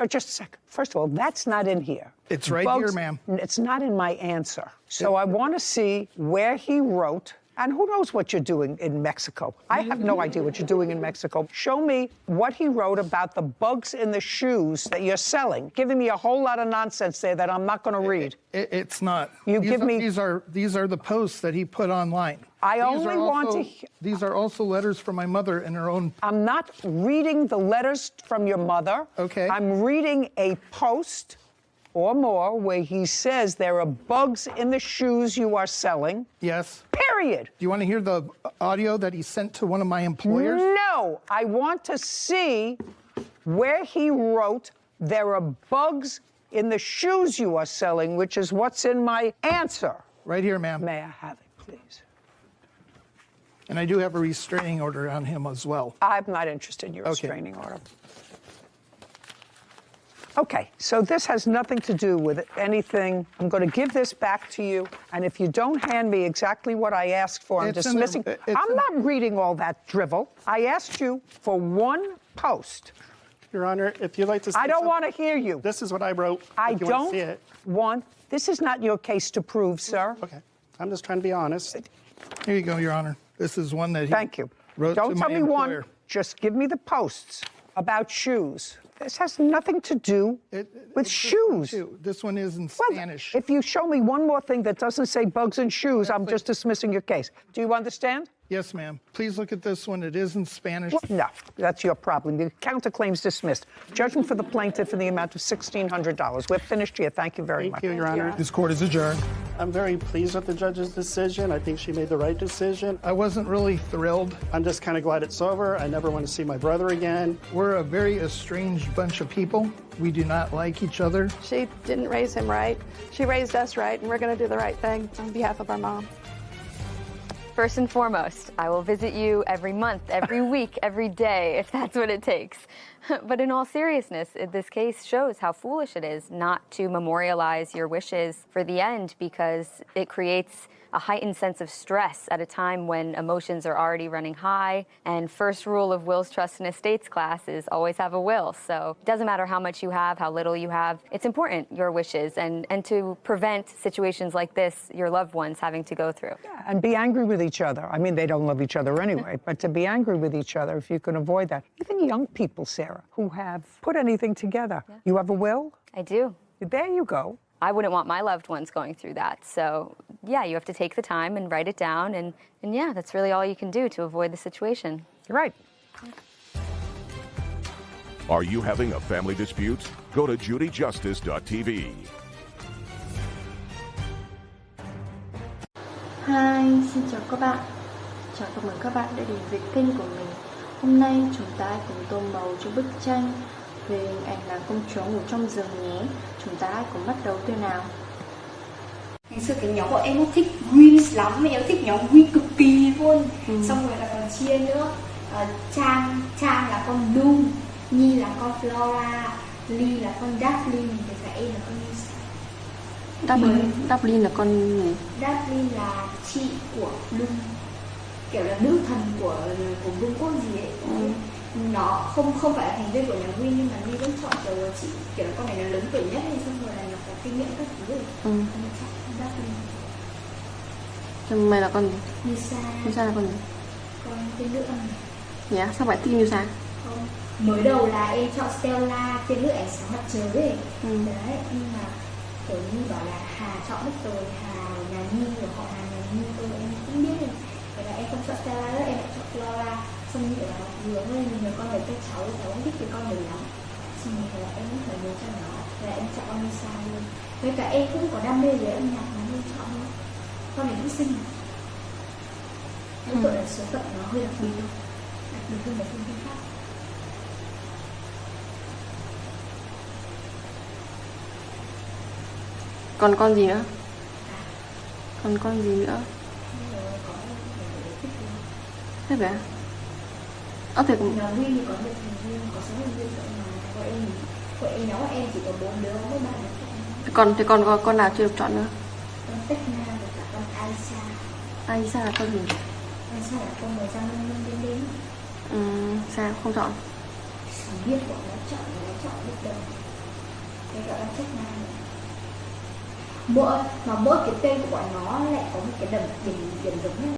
Just a second. First of all, that's not in here. It's right here, ma'am. It's not in my answer. So I want to see where he wrote. And who knows what you're doing in Mexico? I have no idea what you're doing in Mexico. Show me what he wrote about the bugs in the shoes that you're selling. Giving me a whole lot of nonsense there that I'm not going to read. It's not. These are the posts that he put online. These are also letters from my mother in her own. I'm not reading the letters from your mother. Okay. I'm reading a post or more where he says there are bugs in the shoes you are selling. Yes. Period. Do you want to hear the audio that he sent to one of my employers? No. I want to see where he wrote there are bugs in the shoes you are selling, which is what's in my answer. Right here, ma'am. May I have it, please? And I do have a restraining order on him as well. I'm not interested in your restraining order. Okay, so this has nothing to do with anything. I'm going to give this back to you, and if you don't hand me exactly what I asked for, I'm dismissing. I'm not reading all that drivel. I asked you for one post. Your Honor, if you'd like to say I don't want to hear you. This is what I wrote. I don't want. This is not your case to prove, sir. Okay, I'm just trying to be honest. Here you go, Your Honor. This is one that he... Thank you. Don't tell me one. Just give me the posts about shoes. This has nothing to do with shoes. This one is in Spanish. If you show me one more thing that doesn't say bugs and shoes, I'm just dismissing your case. Do you understand? Yes, ma'am. Please look at this one. It is in Spanish. Well, no, that's your problem. The counterclaim's dismissed. Judgment for the plaintiff in the amount of $1,600. We're finished here. Thank you very much. Thank you, Your Honor. This court is adjourned. I'm very pleased with the judge's decision. I think she made the right decision. I wasn't really thrilled. I'm just kind of glad it's over. I never want to see my brother again. We're a very estranged bunch of people. We do not like each other. She didn't raise him right. She raised us right, and we're going to do the right thing on behalf of our mom. First and foremost, I will visit you every month, every week, every day, if that's what it takes. But in all seriousness, this case shows how foolish it is not to memorialize your wishes for the end, because it creates a heightened sense of stress at a time when emotions are already running high. And first rule of wills, trusts, and estates class is always have a will. So it doesn't matter how much you have, how little you have. It's important, your wishes, and to prevent situations like this, your loved ones having to go through. Yeah, and be angry with each other. I mean, they don't love each other anyway, but to be angry with each other, if you can avoid that. Even young people, Sarah, who have put anything together. Yeah. You have a will? I do. There you go. I wouldn't want my loved ones going through that. So, yeah, you have to take the time and write it down. And yeah, that's really all you can do to avoid the situation. You're right. Are you having a family dispute? Go to judyjustice.tv. Hi, xin chào các bạn. Chào mừng các bạn đã đến với kênh của mình. Hôm nay chúng ta cùng tô màu cho bức tranh về hình ảnh là công chúa ngủ trong giường nhé. Chúng ta cùng bắt đầu từ nào. Ngày xưa cái nhóm bọn em nó thích Green lắm, em thích nhóm Green cực kỳ luôn. Xong rồi là còn chia nữa. Trang là con Bloom, Nhi là con Flora, Ly là con Daphne, và cả em là con Lisa. Daphne là con gì? Daphne là chị của Bloom, kiểu là nữ thần của vương quốc gì ấy. Nó không phải là thành viên của nhà Green, nhưng mà Ly vẫn chọn chị, kiểu là con này là lớn tuổi nhất, nên xong rồi là nó có kinh nghiệm các thứ rồi. Nên chọn Daphne. Còn mày là con gì? Lisa. Lisa là con gì? Con tên nữ âm. Dạ, sao phải tin Lisa? Không, mới đầu là em chọn Stella, tên nữ ánh sáng mặt trời ấy. Đấy, nhưng mà kiểu như bảo là Hà chọn mất rồi, Hà nhà Nhi rồi họ Hà nhà Nhi, em cũng biết rồi. Vậy là em không chọn Stella nữa, em lại chọn Flora. Xong như là vừa hơi nhiều con để cho cháu không thích cái con đấy lắm. Xong rồi là em cũng phải nhớ cho nó, là em chọn con Lisa luôn. Với cả em cũng có đam mê về âm nhạc nên chọn luôn. Con này cũng xinh mà. Em tội là số phận nó hơi đặc biệt hơn là phương khác. Còn con gì nữa? Còn con gì nữa? Thế vậy? Thì cũng... Nhóm Win thì có một thành viên, có 6 thành viên cộng mà của em nhóm của em chỉ có 4 đứa, có 3 đứa. Thì còn con nào chưa được chọn nữa? Con Techna và cả con Aisa. Aisa là con gì? Aisa là con người Giang Linh đến. Sao không chọn? Chẳng biết bọn nó chọn biết đâu. Cái gọi là Techna. Mỗi cái tên của bọn nó lại có một cái điểm giống nhau.